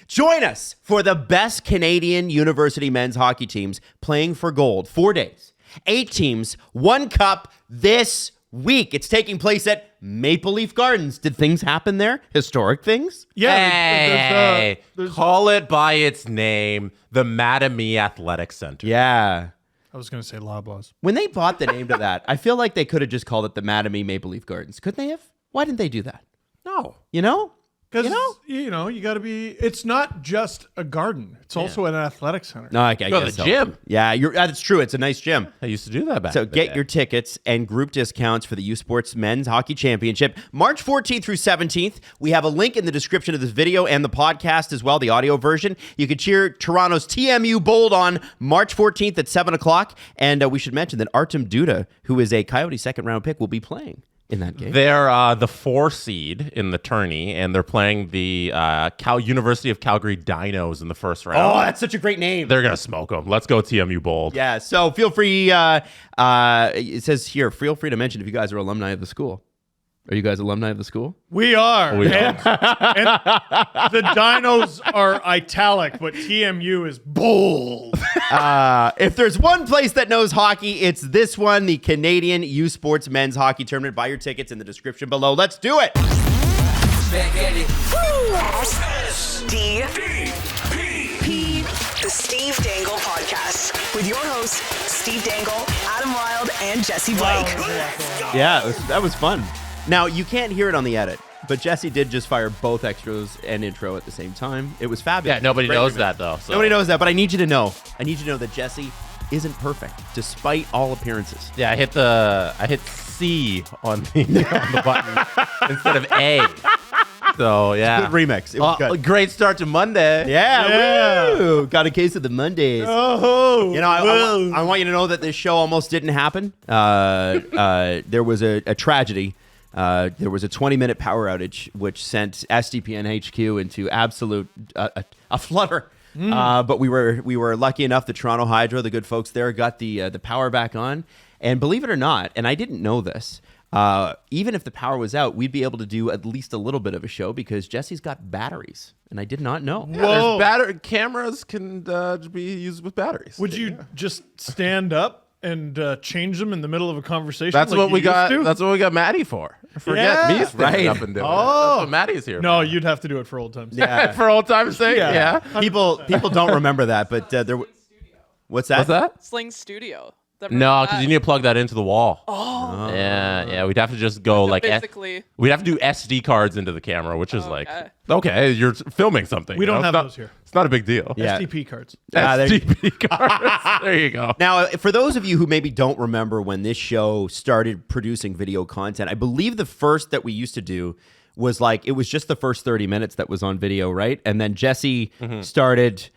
Join us for the best Canadian university men's hockey teams playing for gold. 4 days, 8 teams, 1 cup this week. It's taking place at Maple Leaf Gardens. Did things happen there? Historic things? Yeah. There's call it by its name, the Mattamy Athletic Center. Yeah. I was going to say Loblaws. When they bought the name to that, I feel like they could have just called it the Mattamy Maple Leaf Gardens. Couldn't they have? Why didn't they do that? No. You know? Because, you got to be, it's not just a garden. It's also an athletic center. No, I Go guess to the so. gym. Yeah, that's true. It's a nice gym. I used to do that back So in the get day. your tickets and group discounts for the U Sports Men's Hockey Championship, March 14th through 17th. We have a link in the description of this video and the podcast as well, the audio version. You can cheer Toronto's TMU Bold on March 14th at 7 o'clock. And we should mention that Artem Duda, who is a Coyote second-round pick, will be playing in that game. They're the 4 seed in the tourney, and they're playing the University of Calgary Dinos in the first round. Oh, that's such a great name. They're going to smoke them. Let's go TMU Bold. Yeah, so feel free, it says here, feel free to mention if you guys are alumni of the school. Are you guys alumni of the school? We are. We and the Dinos are italic, but TMU is bold. If there's one place that knows hockey, it's this one, the Canadian U Sports Men's Hockey Tournament. Buy your tickets in the description below. Let's do it. SDP, the Steve Dangle Podcast, with your hosts, Steve Dangle, Adam Wilde, and Jesse Blake. Yeah, that was fun. Now, you can't hear it on the edit, but Jesse did just fire both extras and intro at the same time. It was fabulous. Yeah, nobody Great knows remix. that, though. So. Nobody knows that, but I need you to know. I need you to know that Jesse isn't perfect, despite all appearances. Yeah, I hit C on the button instead of A. So, yeah. Good remix. It was good. Great start to Monday. Yeah. Woo. Got a case of the Mondays. Oh, You know, I want you to know that this show almost didn't happen. There was a tragedy. There was a 20-minute power outage, which sent SDPN HQ into absolute a flutter. But we were lucky enough that Toronto Hydro, the good folks there, got the power back on. And believe it or not, and I didn't know this, even if the power was out, we'd be able to do at least a little bit of a show because Jesse's got batteries, and I did not know. Yeah, there's cameras can be used with batteries. Would you just stand up and change them in the middle of a conversation? That's like what we you got. used to? That's what we got Maddie for. Forget Yeah. me standing up and doing it. That's what Maddie's here. No, for. you'd have to do it for old times. Yeah. For old time's sake. Yeah. Yeah. People don't remember that, but there. What's that? What's that? Sling Studio. No, because you need to plug that into the wall. Oh. Yeah. We'd have to just go like physically. we'd have to do SD cards into the camera, which is like okay, you're filming something. We don't have It's not- those here. It's not a big deal. Yeah. SDP cards. SDP cards. There you go. Now, for those of you who maybe don't remember when this show started producing video content, I believe the first that we used to do was like, it was just the first 30 minutes that was on video, right? And then Jesse started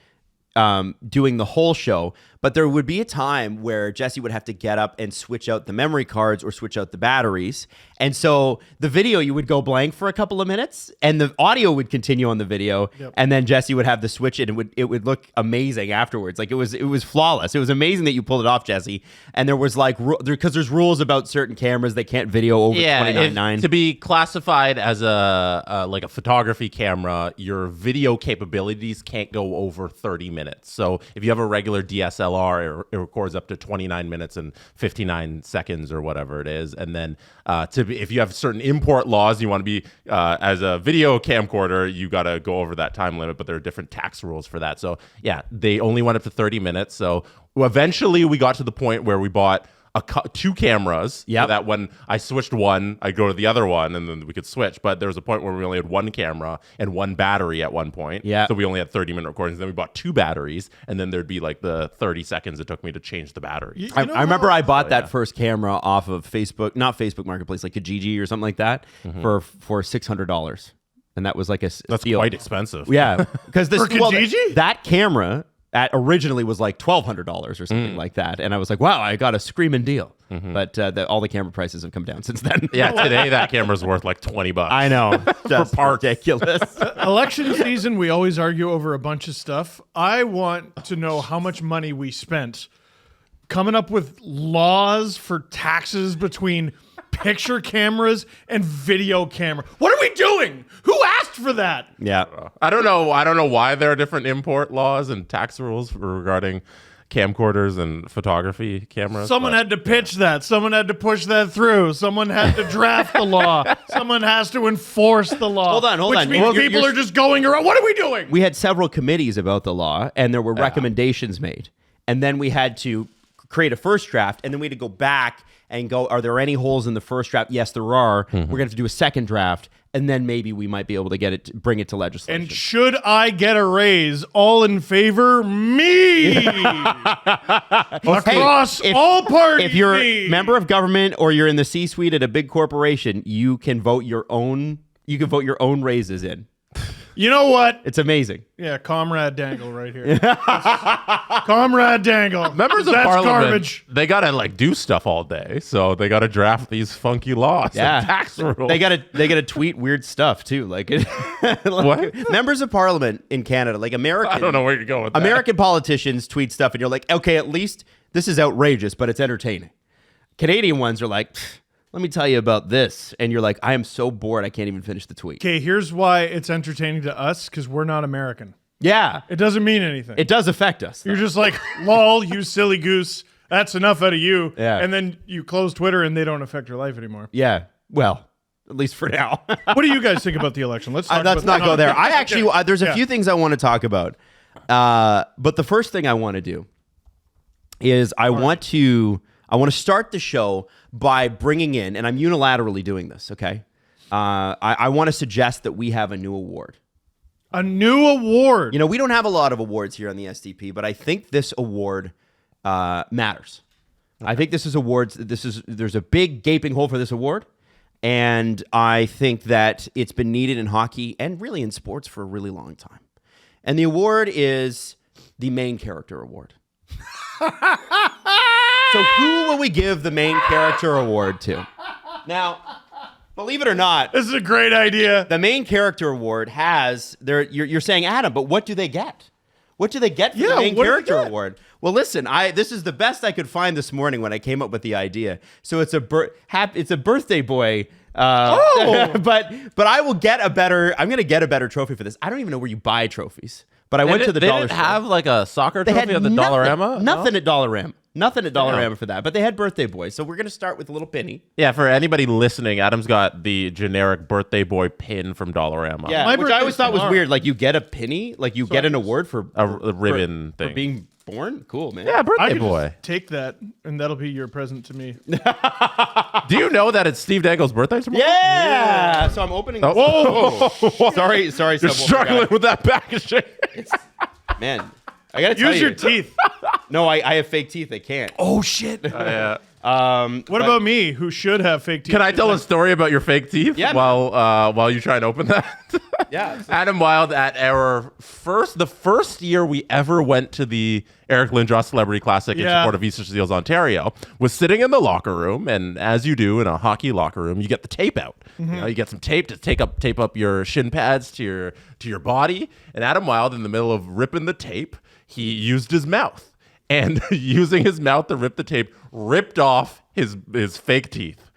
doing the whole show. But there would be a time where Jesse would have to get up and switch out the memory cards or switch out the batteries. And so the video, you would go blank for a couple of minutes and the audio would continue on the video. Yep. And then Jesse would have to switch it and it would look amazing afterwards. Like it was flawless. It was amazing that you pulled it off, Jesse. And there was like, because there's rules about certain cameras, they can't video over 29.9. To be classified as a like a photography camera, your video capabilities can't go over 30 minutes. So if you have a regular DSLR, it records up to 29 minutes and 59 seconds or whatever it is. And then if you have certain import laws, you want to be as a video camcorder, you got to go over that time limit, but there are different tax rules for that. So yeah, they only went up to 30 minutes. So eventually we got to the point where we bought two cameras, so that when I switched one, I'd go to the other one, and then we could switch. But there was a point where we only had one camera and one battery at one point. Yeah. So we only had 30-minute recordings. Then we bought two batteries, and then there's be like the 30 seconds it took me to change the battery. I remember I bought that first camera off of Facebook, not Facebook Marketplace, like Kijiji or something like that, for $600, and that was like a That's steal. quite expensive. Yeah, because this For Kijiji? that camera originally was like $1,200 or something like that, and I was like, wow, I got a screaming deal. But all the camera prices have come down since then. Yeah, today that camera's worth like $20. I know, just parts. ridiculous. Election season, we always argue over a bunch of stuff. I want to know how much money we spent coming up with laws for taxes between picture cameras and video camera. What are we doing? Who asked for that? Yeah. I don't know why there are different import laws and tax rules regarding camcorders and photography cameras. Someone had to pitch that. Someone had to push that through. Someone had to draft the law. Someone has to enforce the law. Hold on. Which means people are just going around. What are we doing? We had several committees about the law, and there were recommendations made. And then we had to create a first draft, and then we had to go back and go, are there any holes in the first draft? Yes, there are. We're going to have to do a second draft, and then maybe we might be able to bring it to legislation. And should I get a raise? All in favor? Me! Across all parties. If you're a member of government or you're in the C-suite at a big corporation, you can vote your own. You can vote your own raises in. You know what? It's amazing. Yeah, Comrade Dangle right here. Comrade Dangle. Members of That's Parliament, garbage. they gotta do stuff all day, so they gotta draft these funky laws, and tax rules. They gotta tweet weird stuff too. What? Members of Parliament in Canada, like American. I don't know where you're going with that. American politicians tweet stuff, and you're like, okay, at least this is outrageous, but it's entertaining. Canadian ones are like, let me tell you about this. And you're like, I am so bored, I can't even finish the tweet. Okay, here's why it's entertaining to us, because we're not American. Yeah. It doesn't mean anything. It does affect us. You're just like, lol, you silly goose. That's enough out of you. Yeah. And then you close Twitter and they don't affect your life anymore. Yeah. Well, at least for now. What do you guys think about the election? Let's not go there. I actually, there's a few things I want to talk about. But the first thing I want to do is I want to start the show by bringing in, and I'm unilaterally doing this, okay? I want to suggest that we have a new award. A new award? You know, we don't have a lot of awards here on the SDP, but I think this award matters. Okay. I think this is awards. There's a big gaping hole for this award, and I think that it's been needed in hockey and really in sports for a really long time. And the award is the Main Character Award. So who will we give the Main Character Award to? Now, believe it or not, this is a great idea. The Main Character Award has you're saying, Adam, but what do they get? What do they get for the Main Character Award? Well, listen, this is the best I could find this morning when I came up with the idea. So it's a birthday boy. But I will get I'm going to get a better trophy for this. I don't even know where you buy trophies. But I went to the dollar store. They didn't have like a soccer trophy at the Dollarama? Nothing at Dollarama. Nothing at Dollarama for that. But they had birthday boys. So we're going to start with a little penny. Yeah, for anybody listening, Adam's got the generic birthday boy pin from Dollarama. Yeah, which I always thought was weird. Like you get a penny, like you get an award for a ribbon thing. For being born? Cool, man. Yeah, birthday I could boy. just take that, and that'll be your present to me. Do you know that it's Steve Dangle's birthday tomorrow? Yeah. So I'm opening this. Whoa. Sorry. You're struggling with that packaging. Man, I gotta tell you. Use your teeth. No, I have fake teeth. They can't. Oh, shit. Yeah. What about me, who should have fake teeth? Can I tell a story about your fake teeth? Yeah. While you try and open that? Yeah. Adam Wilde at the first year we ever went to the Eric Lindros Celebrity Classic in support of Eastern Seals Ontario, was sitting in the locker room, and as you do in a hockey locker room, you get the tape out. Mm-hmm. You know, you get some tape to tape up your shin pads to your body. And Adam Wilde, in the middle of ripping the tape, he used his mouth. And using his mouth to rip the tape, ripped off his fake teeth.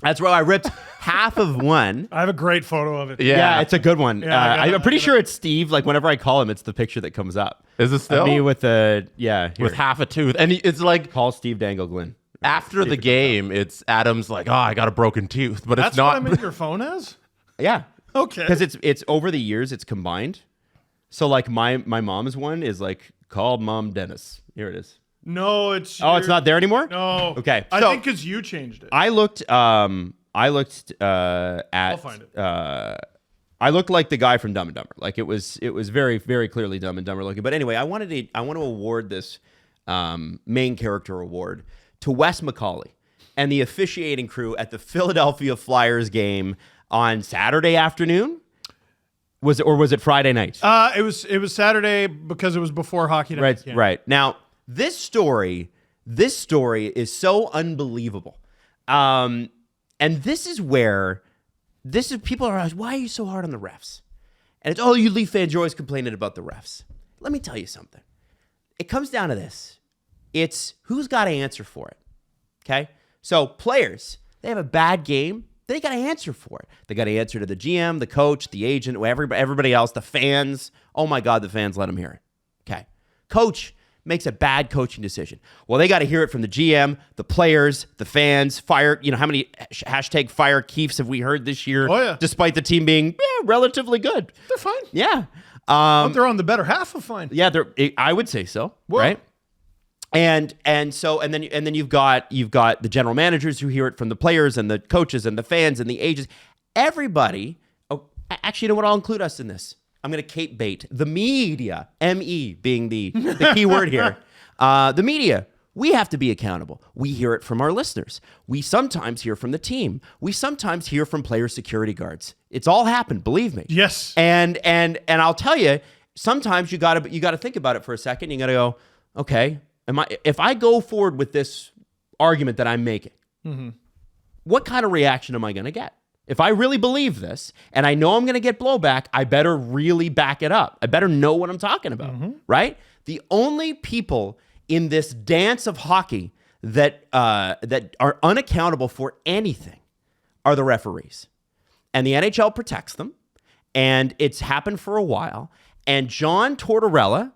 That's where I ripped half of one. I have a great photo of it. Yeah, it's a good one. Yeah, I'm pretty sure it's Steve. Like whenever I call him, it's the picture that comes up. Is it still? Me with with half a tooth. And it's like, call Steve Dangle Glenn. After the game, it's Adam's like, I got a broken tooth, but That's it's not. what I'm in your phone as? Yeah. Okay. Because it's over the years, it's combined. So like my mom's one is like, call Mom Dennis. Here it is. No, it's it's not there anymore? No. Okay. I so think because you changed it. I looked at I'll find it. I looked like the guy from Dumb and Dumber. Like it was very, very clearly Dumb and Dumber looking. But anyway, I want to award this Main Character Award to Wes McCauley and the officiating crew at the Philadelphia Flyers game on Saturday afternoon. Was it Friday night? It was Saturday because it was before hockey night. Right. Now, this story is so unbelievable. And this is people are asking, why are you so hard on the refs? And it's, you Leaf fans, you're always complaining about the refs. Let me tell you something. It comes down to this. It's who's got to answer for it. Okay? So players, they have a bad game, they got to answer for it. They got to answer to the GM, the coach, the agent, everybody else, the fans. Oh my God, the fans let them hear it. Okay. Coach makes a bad coaching decision. Well, they got to hear it from the GM, the players, the fans. Fire, how many hashtag fire Keefs have we heard this year? Oh, yeah. Despite the team being relatively good. They're fine. Yeah. But they're on the better half of fine. Yeah, I would say so, right? And then you've got the general managers who hear it from the players and the coaches and the fans and the agents. Everybody. Oh, actually, you know what? I'll include us in this. I'm going to cape bait the media. ME being the key word here. The media. We have to be accountable. We hear it from our listeners. We sometimes hear from the team. We sometimes hear from player security guards. It's all happened, believe me. Yes. And I'll tell you, sometimes you got to think about it for a second. You got to go, okay, if I go forward with this argument that I'm making, what kind of reaction am I going to get? If I really believe this and I know I'm going to get blowback, I better really back it up. I better know what I'm talking about, right? The only people in this dance of hockey that are unaccountable for anything are the referees. And the NHL protects them. And it's happened for a while. And John Tortorella,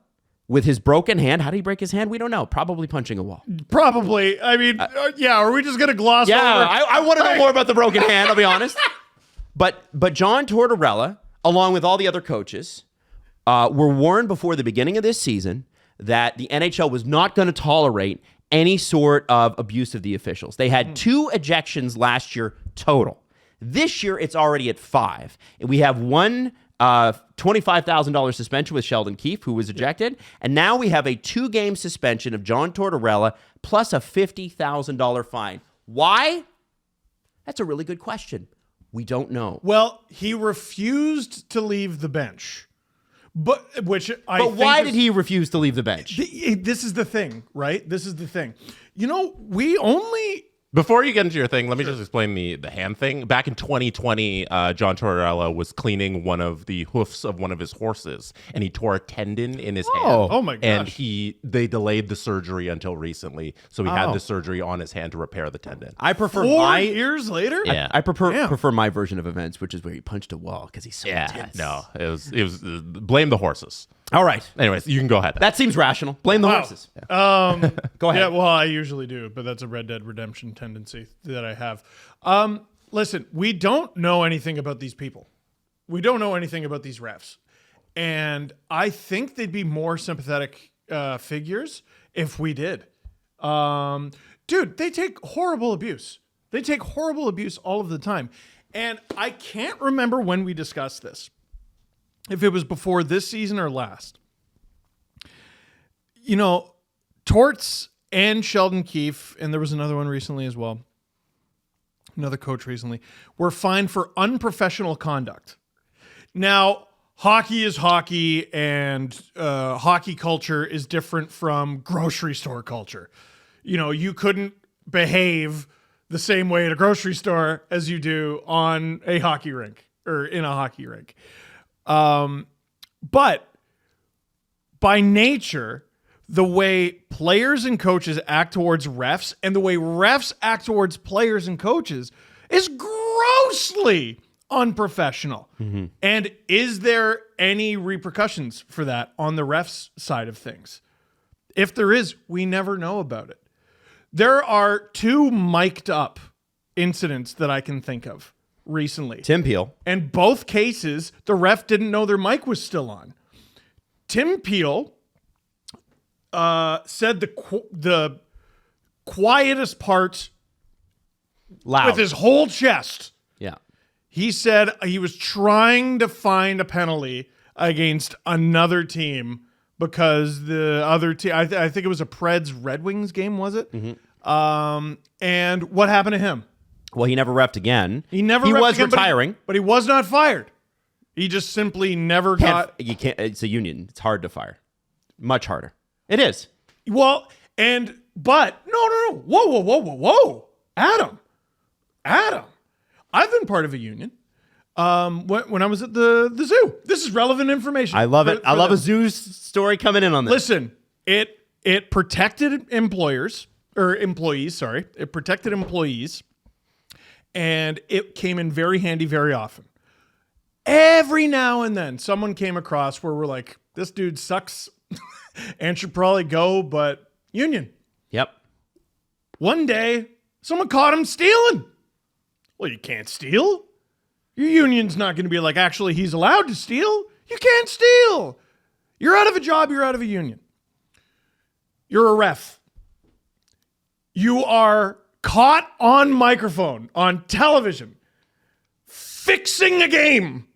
with his broken hand, how did he break his hand? We don't know. Probably punching a wall. Probably. I mean, are we just going to gloss over? Yeah, I want to know more about the broken hand, I'll be honest. But John Tortorella, along with all the other coaches, were warned before the beginning of this season that the NHL was not going to tolerate any sort of abuse of the officials. They had 2 ejections last year total. This year, it's already at 5. And we have one $25,000 suspension with Sheldon Keefe, who was ejected. And now we have a 2-game suspension of John Tortorella plus a $50,000 fine. Why? That's a really good question. We don't know. Well, he refused to leave the bench. But why did he refuse to leave the bench? This is the thing, right? This is the thing. We only... Before you get into your thing, let me just explain the hand thing. Back in 2020, John Tortorella was cleaning one of the hoofs of one of his horses, and he tore a tendon in his hand. Oh my gosh. And they delayed the surgery until recently, so he had the surgery on his hand to repair the tendon. I prefer 4 years later? Yeah. I prefer my version of events, which is where he punched a wall because he's so intense. No, it was blame the horses. All right. Anyways, you can go ahead. That seems rational. Blame the horses. Go ahead. Yeah, well, I usually do, but that's a Red Dead Redemption tendency that I have. Listen, we don't know anything about these people. We don't know anything about these refs. And I think they'd be more sympathetic figures if we did. Dude, they take horrible abuse. They take horrible abuse all of the time. And I can't remember when we discussed this. If it was before this season or last. Torts and Sheldon Keefe, and there was another one recently as well, another coach recently, were fined for unprofessional conduct. Now, hockey is hockey, and hockey culture is different from grocery store culture. You couldn't behave the same way at a grocery store as you do on a hockey rink or in a hockey rink. But by nature, the way players and coaches act towards refs and the way refs act towards players and coaches is grossly unprofessional. Mm-hmm. And is there any repercussions for that on the refs side of things? If there is, we never know about it. There are 2 mic'd up incidents that I can think of recently. Tim Peel. And both cases, the ref didn't know their mic was still on. Tim Peel said the quietest part loud with his whole chest. Yeah. He said he was trying to find a penalty against another team because the other team, I think it was a Preds Red Wings game, was it? Mm-hmm. And what happened to him? Well, he never reffed again. He was retiring, but he was not fired. He just simply never got. You can't. It's a union. It's hard to fire. Much harder. It is. Well, but no. Whoa. Adam. I've been part of a union. When I was at the zoo. This is relevant information. I love it. I love a zoo story coming in on this. Listen, it protected employees. Sorry, it protected employees. And it came in very handy very often. Every now and then, someone came across where we're like, this dude sucks and should probably go, but union. Yep. One day, someone caught him stealing. Well, you can't steal. Your union's not going to be like, actually, he's allowed to steal. You can't steal. You're out of a job. You're out of a union. You're a ref. You are caught on microphone, on television, fixing a game.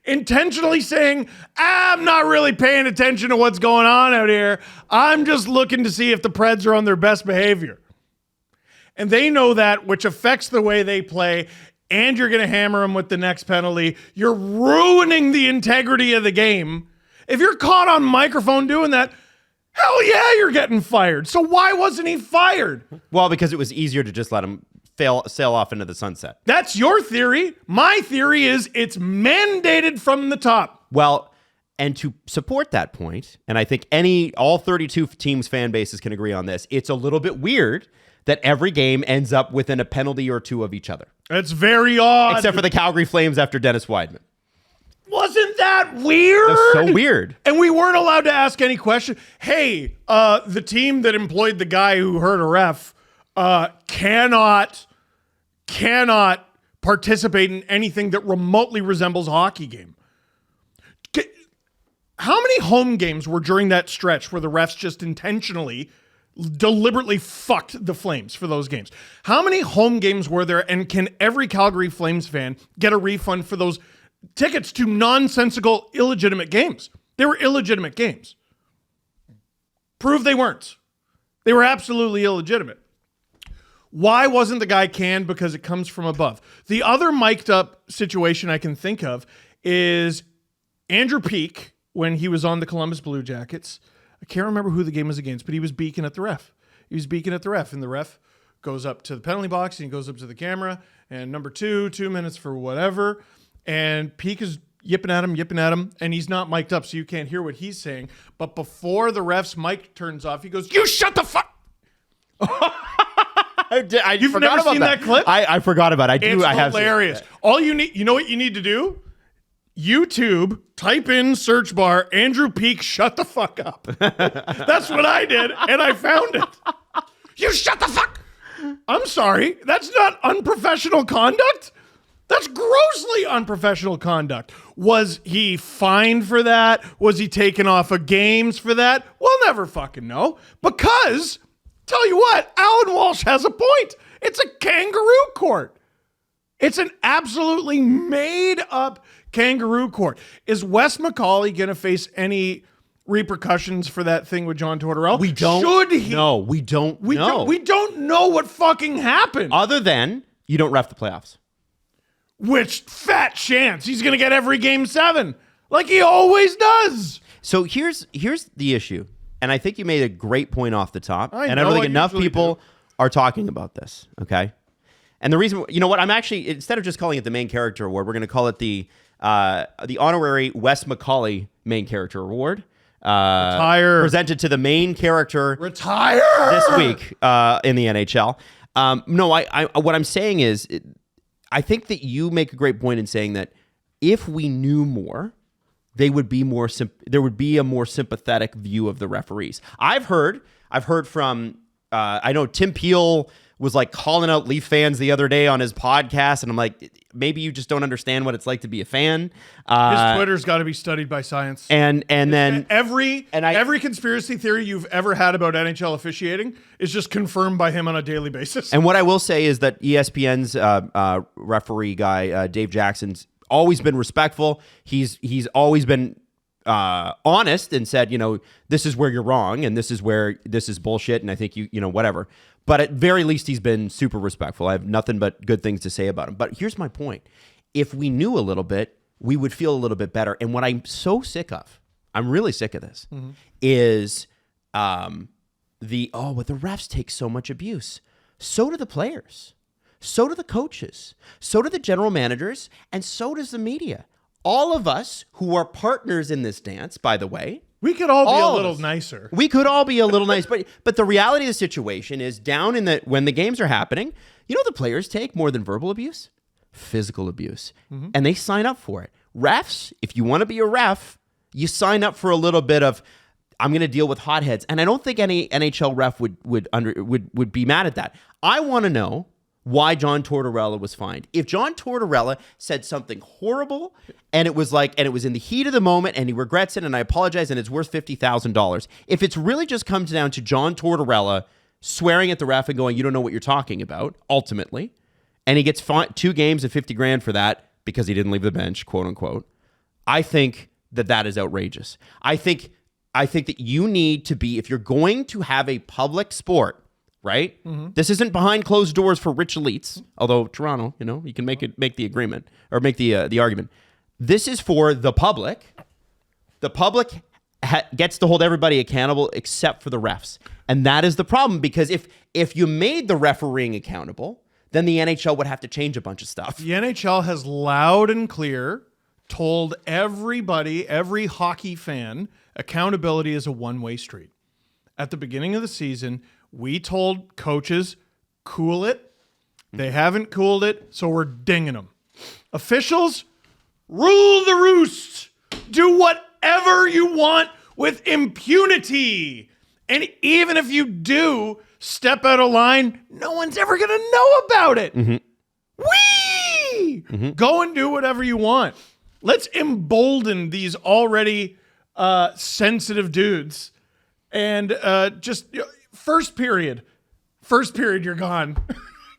Intentionally saying, I'm not really paying attention to what's going on out here. I'm just looking to see if the Preds are on their best behavior. And they know that, which affects the way they play, and you're going to hammer them with the next penalty. You're ruining the integrity of the game. If you're caught on microphone doing that, hell yeah, you're getting fired. So why wasn't he fired? Well, because it was easier to just let him sail off into the sunset. That's your theory. My theory is it's mandated from the top. Well, and to support that point, and I think all 32 teams' fan bases can agree on this, it's a little bit weird that every game ends up within a penalty or two of each other. It's very odd. Except for the Calgary Flames after Dennis Weidman. Wasn't that weird? That's so weird. And we weren't allowed to ask any question. Hey, the team that employed the guy who hurt a ref cannot participate in anything that remotely resembles a hockey game. How many home games were during that stretch where the refs just intentionally, deliberately fucked the Flames for those games? How many home games were there, and can every Calgary Flames fan get a refund for those tickets to nonsensical, illegitimate games? They were illegitimate games. Prove they weren't. They were absolutely illegitimate. Why wasn't the guy canned? Because it comes from above. The other mic'd up situation I can think of is Andrew Peeke, when he was on the Columbus Blue Jackets. I can't remember who the game was against, but he was beaking at the ref. And the ref goes up to the penalty box and he goes up to the camera, and number 2 minutes for whatever. And Peeke is yipping at him, and he's not mic'd up, so you can't hear what he's saying. But before the ref's mic turns off, he goes, "You shut the fuck." You've never seen that clip? I forgot about it. It's hilarious. All you need, you know what you need to do? YouTube, type in search bar, Andrew Peeke, shut the fuck up. That's what I did, and I found it. You shut the fuck. I'm sorry. That's not unprofessional conduct. That's grossly unprofessional conduct. Was he fined for that? Was he taken off of games for that? We'll never fucking know. Because, tell you what, Alan Walsh has a point. It's a kangaroo court. It's an absolutely made up kangaroo court. Is Wes McCauley going to face any repercussions for that thing with John Tortorella? We don't. Should he? No, we don't know. We don't know what fucking happened. Other than you don't ref the playoffs. Which fat chance he's going to get every game 7, like he always does. So here's the issue, and I think you made a great point off the top, I don't think enough people are talking about this. Okay, and the reason, you know what, I'm actually, instead of just calling it the main character award, we're going to call it the honorary Wes McCauley main character award. Retire. Presented to the main character. Retire this week in the NHL. No, I what I'm saying is, I think that you make a great point in saying that if we knew more, there would be a more sympathetic view of the referees. I've heard from I know Tim Peel was like calling out Leaf fans the other day on his podcast, and I'm like, maybe you just don't understand what it's like to be a fan. His Twitter's got to be studied by science. And then every conspiracy theory you've ever had about NHL officiating is just confirmed by him on a daily basis. And what I will say is that ESPN's referee guy, Dave Jackson's always been respectful. He's always been honest and said, this is where you're wrong and this is where this is bullshit, and I think whatever. But at very least, he's been super respectful. I have nothing but good things to say about him. But here's my point. If we knew a little bit, we would feel a little bit better. And what I'm so sick of, I'm really sick of this, is but the refs take so much abuse. So do the players. So do the coaches. So do the general managers. And so does the media. All of us who are partners in this dance, by the way. We could all be All a of little us. nicer. We could all be a little nice, but the reality of the situation is when the games are happening, the players take more than verbal abuse, physical abuse, and they sign up for it. Refs, if you want to be a ref, you sign up for a little bit of, I'm going to deal with hotheads, and I don't think any NHL ref would be mad at that. I want to know why John Tortorella was fined. If John Tortorella said something horrible and it was in the heat of the moment and he regrets it and I apologize and it's worth $50,000. If it's really just comes down to John Tortorella swearing at the ref and going, you don't know what you're talking about, ultimately, and he gets 2 games and $50,000 for that because he didn't leave the bench, quote unquote, I think that is outrageous. I think that you need to be, if you're going to have a public sport, right? This isn't behind closed doors for rich elites. Although Toronto, you can make the agreement or make the argument. This is for the public. The public gets to hold everybody accountable except for the refs, and that is the problem. Because if you made the refereeing accountable, then the NHL would have to change a bunch of stuff. The NHL has loud and clear told everybody, every hockey fan, accountability is a one-way street. At the beginning of the season, we told coaches, cool it. They haven't cooled it, so we're dinging them. Officials, rule the roost. Do whatever you want with impunity. And even if you do step out of line, no one's ever going to know about it. Whee! Go and do whatever you want. Let's embolden these already sensitive dudes. And just first period, you're gone.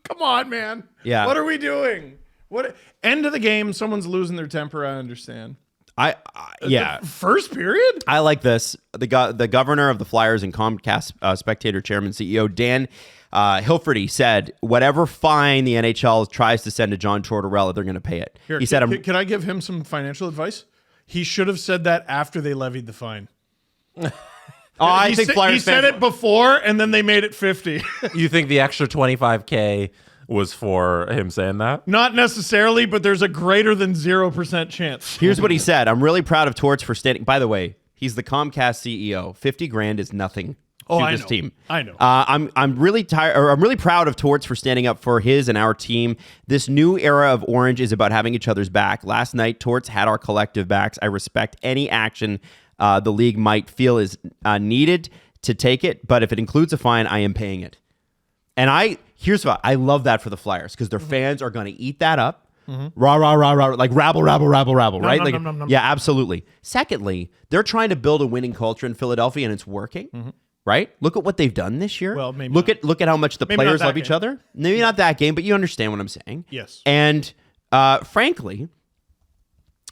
Come on, man. Yeah. What are we doing? What end of the game? Someone's losing their temper. I understand. Yeah. First period. I like this. The governor of the Flyers and Comcast Spectator Chairman CEO Dan Hilferty said, whatever fine the NHL tries to send to John Tortorella, they're going to pay it. Here, he said, can I give him some financial advice? He should have said that after they levied the fine. I think Flyers he said it before, and then they made it 50. You think the extra $25K was for him saying that? Not necessarily, but there's a greater than 0% chance. Here's what he said. I'm really proud of Torts for standing. By the way, he's the Comcast CEO. $50,000 is nothing to this team. I know. I'm really proud of Torts for standing up for his and our team. This new era of Orange is about having each other's back. Last night, Torts had our collective backs. I respect any action the league might feel is needed to take it, but if it includes a fine, I am paying it. And here's what I love that for the Flyers, because their fans are going to eat that up. Rah, rah, rah, rah, like rabble, rabble, rabble, rabble, right? Like, yeah, absolutely. Secondly, they're trying to build a winning culture in Philadelphia, and it's working, right? Look at what they've done this year. Well, maybe look at how much the Maybe players not that love each game. other. Maybe not that game, but you understand what I'm saying. Yes. And frankly,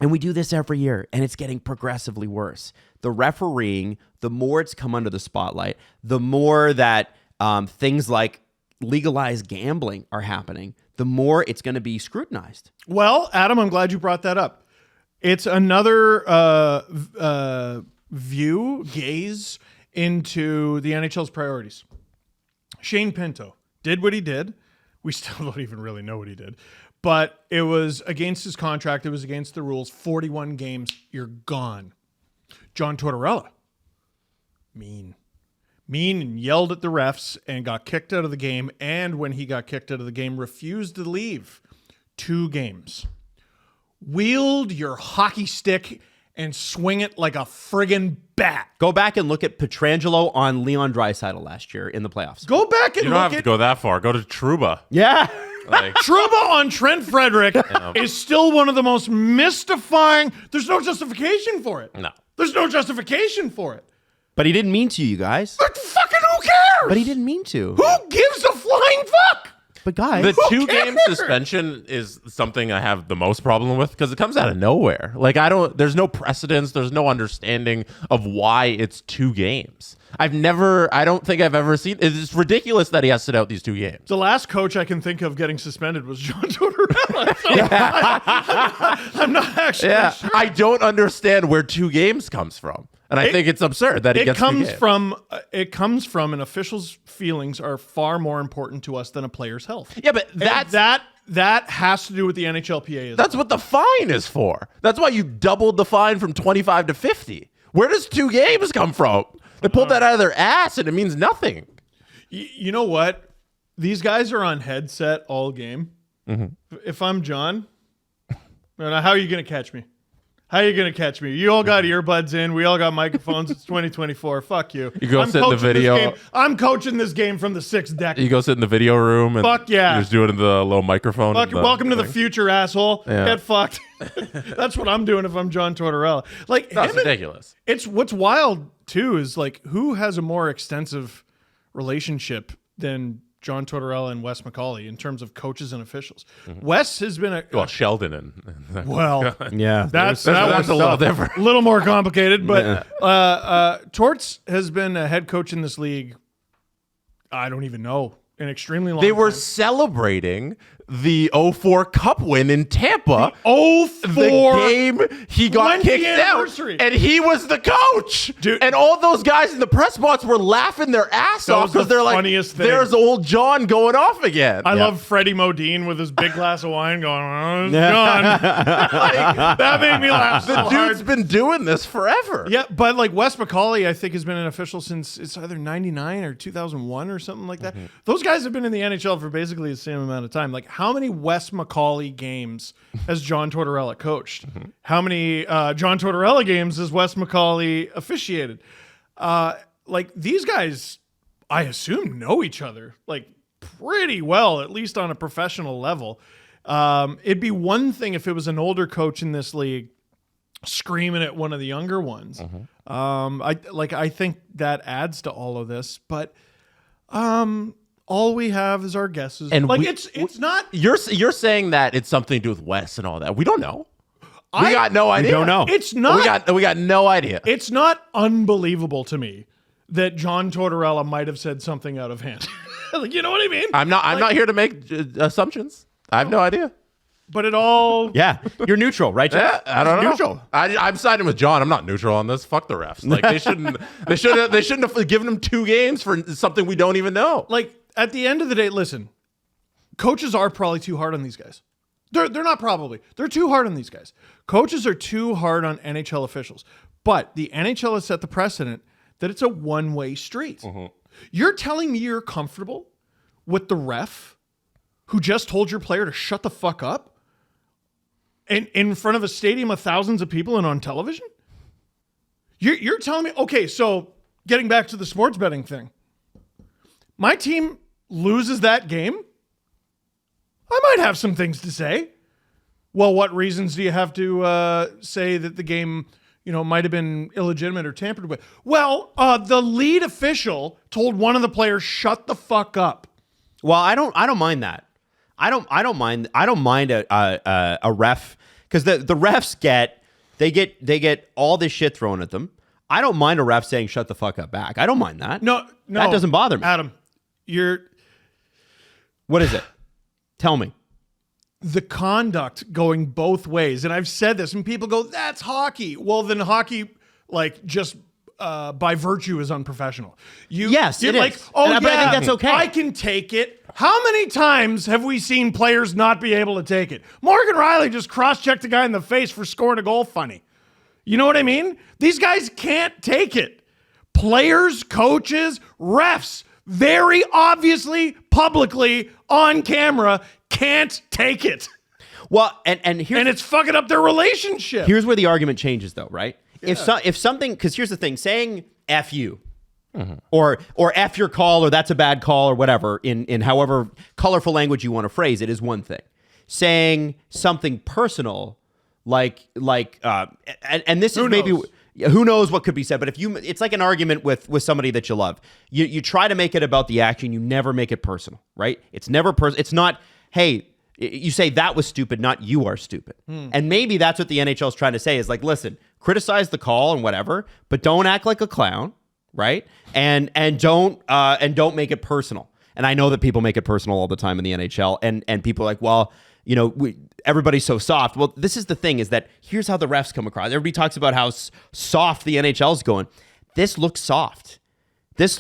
and we do this every year, and it's getting progressively worse. The refereeing, the more it's come under the spotlight, the more that things like legalized gambling are happening, the more it's going to be scrutinized. Well, Adam, I'm glad you brought that up. It's another gaze into the NHL's priorities. Shane Pinto did what he did. We still don't even really know what he did. But it was against his contract. It was against the rules. 41 games, you're gone. John Tortorella, mean and yelled at the refs and got kicked out of the game. And when he got kicked out of the game, refused to leave. 2 games. Wield your hockey stick and swing it like a friggin' bat. Go back and look at Pietrangelo on Leon Draisaitl last year in the playoffs. Go back and You don't have to go that far. Go to Trouba. Yeah. Like, Trouba on Trent Frederick is still one of the most mystifying. There's no justification for it. No. There's no justification for it. But he didn't mean to, you guys. But fucking who cares? But he didn't mean to. Who gives a flying fuck? But guys, the Who 2-game cares? suspension is something I have the most problem with, because it comes out of nowhere. Like, there's no precedence. There's no understanding of why it's 2 games. I don't think I've ever seen. It's ridiculous that he has to sit out these 2 games. The last coach I can think of getting suspended was John Tortorella. So I'm not actually sure. I don't understand where 2 games comes from. And I think it's absurd that he It gets 2 games. comes from an official's feelings are far more important to us than a player's health. Yeah, but And that has to do with the NHLPA. That's what the fine is for. That's why you doubled the fine from 25 to 50. Where does 2 games come from? They pulled that out of their ass, and it means nothing. You know what? These guys are on headset all game. If I'm John, how are you going to catch me? How are you going to catch me? You all got earbuds in. We all got microphones. It's 2024. Fuck you. You go sit in the video. I'm coaching this game from the 6th deck. You go sit in the video room and Fuck yeah. you just do it in the little microphone. Welcome to the future, asshole. Yeah. Get fucked. That's what I'm doing if I'm John Tortorella. Like, That's ridiculous. It's what's wild too is like who has a more extensive relationship than John Tortorella and Wes McCauley in terms of coaches and officials. Wes has been Sheldon and Yeah. that's a little different. a little more complicated, but Torts has been a head coach in this league. I don't even know, an extremely long They were time. celebrating the 04 Cup win in Tampa. The game he got 20th kicked out, anniversary. and he was the coach. Dude. And all those guys in the press box were laughing their ass That off was the because they're like, funniest thing. "There's old John going off again." I love Freddie Modine with his big glass of wine going, "Oh, it's John." Like, that made me laugh so the dude's hard. been doing this forever. Yeah, but like Wes McCauley, I think has been an official since it's either 99 or 2001 or something like that. Those guys have been in the NHL for basically the same amount of time. Like, how many Wes McCauley games has John Tortorella coached? How many John Tortorella games has Wes McCauley officiated? Like, these guys, I assume, know each other like pretty well, at least on a professional level. It'd be one thing if it was an older coach in this league screaming at one of the younger ones. I think that adds to all of this, but all we have is our guesses. And like we- it's not. You're saying that it's something to do with Wes and all that. We don't know. We got no idea. don't know. It's not. We got no idea. It's not unbelievable to me that John Tortorella might have said something out of hand. Like, you know what I mean? I'm not here to make assumptions. I have no idea. But it all. Yeah. You're neutral, right, Jeff? Yeah, I don't know. Neutral. I'm siding with John. I'm not neutral on this. Fuck the refs. Like they shouldn't have given him 2 games for something we don't even know. Like, at the end of the day, listen, coaches are probably too hard on these guys. They're not probably. They're too hard on these guys. Coaches are too hard on NHL officials. But the NHL has set the precedent that it's a one-way street. You're telling me you're comfortable with the ref who just told your player to shut the fuck up in front of a stadium of thousands of people and on television? You're telling me, okay, so getting back to the sports betting thing, my team loses that game, I might have some things to say. Well, what reasons do you have to say that the game, might have been illegitimate or tampered with? Well, the lead official told one of the players, shut the fuck up. Well, I don't mind that. I don't mind a ref, because the refs get all this shit thrown at them. I don't mind a ref saying shut the fuck up back. I don't mind that. No, that doesn't bother me. Adam, What is it? Tell me. The conduct going both ways, and I've said this, and people go, "That's hockey." Well, then hockey, just by virtue, is unprofessional. Yes, you're it like, is. "Oh, But I think that's okay. I can take it." How many times have we seen players not be able to take it? Morgan Riley just cross-checked a guy in the face for scoring a goal funny. You know what I mean? These guys can't take it. Players, coaches, refs, very obviously, publicly, on camera, can't take it. Well, and here's And it's fucking up their relationship. here's where the argument changes, though, right? Yeah. If something, because here's the thing, saying "f you" or "f your call" or "that's a bad call" or whatever in however colorful language you want to phrase it is one thing. Saying something personal, and this is maybe. Who knows what could be said, but it's like an argument with somebody that you love. You try to make it about the action. You never make it personal, right? It's never personal. It's not, hey, you say that was stupid, not you are stupid. And maybe that's what the NHL is trying to say is like, listen, criticize the call and whatever, but don't act like a clown, right? And don't make it personal. And I know that people make it personal all the time in the NHL, and people are like, well, everybody's so soft. Well, this is the thing, is that here's how the refs come across. Everybody talks about how soft the NHL's going. This looks soft. It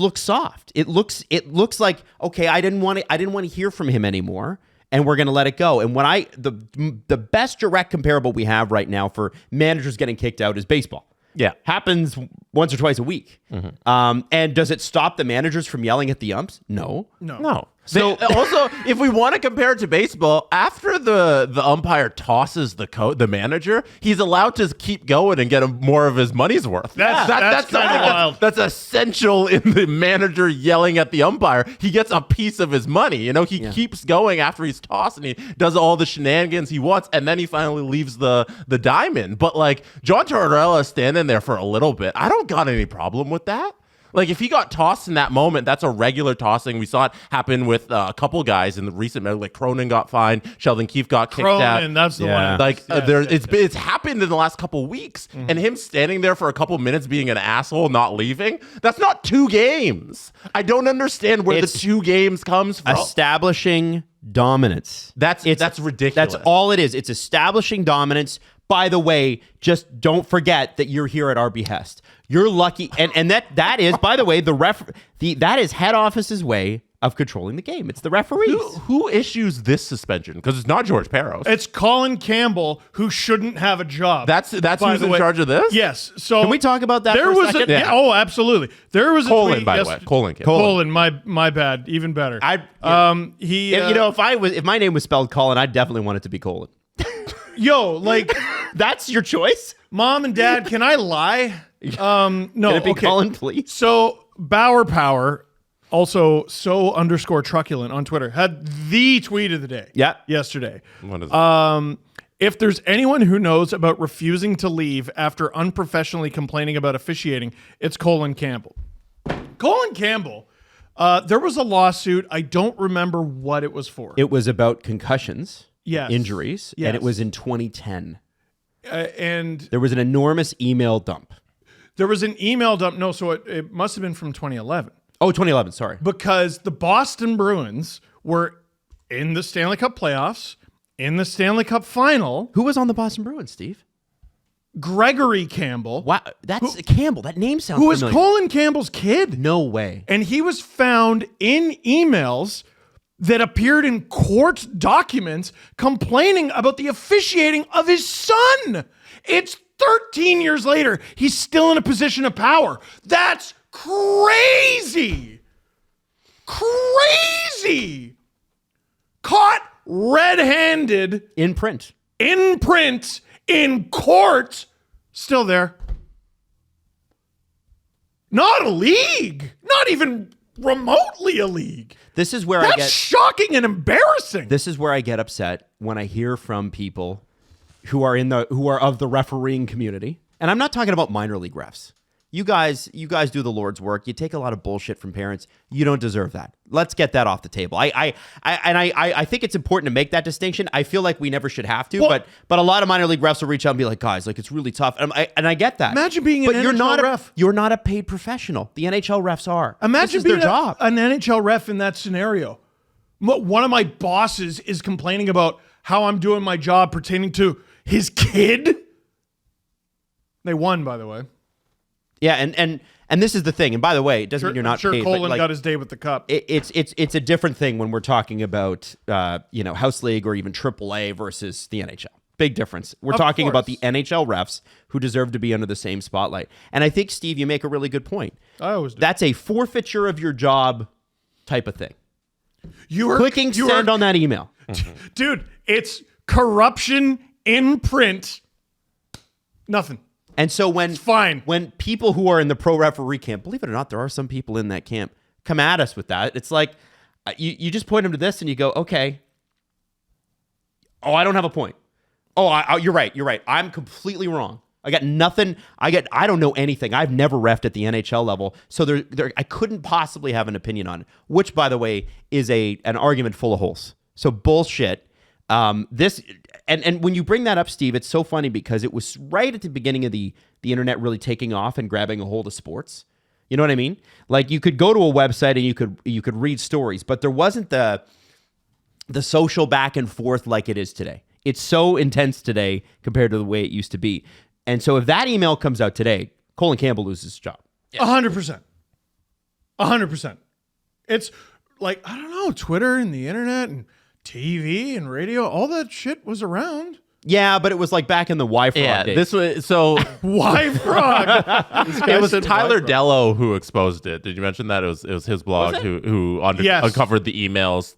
looks like, okay, I didn't want to hear from him anymore, and we're going to let it go. And when the best direct comparable we have right now for managers getting kicked out is baseball. Yeah. Happens once or twice a week. And does it stop the managers from yelling at the umps? No. No. So- Also, if we want to compare it to baseball, after the umpire tosses the manager, he's allowed to keep going and get him more of his money's worth. That's kinda wild. That's essential in the manager yelling at the umpire. He gets a piece of his money. You know, he keeps going after he's tossed and he does all the shenanigans he wants, and then he finally leaves the diamond. But like John Tortorella is standing there for a little bit. I don't got any problem with that. Like, if he got tossed in that moment, that's a regular tossing. We saw it happen with a couple guys in the recent, like Cronin got fined, Sheldon Keefe got kicked out. Cronin, that's the one. Like, Yes, it's happened in the last couple weeks. And him standing there for a couple minutes being an asshole, not leaving, that's not 2 games. I don't understand where the 2 games comes from. Establishing dominance. That's ridiculous. That's all it is. It's establishing dominance. By the way, just don't forget that you're here at our behest. You're lucky, and that is, by the way, that is head office's way of controlling the game. It's the referees. Who issues this suspension? Because it's not George Peros. It's Colin Campbell, who shouldn't have a job. That's who's in charge of this? Yes. So Can we talk about that There for a was second? Yeah. oh, absolutely. There was a Colin, tweet by the way. Colin Campbell. Colin, my bad. Even better. He if my name was spelled Colin, I'd definitely want it to be Colin. like That's your choice. Mom and Dad, can I lie? No. Can it be okay. Colin, please? So Bauer Power, also _truculent on Twitter, had the tweet of the day. Yeah. Yesterday. What is it? If there's anyone who knows about refusing to leave after unprofessionally complaining about officiating, it's Colin Campbell. Colin Campbell, there was a lawsuit. I don't remember what it was for. It was about concussions, Yes. injuries, Yes. and it was in 2010. And There was an enormous email dump. there was an email dump. No, so it must have been from 2011. Oh, 2011, sorry. Because the Boston Bruins were in the Stanley Cup playoffs, in the Stanley Cup final. Who was on the Boston Bruins, Steve? Gregory Campbell, Wow, that's Campbell. That name sounds who was familiar. Colin Campbell's kid. No way. And he was found in emails that appeared in court documents complaining about the officiating of his son. It's 13 years later. He's still in a position of power. That's crazy. Crazy. Caught red-handed In print. in print in court. Still there. Not a league. Not even remotely a league. This is where That's shocking and embarrassing. This is where I get upset when I hear from people who are of the refereeing community. And I'm not talking about minor league refs. You guys do the Lord's work. You take a lot of bullshit from parents. You don't deserve that. Let's get that off the table. I think it's important to make that distinction. I feel like we never should have to, Well- but a lot of minor league refs will reach out and be like, guys, like it's really tough. And I get that. Imagine being an but you're NHL not ref. You're not a paid professional. The NHL refs are. Imagine this is being their job. an NHL ref in that scenario. One of my bosses is complaining about how I'm doing my job pertaining to his kid. They won, by the way. Yeah, and this is the thing. And by the way, it doesn't mean you're not sure paid. but, Colin like, got his day with the cup. it's a different thing when we're talking about House League or even AAA versus the NHL. Big difference. We're Of talking about the course. NHL refs who deserve to be under the same spotlight. And I think, Steve, you make a really good point. I always do. That's a forfeiture of your job type of thing. You are Clicking send on that email. Dude, it's corruption in print. Nothing. And so It's fine. when people who are in the pro referee camp, believe it or not, there are some people in that camp, come at us with that. It's like you just point them to this and you go, okay. Oh, I don't have a point. Oh, you're right. You're right. I'm completely wrong. I got nothing. I don't know anything. I've never reffed at the NHL level, so I couldn't possibly have an opinion on it. Which, by the way, is an argument full of holes. So bullshit. This and when you bring that up, Steve, it's so funny because it was right at the beginning of the internet really taking off and grabbing a hold of sports. You know what I mean? Like you could go to a website and you could read stories, but there wasn't the social back and forth like it is today. It's so intense today compared to the way it used to be. And so if that email comes out today, Colin Campbell loses his job. 100%. 100%. It's like, I don't know, Twitter and the internet and TV and radio, all that shit was around. Yeah, but it was like back in the Y-Frog days. this was so. Why frog? It was Tyler Dello who exposed it. Did you mention that? It was his blog who uncovered the emails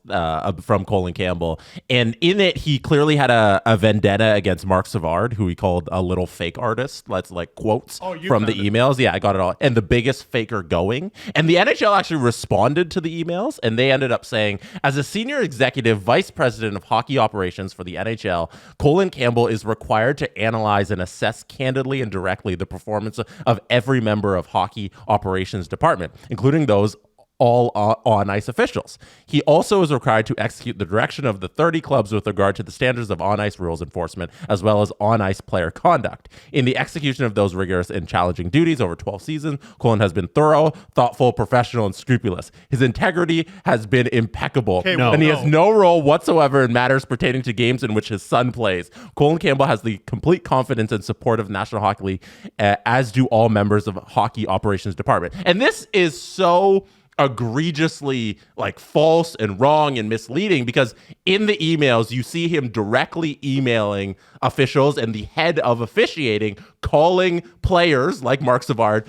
from Colin Campbell, and in it he clearly had a vendetta against Mark Savard, who he called a little fake artist. That's like quotes from the emails. Yeah, I got it all. And the biggest faker going. And the NHL actually responded to the emails, and they ended up saying, as a senior executive vice president of hockey operations for the NHL, Colin Campbell is required to analyze and assess candidly and directly the performance of every member of hockey operations department, including those all on-ice officials. He also is required to execute the direction of the 30 clubs with regard to the standards of on-ice rules enforcement, as well as on-ice player conduct. In the execution of those rigorous and challenging duties over 12 seasons, Colin has been thorough, thoughtful, professional, and scrupulous. His integrity has been impeccable, and he has no role whatsoever in matters pertaining to games in which his son plays. Colin Campbell has the complete confidence and support of the National Hockey League, as do all members of hockey operations department. And this is so egregiously like false and wrong and misleading, because in the emails you see him directly emailing officials and the head of officiating, calling players like Mark Savard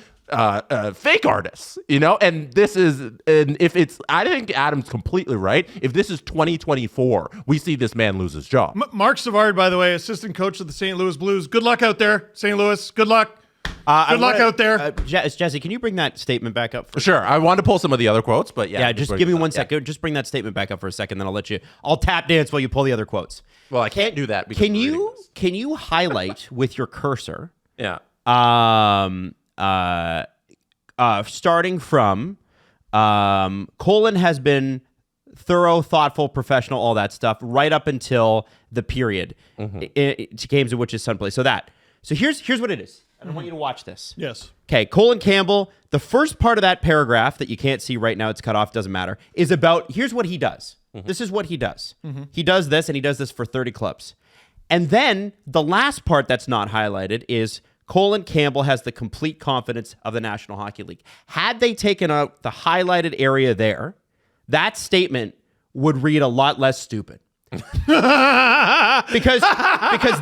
fake artists, and this is, and if it's, I think Adam's completely right. If this is 2024, we see this man lose his job. Mark Savard, by the way, assistant coach of the St. Louis Blues. Good luck out there, St. Louis. Good luck. Good luck out there. Jesse, can you bring that statement back up? Sure. I wanted to pull some of the other quotes, but yeah. Yeah, just give me 1 second. Just bring that statement back up for a second, then I'll tap dance while you pull the other quotes. Well, I can't do that. Can you highlight with your cursor? Yeah. Starting from Colin has been thorough, thoughtful, professional, all that stuff, right up until the period to games in which his son plays. So here's what it is. I want you to watch this. Yes. Okay, Colin Campbell, the first part of that paragraph that you can't see right now, it's cut off, doesn't matter, is about, here's what he does. This is what he does. He does this, and he does this for 30 clubs. And then the last part that's not highlighted is Colin Campbell has the complete confidence of the National Hockey League. Had they taken out the highlighted area there, that statement would read a lot less stupid. because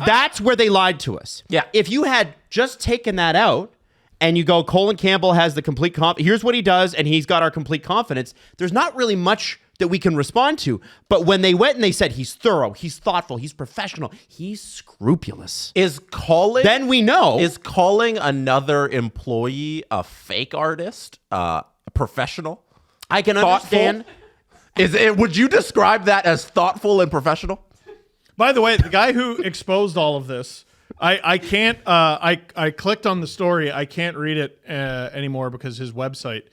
that's where they lied to us. Yeah. If you had just taken that out and you go, Colin Campbell has the complete here's what he does, and he's got our complete confidence, there's not really much that we can respond to. But when they went and they said he's thorough, he's thoughtful, he's professional, he's scrupulous, then we know. Is calling another employee a fake artist a professional? I can understand. Would you describe that as thoughtful and professional? By the way, the guy who exposed all of this, I can't. I clicked on the story. I can't read it anymore because his website,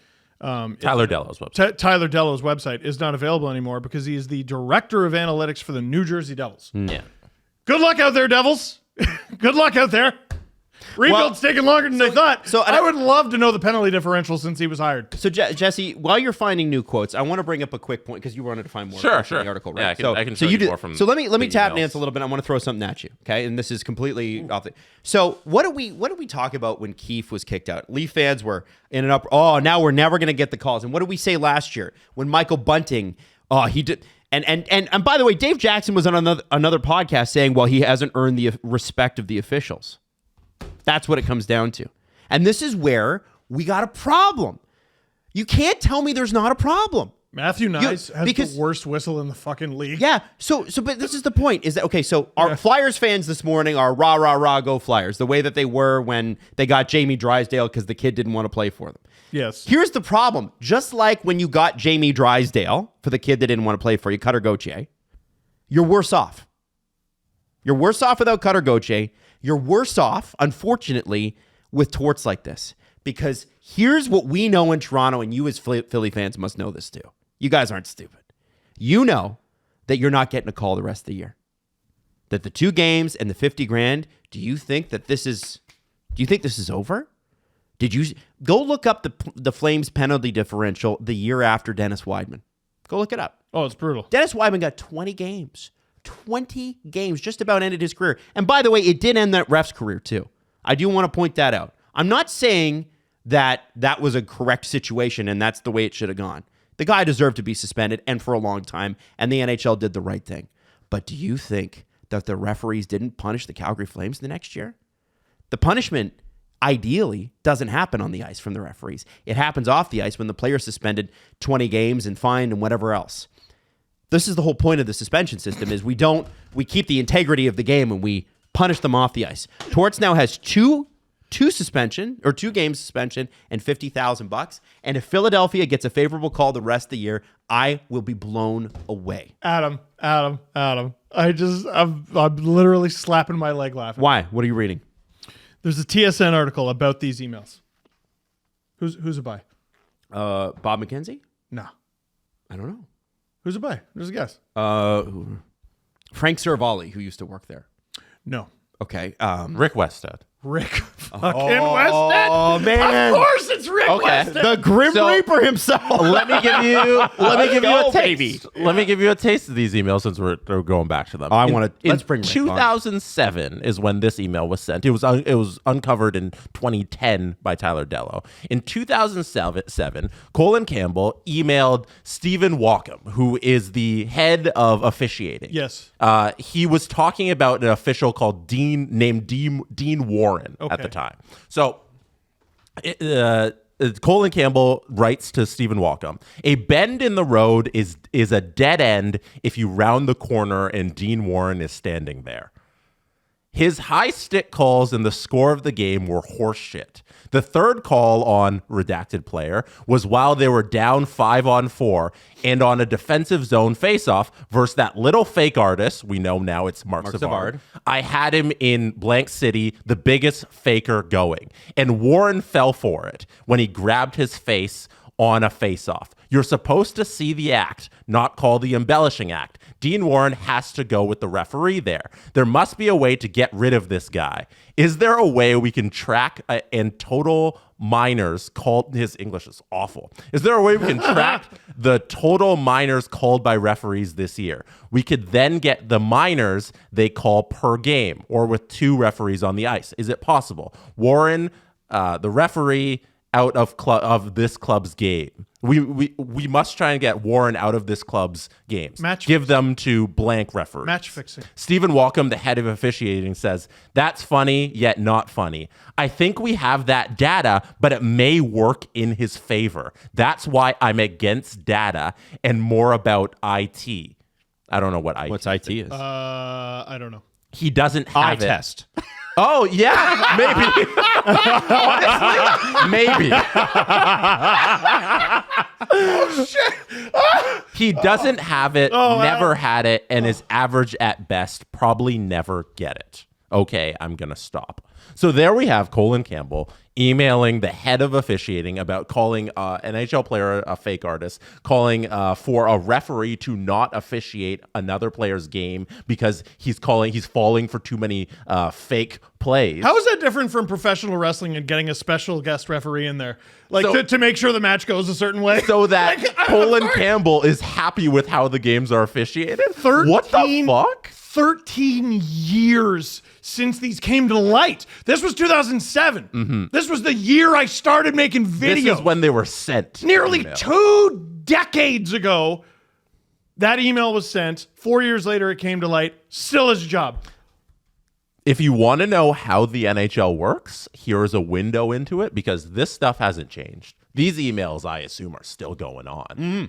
Tyler Dello's website, Tyler Dello's website, is not available anymore because he is the director of analytics for the New Jersey Devils. Yeah. Good luck out there, Devils. Good luck out there. Rebuild's taking longer than they thought. So I would love to know the penalty differential since he was hired. So Jesse, while you're finding new quotes, I want to bring up a quick point because you wanted to find more. Sure. In the article, right? Yeah, I can show you more from. So let me tap dance a little bit. I want to throw something at you, okay? And this is completely off the. So what do we talk about when Keefe was kicked out? Leaf fans were in an up. Oh, now we're never going to get the calls. And what did we say last year when Michael Bunting? Oh, he did. And by the way, Dave Jackson was on another podcast saying, well, he hasn't earned the respect of the officials. That's what it comes down to. And this is where we got a problem. You can't tell me there's not a problem. Matthew Nyes has the worst whistle in the fucking league. Yeah. But this is the point. Is that okay? So our Flyers fans this morning are rah, rah, rah, go Flyers, the way that they were when they got Jamie Drysdale because the kid didn't want to play for them. Yes. Here's the problem. Just like when you got Jamie Drysdale for the kid that didn't want to play for you, Cutter Gauthier, you're worse off. You're worse off without Cutter Gauthier. You're worse off, unfortunately, with torts like this. Because here's what we know in Toronto, and you as Philly fans must know this too. You guys aren't stupid. You know that you're not getting a call the rest of the year. That the 2 games and the $50,000, do you think this is over? Did you go look up the Flames penalty differential the year after Dennis Wideman? Go look it up. Oh, it's brutal. Dennis Wideman got 20 games. 20 games, just about ended his career. And by the way, it did end that ref's career too. I do want to point that out. I'm not saying that was a correct situation and that's the way it should have gone. The guy deserved to be suspended and for a long time, and the NHL did the right thing. But do you think that the referees didn't punish the Calgary Flames the next year? The punishment ideally doesn't happen on the ice from the referees. It happens off the ice when the player's suspended 20 games and fined and whatever else. This is the whole point of the suspension system is we keep the integrity of the game and we punish them off the ice. Torts now has two games suspension and $50,000. And if Philadelphia gets a favorable call the rest of the year, I will be blown away. Adam. I'm literally slapping my leg laughing. Why? What are you reading? There's a TSN article about these emails. Who's it by? Bob McKenzie? No. I don't know. Who's it by? There's a guess. Frank Cervalli, who used to work there. No. Okay. Rick Westhead. Rick fucking Westhead? Oh man! Of course, it's Rick Westhead. The Grim Reaper himself. Let me give you a taste. Let me give you a taste of these emails since we're going back to them. I want to. Let's bring Rick 2007 is when this email was sent. It was uncovered in 2010 by Tyler Dello. In 2007, Colin Campbell emailed Stephen Walkham, who is the head of officiating. Yes. He was talking about an official called Dean Warren at the time. So Colin Campbell writes to Stephen Walkham, a bend in the road is a dead end if you round the corner and Dean Warren is standing there. His high stick calls in the score of the game were horseshit. The third call on redacted player was while they were down 5-on-4 and on a defensive zone faceoff versus that little fake artist. We know now it's Mark Savard. I had him in blank city, the biggest faker going. And Warren fell for it when he grabbed his face on a faceoff. You're supposed to see the act, not call the embellishing act. Dean Warren has to go with the referee there. There must be a way to get rid of this guy. Is there a way we can track and total minors called? His English is awful. Is there a way we can track the total minors called by referees this year? We could then get the minors they call per game or with two referees on the ice. Is it possible? Warren, the referee, out of this club's game. We must try and get Warren out of this club's games. Give them to blank referees. Match fixing. Stephen Walkham, the head of officiating, says, that's funny, yet not funny. I think we have that data, but it may work in his favor. That's why I'm against data and more about IT. I don't know what IT What's IT is? I don't know. He doesn't have it. test. Oh, yeah, maybe. Honestly, maybe. Oh, shit. He doesn't have it, never had it, and is average at best, probably never get it. Okay, I'm going to stop. So there we have Colin Campbell emailing the head of officiating about calling an NHL player a fake artist, calling for a referee to not officiate another player's game because he's falling for too many fake plays. How is that different from professional wrestling and getting a special guest referee in there? Like to make sure the match goes a certain way? So that Colin Campbell is happy with how the games are officiated? What the fuck? 13 years since these came to light. This was 2007. Mm-hmm. This was the year I started making videos. This is when they were sent. Nearly 2 decades ago, that email was sent. 4 years later, it came to light. Still his job. If you want to know how the NHL works, here's a window into it because this stuff hasn't changed. These emails, I assume, are still going on. Mm.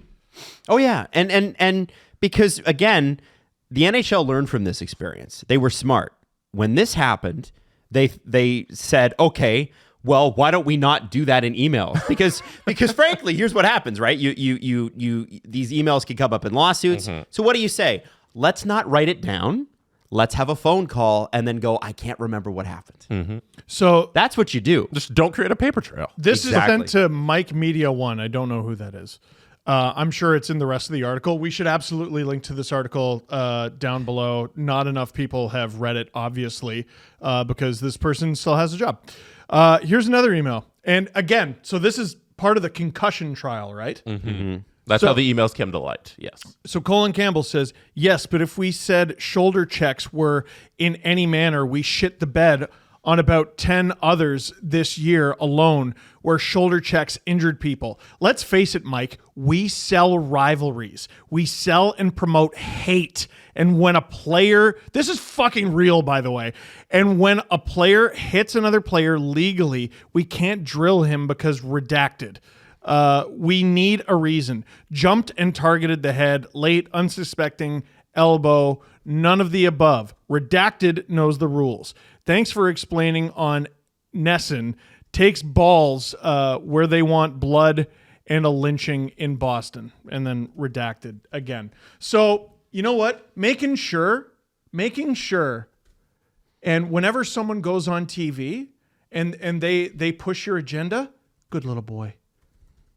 Oh, yeah. And because, again, the NHL learned from this experience. They were smart. When this happened, they said, okay, well, why don't we not do that in emails? Because frankly, here's what happens, right? You these emails can come up in lawsuits. Mm-hmm. So what do you say? Let's not write it down. Let's have a phone call and then go, I can't remember what happened. Mm-hmm. So that's what you do. Just don't create a paper trail. This is sent to Mike Media One. I don't know who that is. I'm sure it's in the rest of the article. We should absolutely link to this article down below. Not enough people have read it, obviously, because this person still has a job. Here's another email. And again, so this is part of the concussion trial, right? Mm-hmm. Mm-hmm. That's how the emails came to light, yes. So Colin Campbell says, yes, but if we said shoulder checks were in any manner, we shit the bed on about 10 others this year alone where shoulder checks injured people. Let's face it, Mike, we sell rivalries. We sell and promote hate. And when a player, this is fucking real, by the way, and when a player hits another player legally, we can't drill him because redacted. We need a reason. Jumped and targeted the head, late, unsuspecting, elbow, none of the above. Redacted knows the rules. Thanks for explaining on Nesson. Takes balls where they want blood and a lynching in Boston. And then redacted again. So, you know what? Making sure. And whenever someone goes on TV and they push your agenda, good little boy.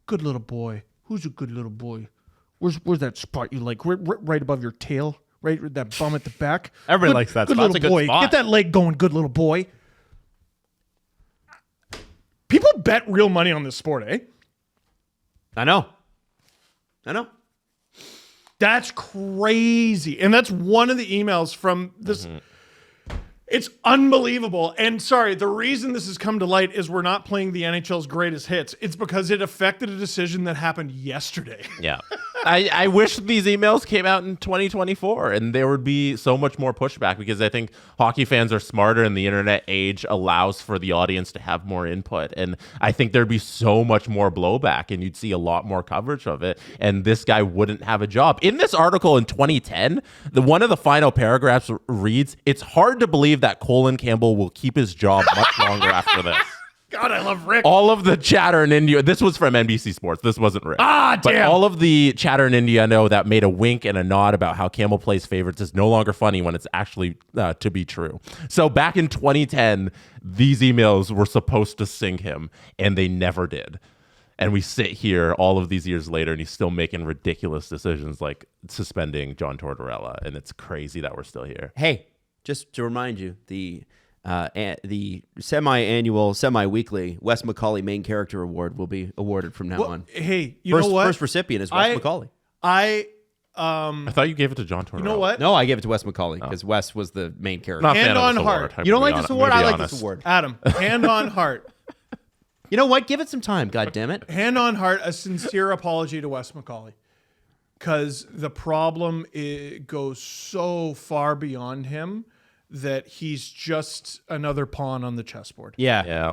Good little boy. Who's a good little boy? Where's that spot you like? Right above your tail? Right with that bum at the back? Everybody likes that spot. It's a good boy. spot. Get that leg going, good little boy. People bet real money on this sport, eh? I know. That's crazy. And that's one of the emails from this. It's unbelievable. And sorry, the reason this has come to light is we're not playing the NHL's greatest hits. It's because it affected a decision that happened yesterday. Yeah. I wish these emails came out in 2024 and there would be so much more pushback, because I think hockey fans are smarter and the internet age allows for the audience to have more input. And I think there'd be so much more blowback and you'd see a lot more coverage of it. And this guy wouldn't have a job. In this article in 2010, one of the final paragraphs reads, "It's hard to believe that Colin Campbell will keep his job much longer after this." God, I love Rick. All of the chatter in India, this was from NBC Sports. This wasn't Rick. Damn. But all of the chatter in India, I know, that made a wink and a nod about how Campbell plays favorites is no longer funny when it's actually to be true. So back in 2010, these emails were supposed to sink him, and they never did. And we sit here all of these years later, and he's still making ridiculous decisions like suspending John Tortorella. And it's crazy that we're still here. Hey, just to remind you, the semi-annual, semi-weekly Wes McCauley Main Character Award will be awarded from now on. Hey, you know what? First recipient is Wes McCauley. I thought you gave it to John Tortorella. You know what? No, I gave it to Wes McCauley because Wes was the main character. Not a Hand fan on of this heart. award. You don't like this award? I like this award. Adam, hand on heart. You know what? Give it some time, God damn it. Hand on heart, a sincere apology to Wes McCauley. Because the problem goes so far beyond him that he's just another pawn on the chessboard. Yeah.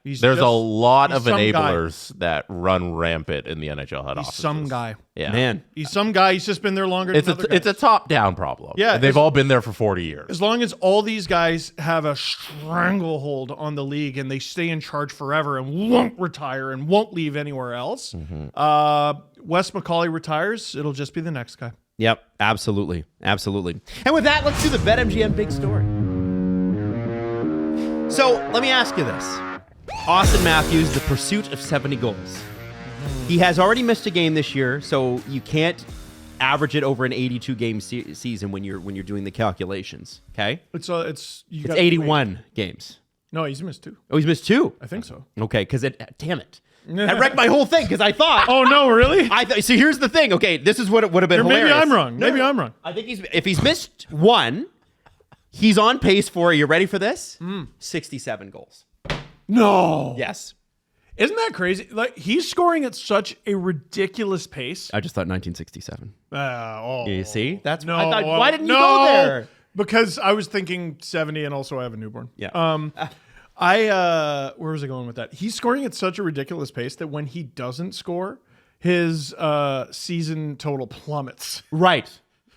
There's a lot of some enablers that run rampant in the NHL head offices. He's some guy. Yeah. Man. He's some guy. He's just been there longer It's than other guys. it's a top-down problem. Yeah, They've all been there for 40 years. As long as all these guys have a stranglehold on the league and they stay in charge forever and won't retire and won't leave anywhere else, Wes McCauley retires, it'll just be the next guy. Yep, absolutely. And with that, let's do the BetMGM big story. So let me ask you this. Austin Matthews, the pursuit of 70 goals. He has already missed a game this year, so you can't average it over an 82-game season when you're doing the calculations, okay? It's 81 games. No, he's missed two. Oh, he's missed 2? I think so. Okay, because damn it. I wrecked my whole thing because I thought. Oh, no, really? So here's the thing. Okay, this is what it would have been hilarious. Maybe I'm wrong. Maybe I'm wrong. I think if he's missed 1, he's on pace for, are you ready for this? 67 goals. No. Yes. Isn't that crazy? Like, he's scoring at such a ridiculous pace. I just thought 1967. You see? That's no. I thought, why didn't you go there? Because I was thinking 70 and also I have a newborn. Yeah. Where was I going with that? He's scoring at such a ridiculous pace that when he doesn't score, his season total plummets. Right.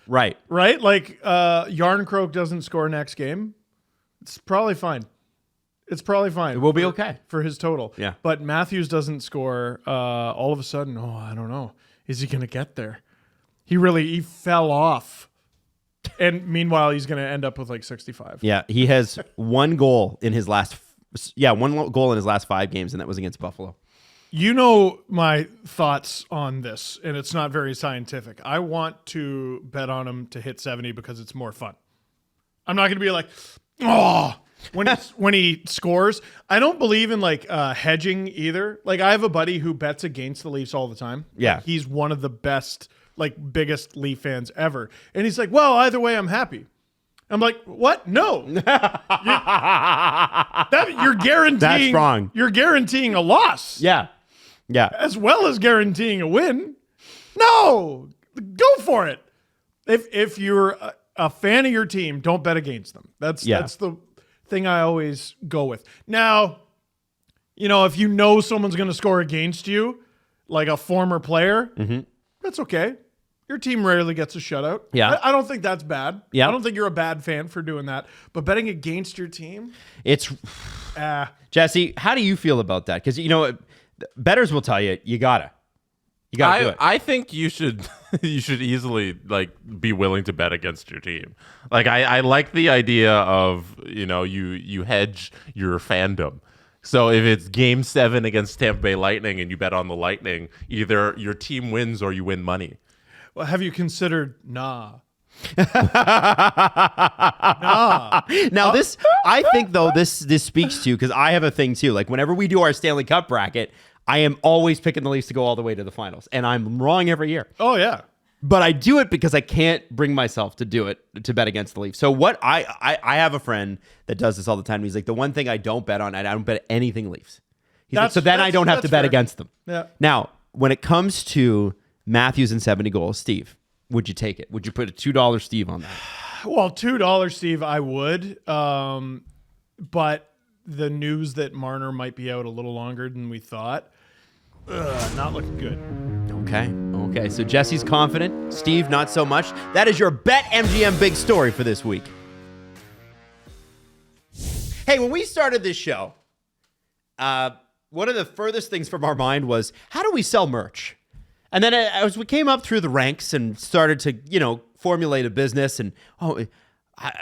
Right? Like Yarncroke doesn't score next game. It's probably fine. It will be okay for his total. Yeah. But Matthews doesn't score. All of a sudden, I don't know. Is he going to get there? He fell off. And meanwhile, he's going to end up with like 65. Yeah, he has one goal in his last 5 games, and that was against Buffalo. You know my thoughts on this, and it's not very scientific. I want to bet on him to hit 70 because it's more fun. I'm not going to be like, when he scores. I don't believe in like hedging either. Like I have a buddy who bets against the Leafs all the time. Yeah. Like, he's one of the best, like biggest Leaf fans ever. And he's like, well, either way, I'm happy. I'm like, what? No. You're guaranteeing. That's wrong. You're guaranteeing a loss. Yeah. As well as guaranteeing a win. No, go for it. If you're a fan of your team, don't bet against them. That's the thing I always go with. Now, if you know someone's going to score against you, like a former player, that's okay. Your team rarely gets a shutout. Yeah. I don't think that's bad. Yeah. I don't think you're a bad fan for doing that. But betting against your team? It's Jesse, how do you feel about that? Because bettors will tell you, you gotta do it. I think you should easily be willing to bet against your team. I like the idea of you hedge your fandom. So if it's Game 7 against Tampa Bay Lightning and you bet on the Lightning, either your team wins or you win money. Well, have you considered Now this, I think though, this speaks to, because I have a thing too. Like whenever we do our Stanley Cup bracket, I am always picking the Leafs to go all the way to the finals, and I'm wrong every year. Oh yeah, but I do it because I can't bring myself to do it, to bet against the Leafs. So what I have a friend that does this all the time. He's like, the one thing I don't bet on, I don't bet anything Leafs. He's like, so then I don't have to bet against them. Yeah. Now, when it comes to Matthews and 70 goals, Steve, would you take it? Would you put a $2 Steve on that? Well, $2 Steve, I would. But the news that Marner might be out a little longer than we thought, not looking good. Okay. So Jesse's confident. Steve, not so much. That is your BetMGM big story for this week. Hey, when we started this show, one of the furthest things from our mind was, how do we sell merch? And then as we came up through the ranks and started to, formulate a business, and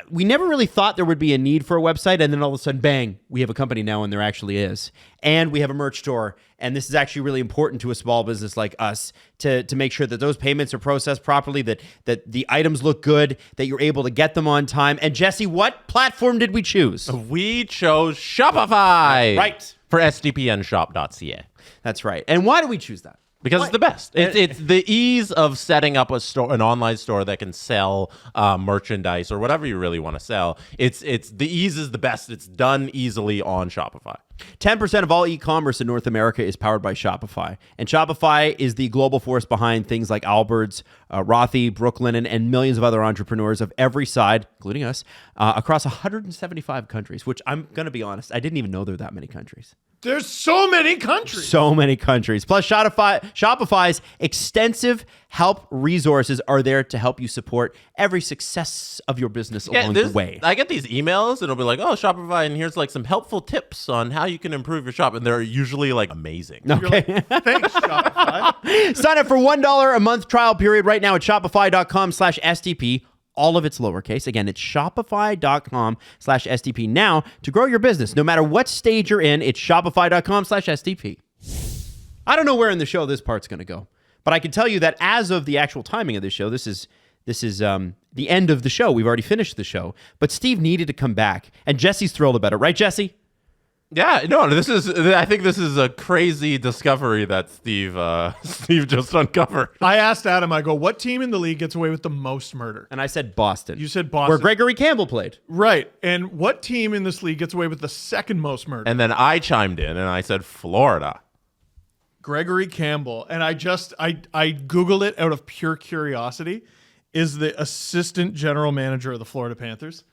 we never really thought there would be a need for a website. And then all of a sudden, bang, we have a company now, and there actually is. And we have a merch store. And this is actually really important to a small business like us to make sure that those payments are processed properly, that the items look good, that you're able to get them on time. And Jesse, what platform did we choose? We chose Shopify. Right. For sdpnshop.ca. That's right. And why do we choose that? Because it's the best. It's the ease of setting up an online store that can sell merchandise or whatever you really want to sell. It's the ease is the best. It's done easily on Shopify. 10% of all e-commerce in North America is powered by Shopify. And Shopify is the global force behind things like Allbirds, Rothy, Brooklinen, and millions of other entrepreneurs of every side, including us, across 175 countries, which I'm going to be honest, I didn't even know there were that many countries. There's so many countries. So many countries. Plus, Shopify's extensive help resources are there to help you support every success of your business along the way. I get these emails, and it'll be like, oh, Shopify, and here's some helpful tips on how you can improve your shop. And they're usually amazing. Okay. Like, thanks, Shopify. Sign up for $1 a month trial period right now at shopify.com/STP. All of it's lowercase. Again, it's shopify.com/STP. Now, to grow your business, no matter what stage you're in, it's shopify.com/STP. I don't know where in the show this part's going to go, but I can tell you that as of the actual timing of this show, this is the end of the show. We've already finished the show, but Steve needed to come back, and Jesse's thrilled about it. Right, Jesse? Yeah, no, I think this is a crazy discovery that Steve just uncovered. I asked Adam, I go, what team in the league gets away with the most murder? And I said Boston. You said Boston. Where Gregory Campbell played. Right. And what team in this league gets away with the second most murder? And then I chimed in and I said Florida. Gregory Campbell. And I Googled it out of pure curiosity, is the assistant general manager of the Florida Panthers.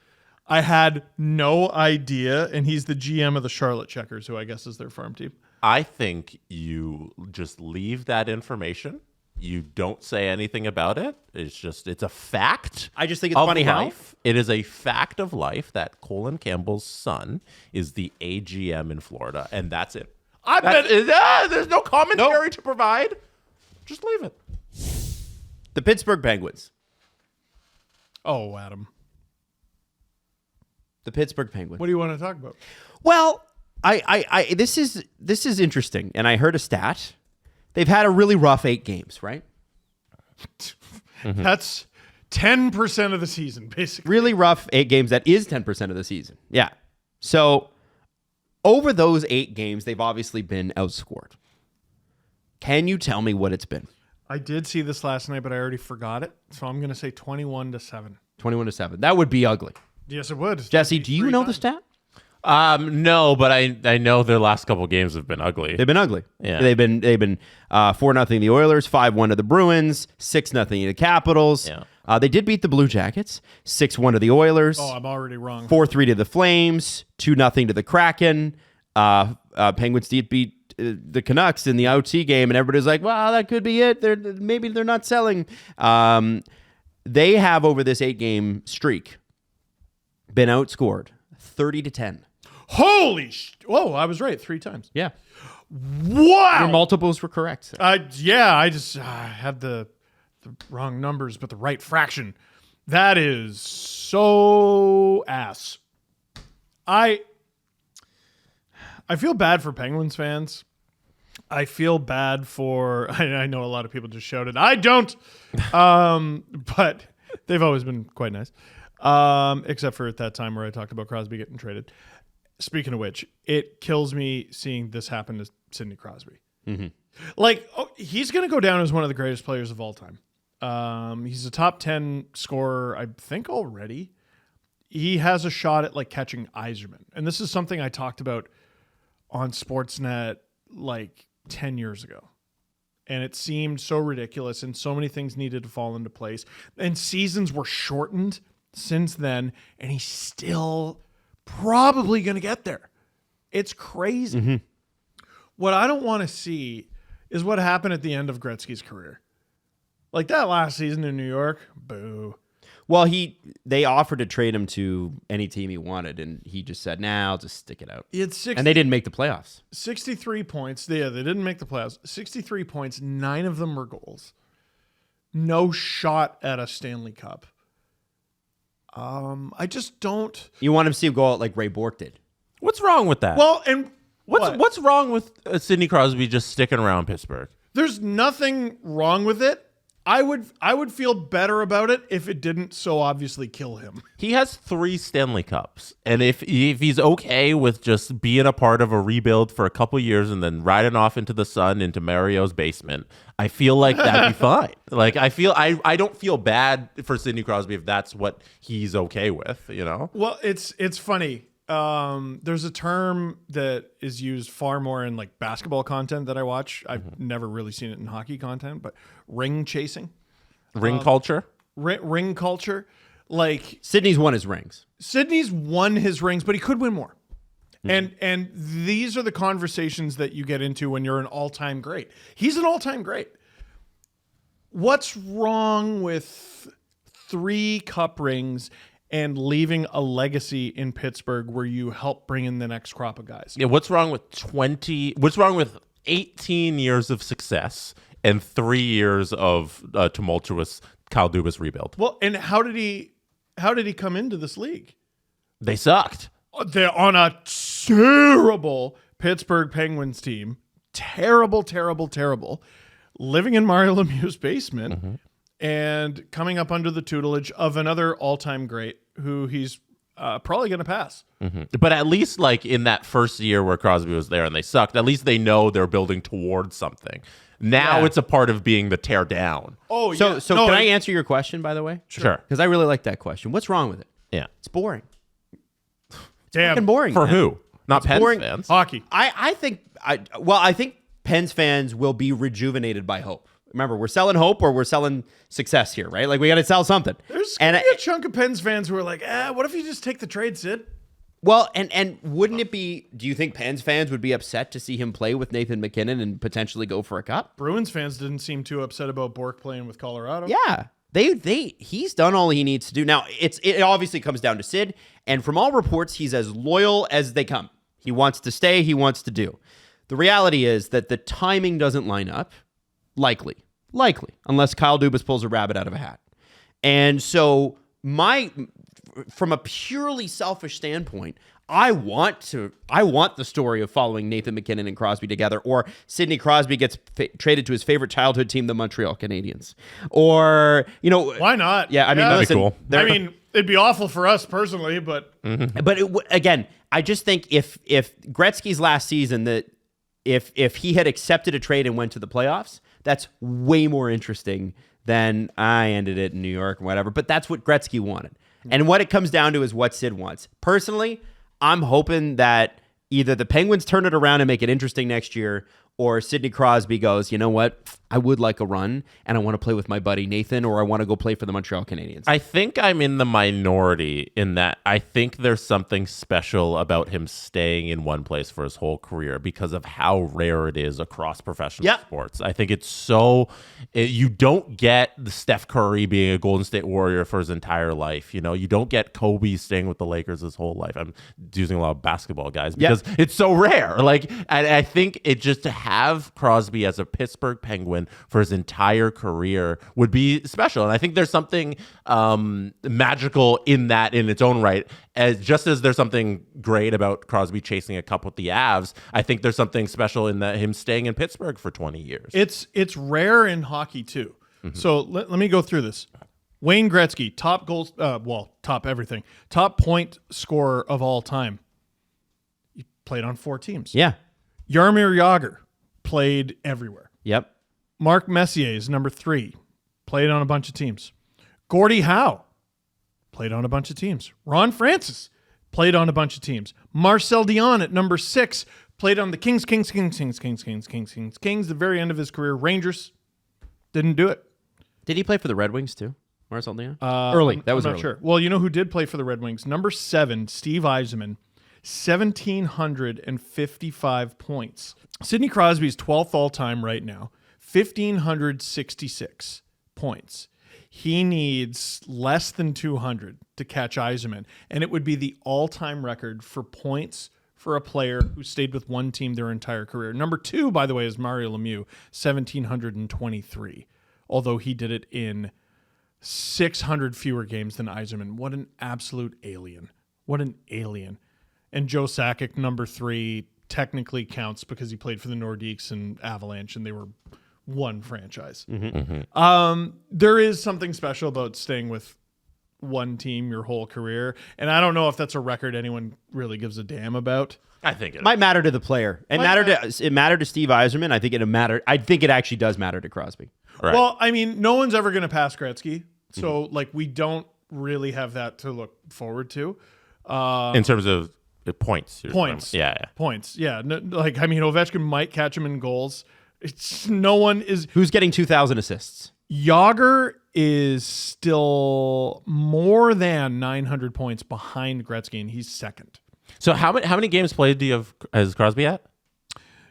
I had no idea, and he's the GM of the Charlotte Checkers, who I guess is their farm team. I think you just leave that information. You don't say anything about it. It's a fact. I just think it's funny how it is a fact of life that Colin Campbell's son is the AGM in Florida, and that's it. There's no commentary to provide. Just leave it. The Pittsburgh Penguins. Oh, Adam. The Pittsburgh Penguins. What do you want to talk about? Well, this is interesting, and I heard a stat. They've had a really rough 8 games, right? Mm-hmm. That's 10% of the season, basically. Really rough 8 games. That is 10% of the season. Yeah. So over those 8 games, they've obviously been outscored. Can you tell me what it's been? I did see this last night, but I already forgot it. So I'm going to say 21-7. 21-7. That would be ugly. Yes, it would. Jesse, do you know the stat? No, but I know their last couple games have been ugly. They've been ugly. Yeah. They've been 4-0 the Oilers, 5-1 to the Bruins, 6-0 the Capitals. Yeah. They did beat the Blue Jackets, 6-1 to the Oilers. Oh, I'm already wrong. 4-3 to the Flames, 2-0 to the Kraken. Penguins did beat the Canucks in the OT game, and everybody's like, "Well, that could be it. Maybe they're not selling." They have over this 8-game streak been outscored 30-10. Holy whoa, I was right 3 times. Yeah, Wow. your multiples were correct. Yeah, I just had the wrong numbers, but the right fraction. That is so ass. I feel bad for Penguins fans. I feel bad for. I know a lot of people just shouted. I don't. But they've always been quite nice. Except for at that time where I talked about Crosby getting traded. Speaking of which, it kills me seeing this happen to Sidney Crosby. Mm-hmm. Like, he's going to go down as one of the greatest players of all time. He's a top 10 scorer, I think, already. He has a shot at like catching Yzerman. And this is something I talked about on Sportsnet like 10 years ago. And it seemed so ridiculous and so many things needed to fall into place. And seasons were shortened since then, and he's still probably going to get there. It's crazy. Mm-hmm. What I don't want to see is what happened at the end of Gretzky's career. Like that last season in New York, boo. Well, they offered to trade him to any team he wanted, and he just said, "Nah, I'll just stick it out." And they didn't make the playoffs. 63 points. Yeah, they didn't make the playoffs. 63 points. 9 of them were goals. No shot at a Stanley Cup. I just don't. You want him to see him go out like Ray Bourque did. What's wrong with that? Well, and what's wrong with Sidney Crosby just sticking around Pittsburgh? There's nothing wrong with it. I would feel better about it if it didn't so obviously kill him. He has 3 Stanley Cups, and if he's okay with just being a part of a rebuild for a couple years and then riding off into the sun into Mario's basement, I feel like that'd be fine. Like I don't feel bad for Sidney Crosby if that's what he's okay with, you know? Well, it's funny. There's a term that is used far more in like basketball content that I watch. I've never really seen it in hockey content, but ring chasing, ring culture, ring culture. Like Sidney's won his rings. Sidney's won his rings, but he could win more. And these are the conversations that you get into when you're an all-time great. He's an all-time great. What's wrong with 3 cup rings and leaving a legacy in Pittsburgh where you help bring in the next crop of guys? Yeah, what's wrong with 18 years of success and 3 years of tumultuous Kyle Dubas rebuild? Well, and how did he come into this league? They sucked. They're on a terrible Pittsburgh Penguins team. Terrible, terrible, terrible. Living in Mario Lemieux's basement and coming up under the tutelage of another all-time great who he's probably going to pass. But at least like in that first year where Crosby was there and they sucked, at least they know they're building towards something. Now it's a part of being the tear down. Oh, So yeah. can I answer your question, by the way? Sure. Because I really like that question. What's wrong with it? Yeah. It's boring. Damn. Fucking boring. For man. who? Not Pens boring. fans. Hockey. I think Pens fans will be rejuvenated by hope. Remember, we're selling hope or we're selling success here, right? Like we got to sell something. There's going to be a chunk of Pens fans who are like, what if you just take the trade, Sid? Well, and wouldn't it be, do you think Pens fans would be upset to see him play with Nathan McKinnon and potentially go for a cup? Bruins fans didn't seem too upset about Bourque playing with Colorado. Yeah. He's done all he needs to do. Now, it obviously comes down to Sid, and from all reports, he's as loyal as they come. He wants to stay, he wants to do. The reality is that the timing doesn't line up. Likely, unless Kyle Dubas pulls a rabbit out of a hat. And so from a purely selfish standpoint, I want the story of following Nathan McKinnon and Crosby together, or Sidney Crosby gets traded to his favorite childhood team, the Montreal Canadiens, or why not? Yeah, I mean, that'd be cool. I mean, it'd be awful for us personally, but again, I just think if Gretzky's last season, that if he had accepted a trade and went to the playoffs, that's way more interesting then I ended it in New York or whatever. But that's what Gretzky wanted. And what it comes down to is what Sid wants. Personally, I'm hoping that either the Penguins turn it around and make it interesting next year, or Sidney Crosby goes, you know what? I would like a run, and I want to play with my buddy Nathan, or I want to go play for the Montreal Canadiens. I think I'm in the minority in that I think there's something special about him staying in one place for his whole career because of how rare it is across professional sports. I think it's so you don't get the Steph Curry being a Golden State Warrior for his entire life. You know, you don't get Kobe staying with the Lakers his whole life. I'm using a lot of basketball guys because it's so rare. Like, I think it just to have Crosby as a Pittsburgh Penguin for his entire career would be special. And I think there's something magical in that in its own right. Just as there's something great about Crosby chasing a cup with the Avs, I think there's something special in that him staying in Pittsburgh for 20 years. It's rare in hockey too. So let me go through this. Wayne Gretzky, top goals, top everything, top point scorer of all time. He played on 4 teams. Yeah. Jaromir Jagr played everywhere. Yep. Mark Messier is number 3. Played on a bunch of teams. Gordie Howe played on a bunch of teams. Ron Francis played on a bunch of teams. Marcel Dion at number 6 played on the Kings, the very end of his career. Rangers didn't do it. Did he play for the Red Wings too? Marcel Dion? Early. That was I'm not early. sure. Well, you know who did play for the Red Wings? Number 7, Steve Yzerman, 1,755 points. Sidney Crosby's 12th all-time right now, 1,566 points. He needs less than 200 to catch Yzerman, and it would be the all-time record for points for a player who stayed with one team their entire career. Number 2, by the way, is Mario Lemieux, 1,723, although he did it in 600 fewer games than Yzerman. What an absolute alien. What an alien. And Joe Sakic, number 3, technically counts because he played for the Nordiques and Avalanche, and they were one franchise. There is something special about staying with one team your whole career, and I don't know if that's a record anyone really gives a damn about. I think it might matter to the player. It mattered to Steve Yzerman. I think it mattered. I think it actually does matter to Crosby. Right. Well, I mean, no one's ever going to pass Gretzky, so like we don't really have that to look forward to. In terms of the points. Points. Yeah. Points. Yeah. No, like, I mean, Ovechkin might catch him in goals. No one is. Who's getting 2,000 assists? Jagr is still more than 900 points behind Gretzky, and he's second. So how many games played has Crosby at?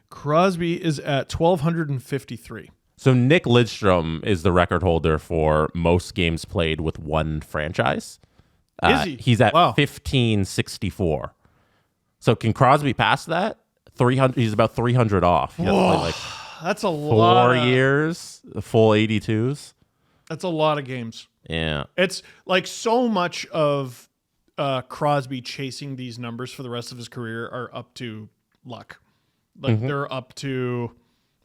Crosby is at 1,253. So Nick Lidstrom is the record holder for most games played with one franchise. Is he? He's at 1,564. So can Crosby pass that? 300. He's about 300 off. He Whoa, that's a lot. 4 years, the full 82s. That's a lot of games. Yeah. It's like so much of Crosby chasing these numbers for the rest of his career are up to luck. Like they're up to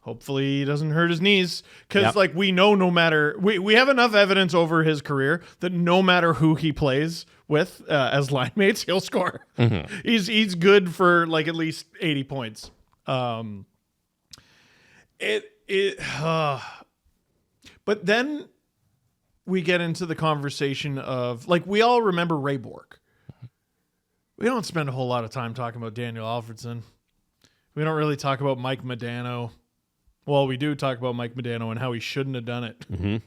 hopefully he doesn't hurt his knees. Because like we know no matter we have enough evidence over his career that no matter who he plays with as line mates, he'll score. He's good for like at least 80 points. But then we get into the conversation of like we all remember Ray Bourque. We don't spend a whole lot of time talking about Daniel Alfredson. We don't really talk about Mike Modano. Well, we do talk about Mike Modano and how he shouldn't have done it.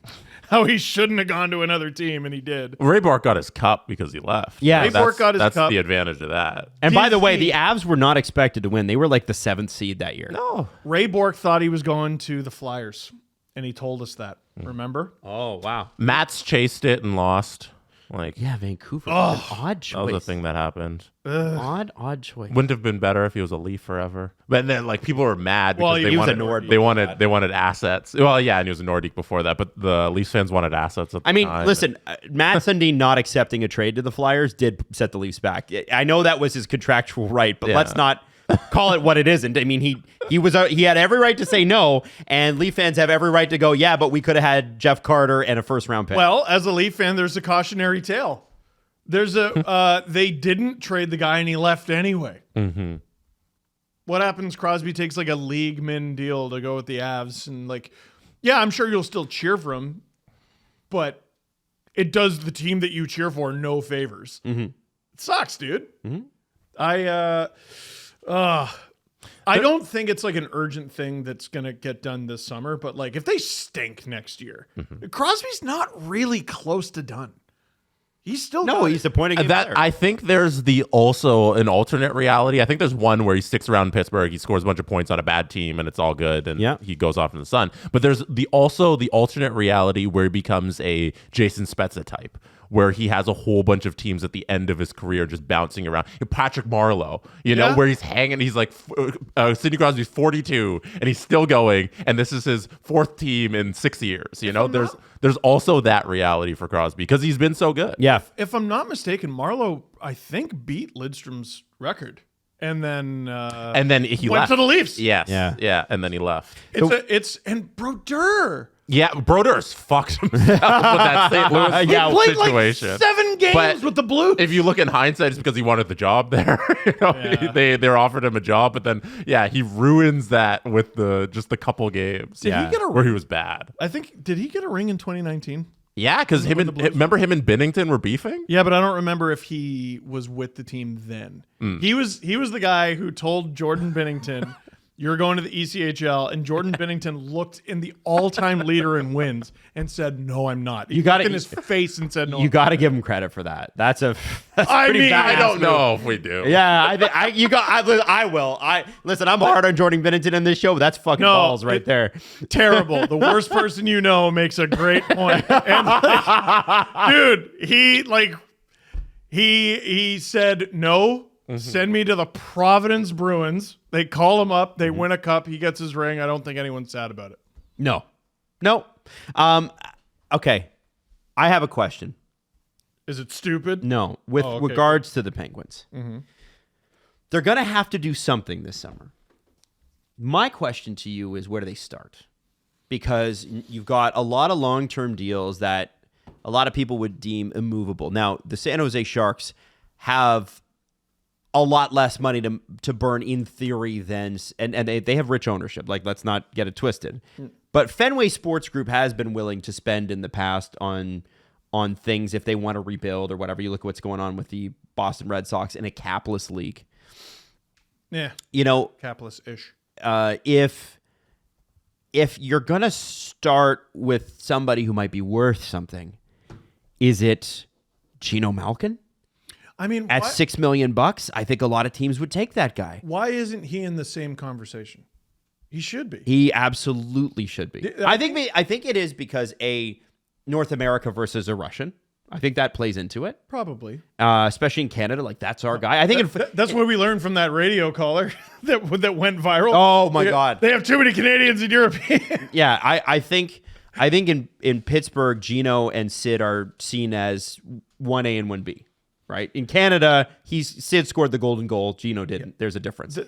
How he shouldn't have gone to another team, and he did. Ray Bourque got his cup because he left. Yeah, Ray Bourque got his cup. That's the advantage of that. And by the way, the Avs were not expected to win. They were like the 7th seed that year. No. Ray Bourque thought he was going to the Flyers, and he told us that. Remember? Oh, wow. Mats chased it and lost. Like, Yeah, Vancouver. An odd choice. that was the thing that happened. Odd choice. Wouldn't have been better if he was a Leaf forever. But then, like, people were mad because Well, they he was wanted a Nordique. they wanted assets. Well, yeah, and he was a Nordique before that. But the Leafs fans wanted assets. At the I mean, time. listen, Matt Sundin not accepting a trade to the Flyers did set the Leafs back. I know that was his contractual right, but let's not call it what it isn't. I mean, he had every right to say no, and Leaf fans have every right to go, yeah, but we could have had Jeff Carter and a first-round pick. Well, as a Leaf fan, there's a cautionary tale. There's a they didn't trade the guy and he left anyway. What happens? Crosby takes like a league min deal to go with the Avs, and like, yeah, I'm sure you'll still cheer for him, but it does the team that you cheer for no favors. Mm-hmm. It sucks, dude. Mm-hmm. I don't think it's like an urgent thing that's going to get done this summer, but like if they stink next year, Crosby's not really close to done. He's still he's a point of game player. I think there's also an alternate reality. I think there's one where he sticks around Pittsburgh, he scores a bunch of points on a bad team, and it's all good, and he goes off in the sun. But there's also the alternate reality where he becomes a Jason Spezza type, where he has a whole bunch of teams at the end of his career just bouncing around. Patrick Marleau, where he's hanging. He's like, Sidney Crosby's 42, and he's still going, and this is his fourth team in 6 years. There's also that reality for Crosby because he's been so good. Yeah. If I'm not mistaken, Marleau, I think, beat Lidstrom's record. And then he went left to the Leafs. Yes. Yeah. And then he left. And Brodeur. Yeah, Brodeur's fucked himself with that St. Louis Played situation. like 7 games with the Blues. If you look in hindsight, it's because he wanted the job there. They offered him a job, but then he ruins that with just the couple games. Did he get a where he was bad? I think did he get a ring in 2019? Yeah, because remember him and Binnington were beefing? Yeah, but I don't remember if he was with the team then. He was the guy who told Jordan Binnington, "You're going to the ECHL," and Jordan Binnington looked in the all-time leader in wins and said, "No, I'm not." He looked in his face and said, "No." You got to give him credit for that. That's pretty bad. I don't know if we do. Yeah, I will. Listen. I'm hard on Jordan Binnington in this show, but that's fucking balls right there. Terrible. The worst person you know makes a great point. And dude, he said no. Send me to the Providence Bruins. They call him up. They win a cup. He gets his ring. I don't think anyone's sad about it. No. Okay. I have a question. Is it stupid? No. With regards to the Penguins. Mm-hmm. They're going to have to do something this summer. My question to you is, where do they start? Because you've got a lot of long-term deals that a lot of people would deem immovable. Now, the San Jose Sharks have a lot less money to burn in theory than, and they have rich ownership. Like, let's not get it twisted. But Fenway Sports Group has been willing to spend in the past on things if they want to rebuild or whatever. You look at what's going on with the Boston Red Sox in a capless league. Yeah. Capless-ish. If you're going to start with somebody who might be worth something, is it Geno Malkin? I mean, at $6 million, I think a lot of teams would take that guy. Why isn't he in the same conversation? He should be. He absolutely should be. I think it is because North America versus a Russian. I think that plays into it. Probably. Especially in Canada, like that's our guy. I think that's what we learned from that radio caller that went viral. Oh my God! They have too many Canadians in Europe. Yeah, I think in Pittsburgh, Gino and Sid are seen as 1A and 1B. Right? In Canada, Sid scored the golden goal. Gino didn't. Yeah. There's a difference.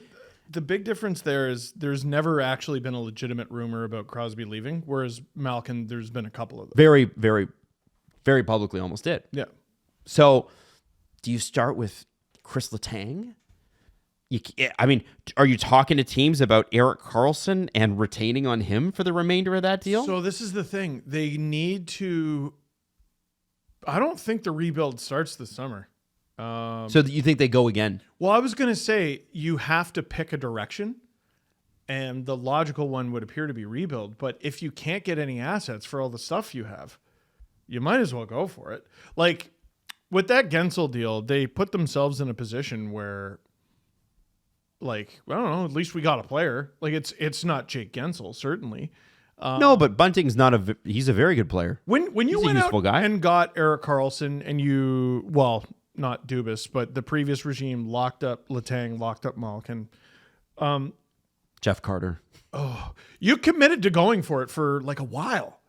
The big difference there is there's never actually been a legitimate rumor about Crosby leaving, whereas Malkin, there's been a couple of them. Very, very, very publicly almost did. Yeah. So do you start with Chris Letang? Are you talking to teams about Erik Karlsson and retaining on him for the remainder of that deal? So this is the thing. They need to... I don't think the rebuild starts this summer. So you think they go again? Well, I was going to say you have to pick a direction, and the logical one would appear to be rebuild. But if you can't get any assets for all the stuff you have, you might as well go for it. Like with that Gensel deal, they put themselves in a position where, like, I don't know, at least we got a player. Like it's not Jake Gensel, certainly. No, but Bunting's he's a very good player. When you went out and got Erik Karlsson and not Dubas, but the previous regime locked up Letang, locked up Malkin. Jeff Carter. Oh, you committed to going for it for like a while.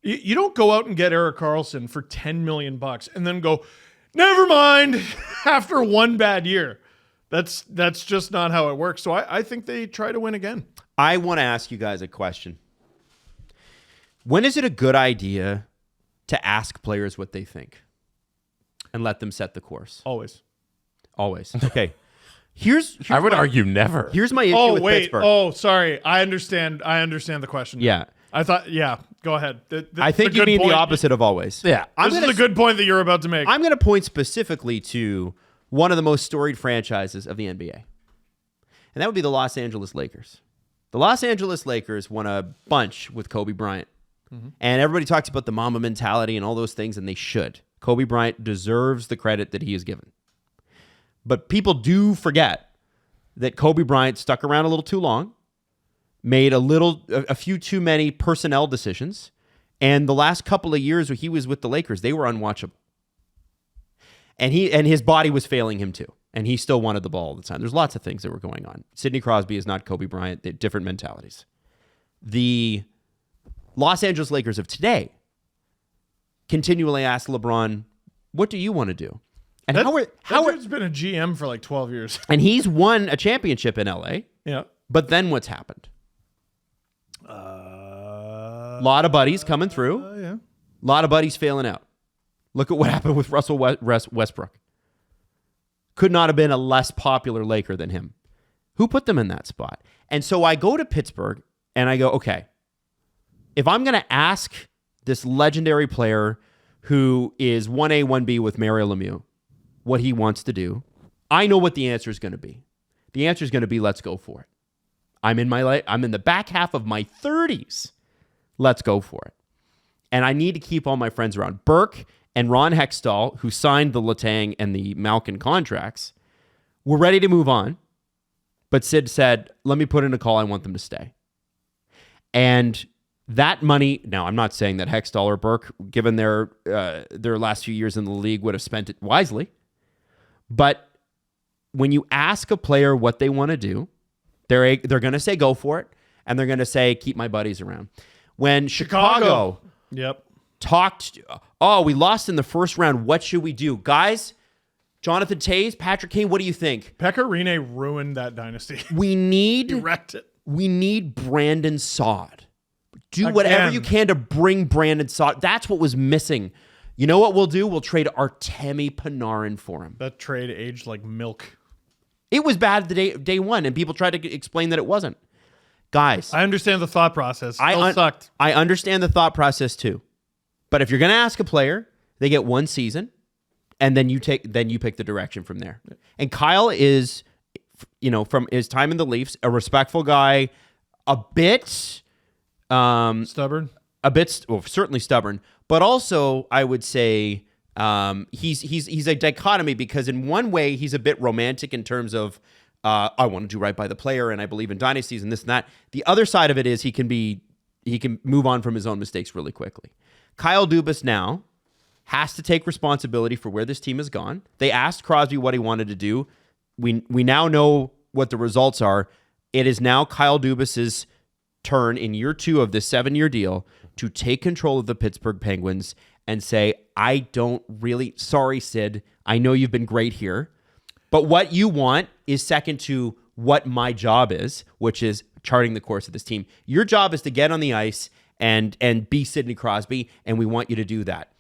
You don't go out and get Erik Karlsson for $10 million and then go, never mind, after one bad year. That's just not how it works. So I think they try to win again. I want to ask you guys a question. When is it a good idea to ask players what they think and let them set the course? Always. Okay. I would argue never. Here's my issue with Pittsburgh. Oh, sorry. I understand the question. Yeah. I thought, yeah, go ahead. I think you mean the opposite of always. Yeah. This is a good point that you're about to make. I'm going to point specifically to one of the most storied franchises of the NBA. And that would be the Los Angeles Lakers. The Los Angeles Lakers won a bunch with Kobe Bryant. And everybody talks about the Mamba mentality and all those things, and they should. Kobe Bryant deserves the credit that he is given. But people do forget that Kobe Bryant stuck around a little too long, made a few too many personnel decisions, and the last couple of years when he was with the Lakers, they were unwatchable. And his body was failing him too, and he still wanted the ball all the time. There's lots of things that were going on. Sidney Crosby is not Kobe Bryant. They're different mentalities. The Los Angeles Lakers of today continually ask LeBron, what do you want to do? And Howard's been a GM for like 12 years. And he's won a championship in LA. Yeah. But then what's happened? A lot of buddies coming through. Yeah. A lot of buddies failing out. Look at what happened with Russell Westbrook. Could not have been a less popular Laker than him. Who put them in that spot? And so I go to Pittsburgh and I go, okay, if I'm going to ask this legendary player who is 1A, 1B with Mario Lemieux what he wants to do, I know what the answer is going to be. The answer is going to be, let's go for it. I'm in the back half of my 30s. Let's go for it. And I need to keep all my friends around. Burke and Ron Hextall, who signed the Letang and the Malkin contracts, were ready to move on. But Sid said, let me put in a call. I want them to stay. And that money, now I'm not saying that Hextall or Burke, given their last few years in the league, would have spent it wisely. But when you ask a player what they want to do, they're going to say go for it, and they're going to say keep my buddies around. When Chicago talked, we lost in the first round. What should we do? Guys, Jonathan Toews, Patrick Kane, what do you think? Pekka Rinne ruined that dynasty. He wrecked it. We need Brandon Saad. Do whatever you can to bring Brandon Saad. That's what was missing. You know what we'll do? We'll trade Artemi Panarin for him. That trade aged like milk. It was bad the day one, and people tried to explain that it wasn't. Guys, I understand the thought process. It sucked. I understand the thought process too. But if you're going to ask a player, they get one season, and then you pick the direction from there. And Kyle is, from his time in the Leafs, a respectful guy, a bit stubborn, certainly stubborn, but also I would say he's a dichotomy, because in one way he's a bit romantic in terms of I want to do right by the player and I believe in dynasties and this and that. The other side of it is he can move on from his own mistakes really quickly. Kyle Dubas now has to take responsibility for where this team has gone. They asked Crosby what he wanted to do. We now know what the results are. It is now Kyle Dubas's turn in year 2 of this 7-year deal to take control of the Pittsburgh Penguins and say, sorry, Sid, I know you've been great here, but what you want is second to what my job is, which is charting the course of this team. Your job is to get on the ice and be Sidney Crosby, and we want you to do that.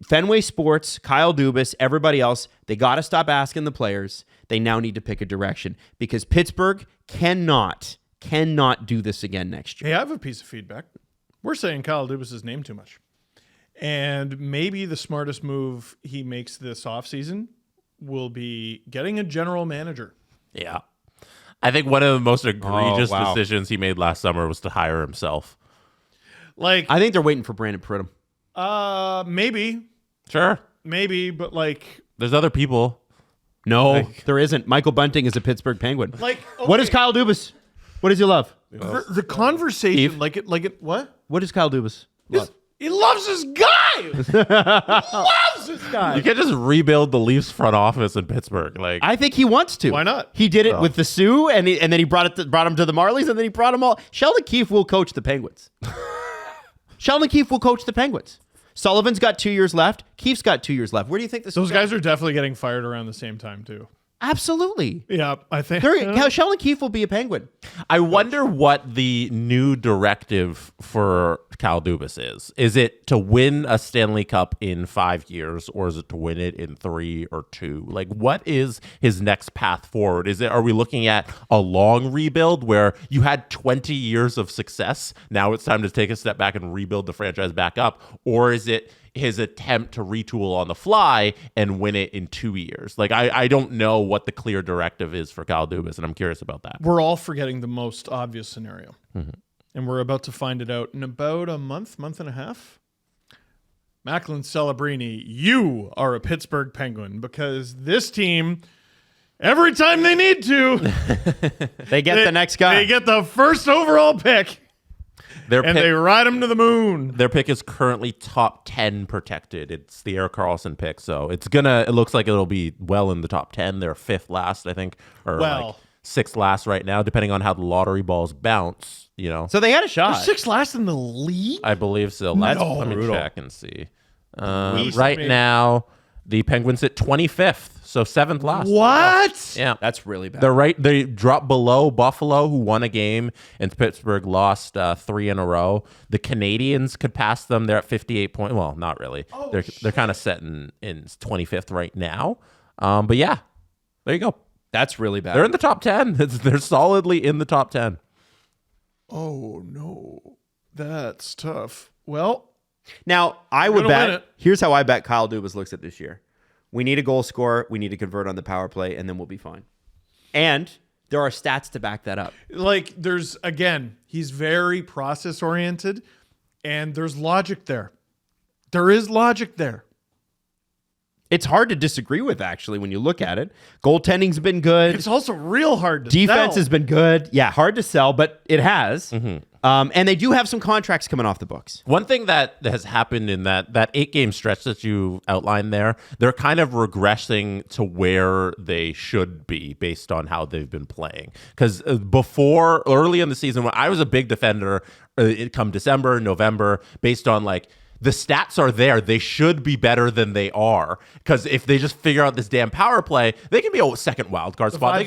Fenway Sports, Kyle Dubas, everybody else, they got to stop asking the players. They now need to pick a direction, because Pittsburgh cannot do this again next year. Hey, I have a piece of feedback. We're saying Kyle Dubas' name too much. And maybe the smartest move he makes this offseason will be getting a general manager. Yeah. I think one of the most egregious decisions he made last summer was to hire himself. I think they're waiting for Brandon Pridham. Maybe. Sure. Maybe, but there's other people. No, there isn't. Michael Bunting is a Pittsburgh Penguin. Okay. What is Kyle Dubas? What does he love? The conversation, Steve? what? What does Kyle Dubas love? He loves his guy. Loves his guy. You can't just rebuild the Leafs front office in Pittsburgh. I think he wants to. Why not? He did it with the Sioux, and then he brought him to the Marlies, and then he brought him all. Sheldon Keefe will coach the Penguins. Sheldon Keefe will coach the Penguins. Sullivan's got 2 years left. Keefe's got 2 years left. Where do you think this? Those guys are definitely getting fired around the same time too. Absolutely. Yeah, I think. Sheldon Keefe will be a Penguin. I wonder what the new directive for Kyle Dubas is. Is it to win a Stanley Cup in 5 years, or is it to win it in 3 or 2? Like, what is his next path forward? Are we looking at a long rebuild where you had 20 years of success? Now it's time to take a step back and rebuild the franchise back up, or is it his attempt to retool on the fly and win it in 2 years? Like, I don't know what the clear directive is for Kyle Dubas, and I'm curious about that. We're all forgetting the most obvious scenario. And we're about to find it out in about a month and a half. Macklin Celebrini, you are a Pittsburgh Penguin, because this team, every time they need to, they get the next guy. They get the first overall pick. They ride him to the moon. Their pick is currently top 10 protected. It's the Erik Karlsson pick, so it looks like it'll be well in the top 10. They're 5th last, I think, or like 6th last right now, depending on how the lottery balls bounce. So they had a shot. 6th last in the league? I believe so. Let me check and see. Right now, the Penguins at 25th, so 7th last. What? Yeah, that's really bad. They dropped below Buffalo, who won a game, and Pittsburgh lost 3 in a row. The Canadians could pass them. They're at 58 points. Well, not really. They're kind of set in 25th right now. But yeah, there you go. That's really bad. They're in the top 10. They're solidly in the top 10. Oh no, that's tough. Well, now I would win bet. it. Here's how I bet Kyle Dubas looks at this year. We need a goal scorer. We need to convert on the power play, and then we'll be fine. And there are stats to back that up. Like, he's very process oriented, and there's logic there. There is logic there. It's hard to disagree with, actually, when you look at it. Goaltending's been good. It's also real hard to Defense sell. has been good. Yeah, hard to sell, but it has. And they do have some contracts coming off the books. One thing that has happened in that 8-game stretch that you outlined there, they're kind of regressing to where they should be based on how they've been playing. Because early in the season, when I was a big defender, it come December, November, based on like, the stats are there. They should be better than they are, because if they just figure out this damn power play, they can be a second wildcard spot. They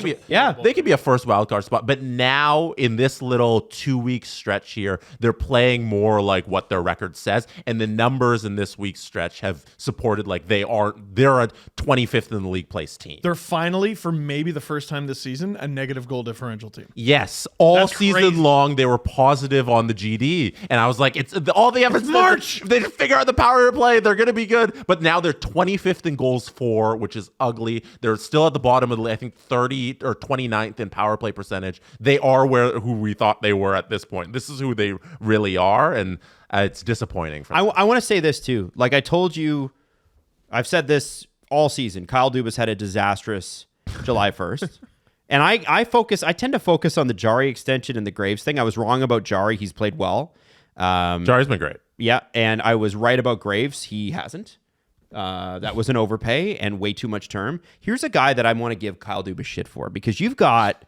can be a first wildcard spot. But now in this little 2-week stretch here, they're playing more like what their record says, and the numbers in this week's stretch have supported like they're a 25th in the league place team. They're finally, for maybe the first time this season, a negative goal differential team. Yes, all That's season crazy. long they were positive on the GD, and I was like, it's all they have is March. They just figure out the power play. They're going to be good. But now they're 25th in goals for, which is ugly. They're still at the bottom of the, I think, 30 or 29th in power play percentage. They are who we thought they were at this point. This is who they really are, and it's disappointing. I want to say this too. Like I told you, I've said this all season. Kyle Dubas had a disastrous July 1st. And I tend to focus on the Jari extension and the Graves thing. I was wrong about Jari. He's played well. Jari's been great. Yeah, and I was right about Graves. He hasn't. That was an overpay and way too much term. Here's a guy that I want to give Kyle Dubas shit for, because you got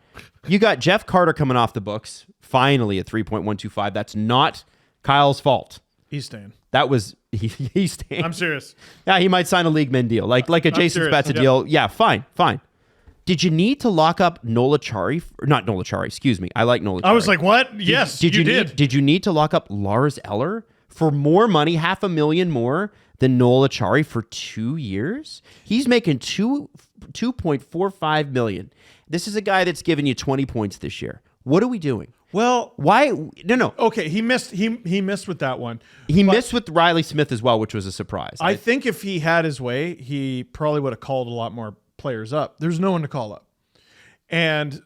Jeff Carter coming off the books finally at 3.125. That's not Kyle's fault. He's staying. That was he's staying. I'm serious. Yeah, he might sign a league min deal, like a Jason Spezza deal. Yeah, fine. Did you need to lock up Nola Chari? Not Nola Chari, excuse me. I like Nola Chari. I was like, what? Yes, did you did. Did you need to lock up Lars Eller for more money, $500,000 more than Nola Chari for 2 years? He's making $2.45 million. This is a guy that's given you 20 points this year. What are we doing? Well, why? No. Okay, he missed. He missed with that one. He missed with Riley Smith as well, which was a surprise. I think if he had his way, he probably would have called a lot more players up. There's no one to call up, and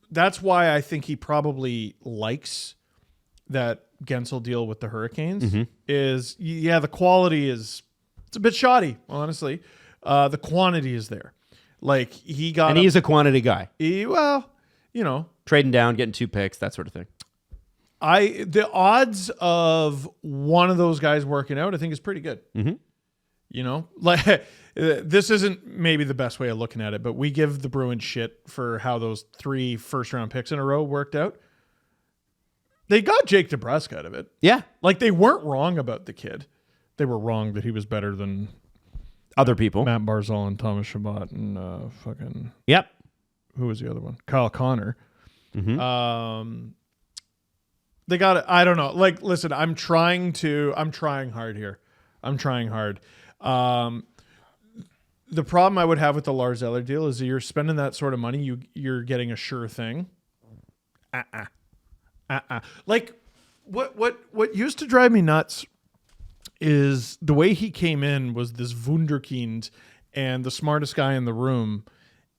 that's why I think he probably likes that Gensel deal with the Hurricanes. Is the quality it's a bit shoddy, honestly. The quantity is there. Like and he's a quantity guy. Trading down, getting 2 picks, that sort of thing. The odds of one of those guys working out, I think, is pretty good. Like this isn't maybe the best way of looking at it, but we give the Bruins shit for how those 3 first-round picks in a row worked out. They got Jake DeBrusk out of it. Yeah. Like, they weren't wrong about the kid. They were wrong that he was better than Other people. Matt Barzal and Thomas Chabot and fucking Yep. who was the other one? Kyle Connor. Mm-hmm. They got it. I don't know. Like, listen, I'm trying hard here. I'm trying hard. The problem I would have with the Lars Eller deal is that you're spending that sort of money, you're getting a sure thing. Like, what used to drive me nuts is the way he came in was this wunderkind and the smartest guy in the room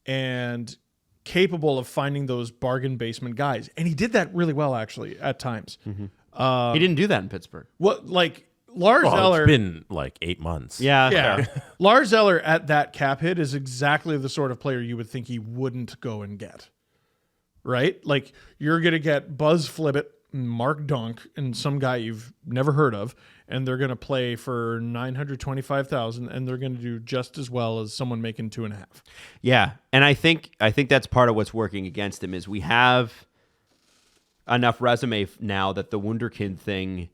and capable of finding those bargain basement guys. And he did that really well, actually, at times. He didn't do that in Pittsburgh. What, like, Lars Eller... It's been like 8 months. Yeah. Lars Eller at that cap hit is exactly the sort of player you would think he wouldn't go and get. Right? Like, you're going to get Buzz Flibbit, Mark Donk, and some guy you've never heard of, and they're going to play for $925,000, and they're going to do just as well as someone making 2.5. Yeah, and I think that's part of what's working against him is we have enough resume now that the wunderkind thing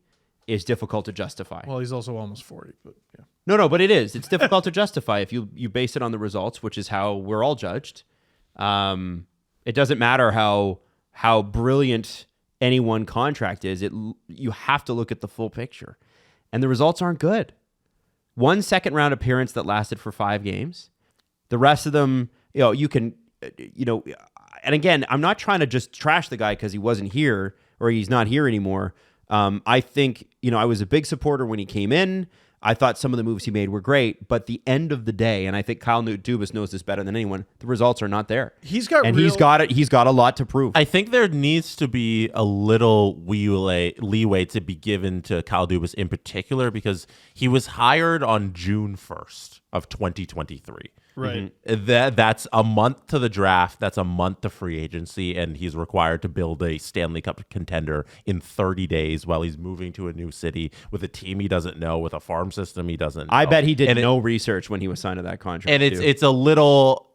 is difficult to justify. Well, he's also almost 40, but yeah. No, but it is. It's difficult to justify if you base it on the results, which is how we're all judged. It doesn't matter how brilliant any one contract is. You have to look at the full picture. And the results aren't good. 1 second round appearance that lasted for 5 games. The rest of them, you can, and again, I'm not trying to just trash the guy because he wasn't here or he's not here anymore. I think, I was a big supporter when he came in. I thought some of the moves he made were great, but the end of the day, and I think Kyle Dubas knows this better than anyone, the results are not there. He's got a lot to prove. I think there needs to be a little leeway to be given to Kyle Dubas in particular because he was hired on June 1st of 2023. Right. That's a month to the draft. That's a month to free agency, and he's required to build a Stanley Cup contender in 30 days while he's moving to a new city with a team he doesn't know, with a farm system he doesn't know. I bet he did no research when he was signed to that contract. And it's a little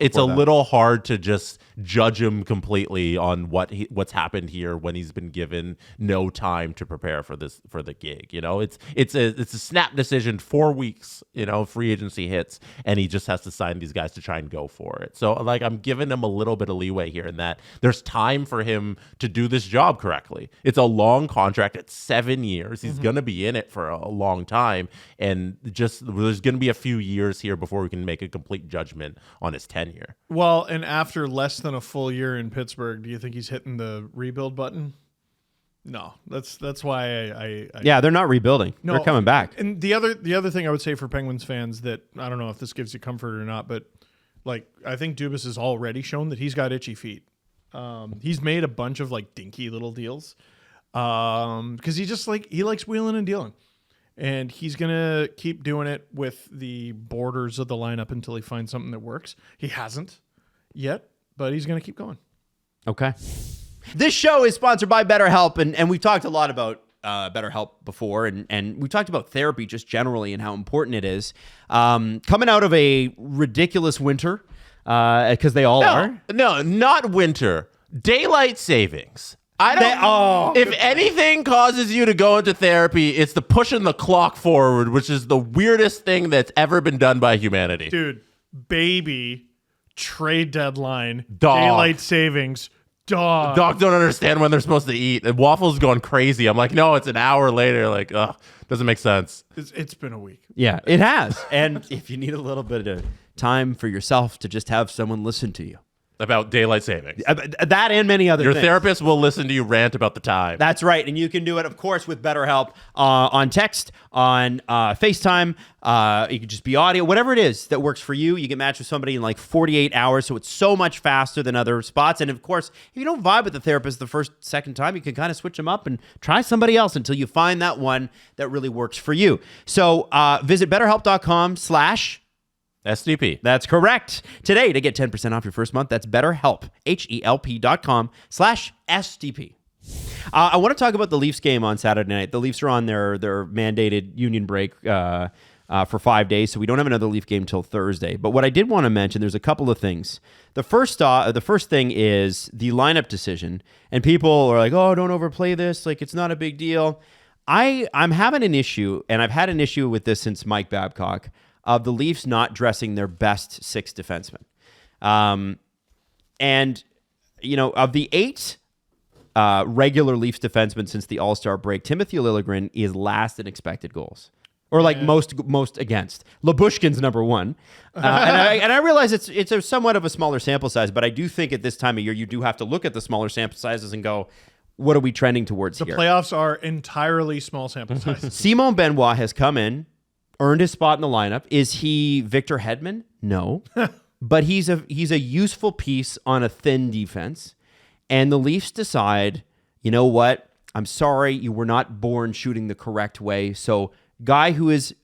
hard to just judge him completely on what's happened here when he's been given no time to prepare for the gig. It's a snap decision. 4 weeks, free agency hits, and he just has to sign these guys to try and go for it. So I'm giving him a little bit of leeway here in that there's time for him to do this job correctly. It's a long contract. It's 7 years. He's going to be in it for a long time. And just there's going to be a few years here before we can make a complete judgment on his tenure. Well, and after less than a full year in Pittsburgh, do you think he's hitting the rebuild button? No, that's why I yeah, they're not rebuilding. No, they're coming back. And the other thing I would say for Penguins fans that I don't know if this gives you comfort or not, but I think Dubas has already shown that he's got itchy feet. He's made a bunch of dinky little deals because he likes wheeling and dealing, and he's gonna keep doing it with the borders of the lineup until he finds something that works. He hasn't yet, but he's gonna keep going. Okay. This show is sponsored by BetterHelp, and we've talked a lot about BetterHelp before, and we talked about therapy just generally and how important it is. Coming out of a ridiculous winter, because they all are. No, not winter. Daylight savings. If anything causes you to go into therapy, it's the pushing the clock forward, which is the weirdest thing that's ever been done by humanity. Dude, baby, trade deadline, Dog. Daylight savings, dog. Dogs don't understand when they're supposed to eat. And Waffle's going crazy. I'm like, no, it's an hour later. Doesn't make sense. It's been a week. Yeah, it has. And if you need a little bit of time for yourself to just have someone listen to you. About daylight savings. That and many other things. Your therapist will listen to you rant about the time. That's right. And you can do it, of course, with BetterHelp on text, on FaceTime. It could just be audio, whatever it is that works for you. You get matched with somebody in 48 hours. So it's so much faster than other spots. And of course, if you don't vibe with the therapist the second time, you can kind of switch them up and try somebody else until you find that one that really works for you. So visit BetterHelp.com/SDP. That's correct. Today to get 10% off your first month. That's BetterHelp, HELP.com/SDP. I want to talk about the Leafs game on Saturday night. The Leafs are on their mandated union break for 5 days, so we don't have another Leaf game till Thursday. But what I did want to mention, there's a couple of things. The first thing is the lineup decision, and people are like, "Oh, don't overplay this. It's not a big deal." I'm having an issue, and I've had an issue with this since Mike Babcock. of the Leafs not dressing their best 6 defensemen. And, of the 8 regular Leafs defensemen since the All-Star break, Timothy Liljegren is last in expected goals. Or most against. Lyubushkin's number 1. And I realize it's a somewhat of a smaller sample size, but I do think at this time of year, you do have to look at the smaller sample sizes and go, what are we trending towards here? The playoffs are entirely small sample sizes. Simon Benoit has come in, earned his spot in the lineup. Is he Victor Hedman? No. But he's a useful piece on a thin defense. And the Leafs decide, you know what? I'm sorry, you were not born shooting the correct way. So guy who is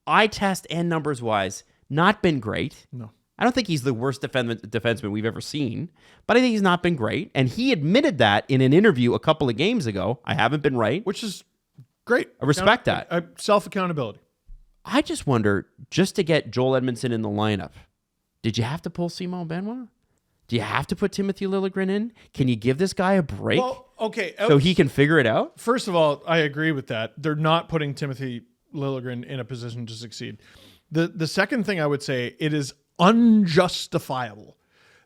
eye test and numbers wise not been great. No. I don't think he's the worst defenseman we've ever seen, but I think he's not been great. And he admitted that in an interview a couple of games ago. I haven't been right. Which is great. I respect that. Self-accountability. I just wonder, just to get Joel Edmondson in the lineup, did you have to pull Simon Benoit? Do you have to put Timothy Liljegren in? Can you give this guy a break okay, so he can figure it out? First of all, I agree with that. They're not putting Timothy Liljegren in a position to succeed. The second thing I would say, it is unjustifiable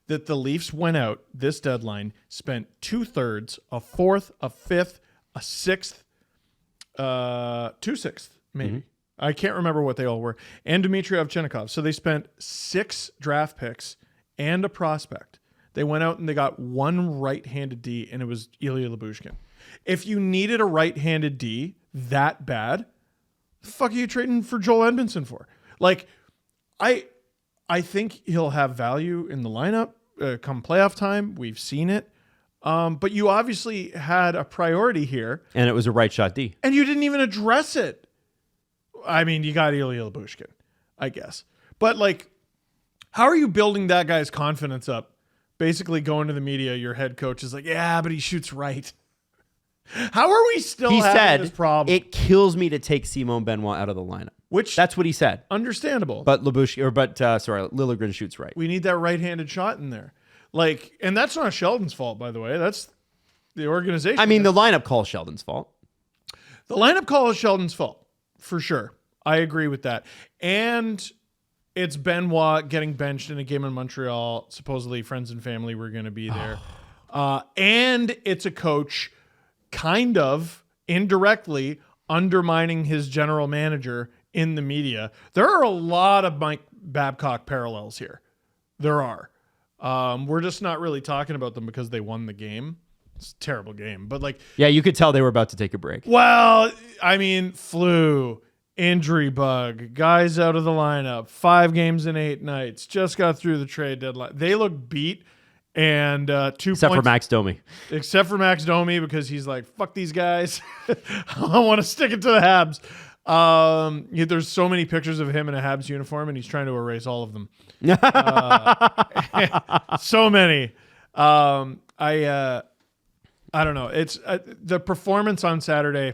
that the Leafs went out this deadline, spent 2/3, a fourth, a fifth, a sixth, 2/6 maybe. Mm-hmm. I can't remember what they all were. And Dmitry Ovchinnikov. So they spent 6 draft picks and a prospect. They went out and they got 1 right-handed D, and it was Ilya Lyubushkin. If you needed a right-handed D that bad, the fuck are you trading for Joel Edmondson for? Like, I think he'll have value in the lineup come playoff time. We've seen it. But you obviously had a priority here. And it was a right shot D. And you didn't even address it. I mean, you got Ilya Lyubushkin, I guess. But, like, how are you building that guy's confidence up? Basically going to the media, your head coach is like, yeah, but he shoots right. How are we still having this problem? It kills me to take Simon Benoit out of the lineup. That's what he said. Understandable. But Liljegren shoots right. We need that right-handed shot in there. Like, and that's not Sheldon's fault, by the way. That's the organization. I mean, the lineup call is Sheldon's fault. The lineup call is Sheldon's fault, for sure. I agree with that. And it's Benoit getting benched in a game in Montreal. Supposedly friends and family were going to be there. And it's a coach kind of indirectly undermining his general manager in the media. There are a lot of Mike Babcock parallels here. There are. We're just not really talking about them because they won the game. It's a terrible game. But like, yeah, you could tell they were about to take a break. Well, I mean, flu, injury bug, guys out of the lineup, 5 games in 8 nights, just got through the trade deadline. They look beat. And 2 points. Except for Max Domi. Except for Max Domi, because he's like, fuck these guys. I want to stick it to the Habs. There's so many pictures of him in a Habs uniform, and he's trying to erase all of them. So many. I don't know. It's the performance on Saturday.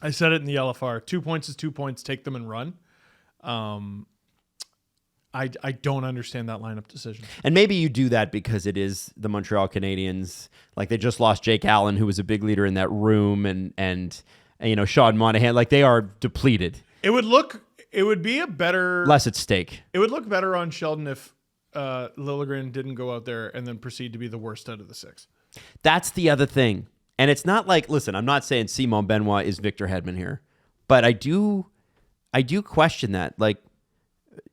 I said it in the LFR. 2 points is 2 points. Take them and run. I don't understand that lineup decision. And maybe you do that because it is the Montreal Canadiens. Like, they just lost Jake Allen, who was a big leader in that room, and Sean Monahan. Like, they are depleted. It would be a better... Less at stake. It would look better on Sheldon if Liljegren didn't go out there and then proceed to be the worst out of the 6. That's the other thing. And it's not like, listen, I'm not saying Simon Benoit is Victor Hedman here, but I do question that. Like,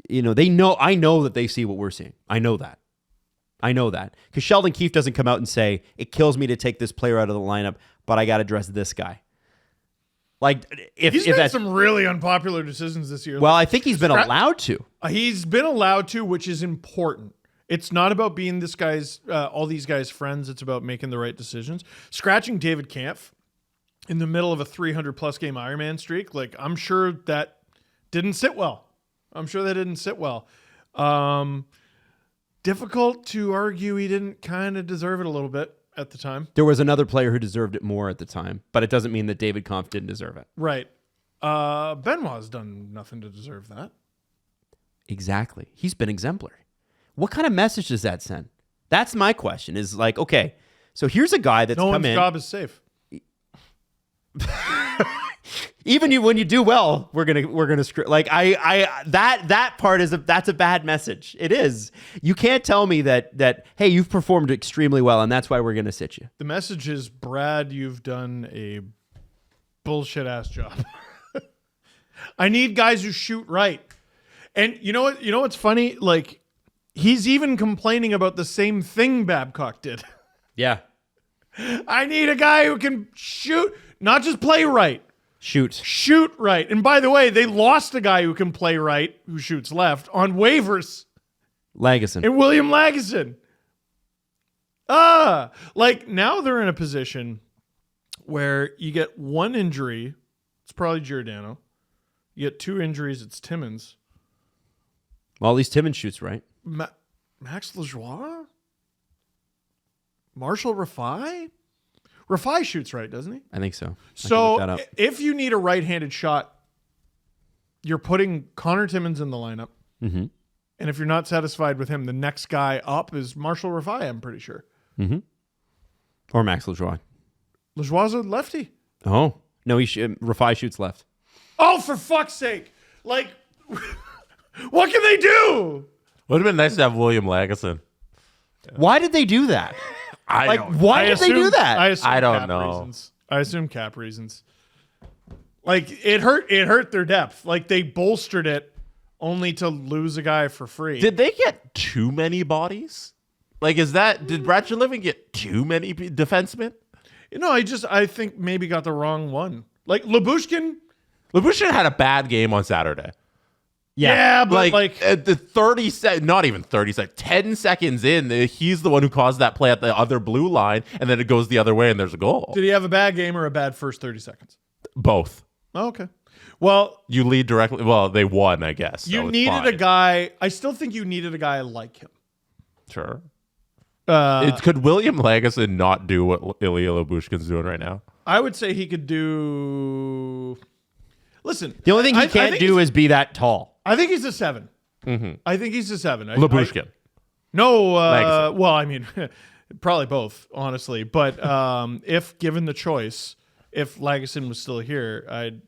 I know that they see what we're seeing. I know that. Because Sheldon Keefe doesn't come out and say, it kills me to take this player out of the lineup, but I got to dress this guy. Like, he's made some really unpopular decisions this year. Well, I think he's been allowed to. He's been allowed to, which is important. It's not about being all these guys' friends. It's about making the right decisions. Scratching David Kampf in the middle of a 300-plus game Ironman streak, like, I'm sure that didn't sit well. Difficult to argue he didn't kind of deserve it a little bit at the time. There was another player who deserved it more at the time, but it doesn't mean that David Kampf didn't deserve it. Right. Benoit's done nothing to deserve that. Exactly. He's been exemplary. What kind of message does that send? That's my question, is like, okay, so here's a guy that's come in. No one's job is safe. Even when you do well, we're gonna screw. Like that part that's a bad message. It is. You can't tell me that hey, you've performed extremely well and that's why we're gonna sit you. The message is, Brad, you've done a bullshit ass job. I need guys who shoot right. And you know what? You know what's funny? Like, he's even complaining about the same thing Babcock did. Yeah. I need a guy who can shoot, not just play right. Shoot right. And by the way, they lost a guy who can play right, who shoots left, on waivers. Lagesson. And William Lagesson. Like, now they're in a position where you get one injury, it's probably Giordano. You get two injuries, it's Timmins. Well, at least Timmins shoots right. Max Lajoie? Marshall Rafai? Rafai shoots right, doesn't he? I think so. So if you need a right-handed shot, you're putting Connor Timmins in the lineup. Mm-hmm. And if you're not satisfied with him, the next guy up is Marshall Rafai, I'm pretty sure. Mm-hmm. Or Max Lajoie. Lajoie's a lefty. Oh. No, Rafai shoots left. Oh, for fuck's sake. Like, what can they do? Would have been nice to have William Lagesson. Why did they do that? Why did they do that? I don't know. Reasons. I assume cap reasons. Like, it hurt their depth. Like, they bolstered it only to lose a guy for free. Did they get too many bodies? Like, did Brad Living get too many defensemen? You know, I think maybe got the wrong one. Like, Lyubushkin had a bad game on Saturday. Yeah, but like at the not even 30 seconds, 10 seconds in, he's the one who caused that play at the other blue line, and then it goes the other way, and there's a goal. Did he have a bad game or a bad first 30 seconds? Both. Oh, okay. Well, you lead directly. Well, they won, I guess. You needed a guy. I still think you needed a guy like him. Sure. Could William Lagesson not do what Ilya Lyubushkin's doing right now? I would say he could do. Listen, the only thing he can't do is be that tall. I think he's a 7. Mm-hmm. I think he's a 7. Lyubushkin. No, well, I mean, probably both, honestly. But if given the choice, if Lagesson was still here, I'd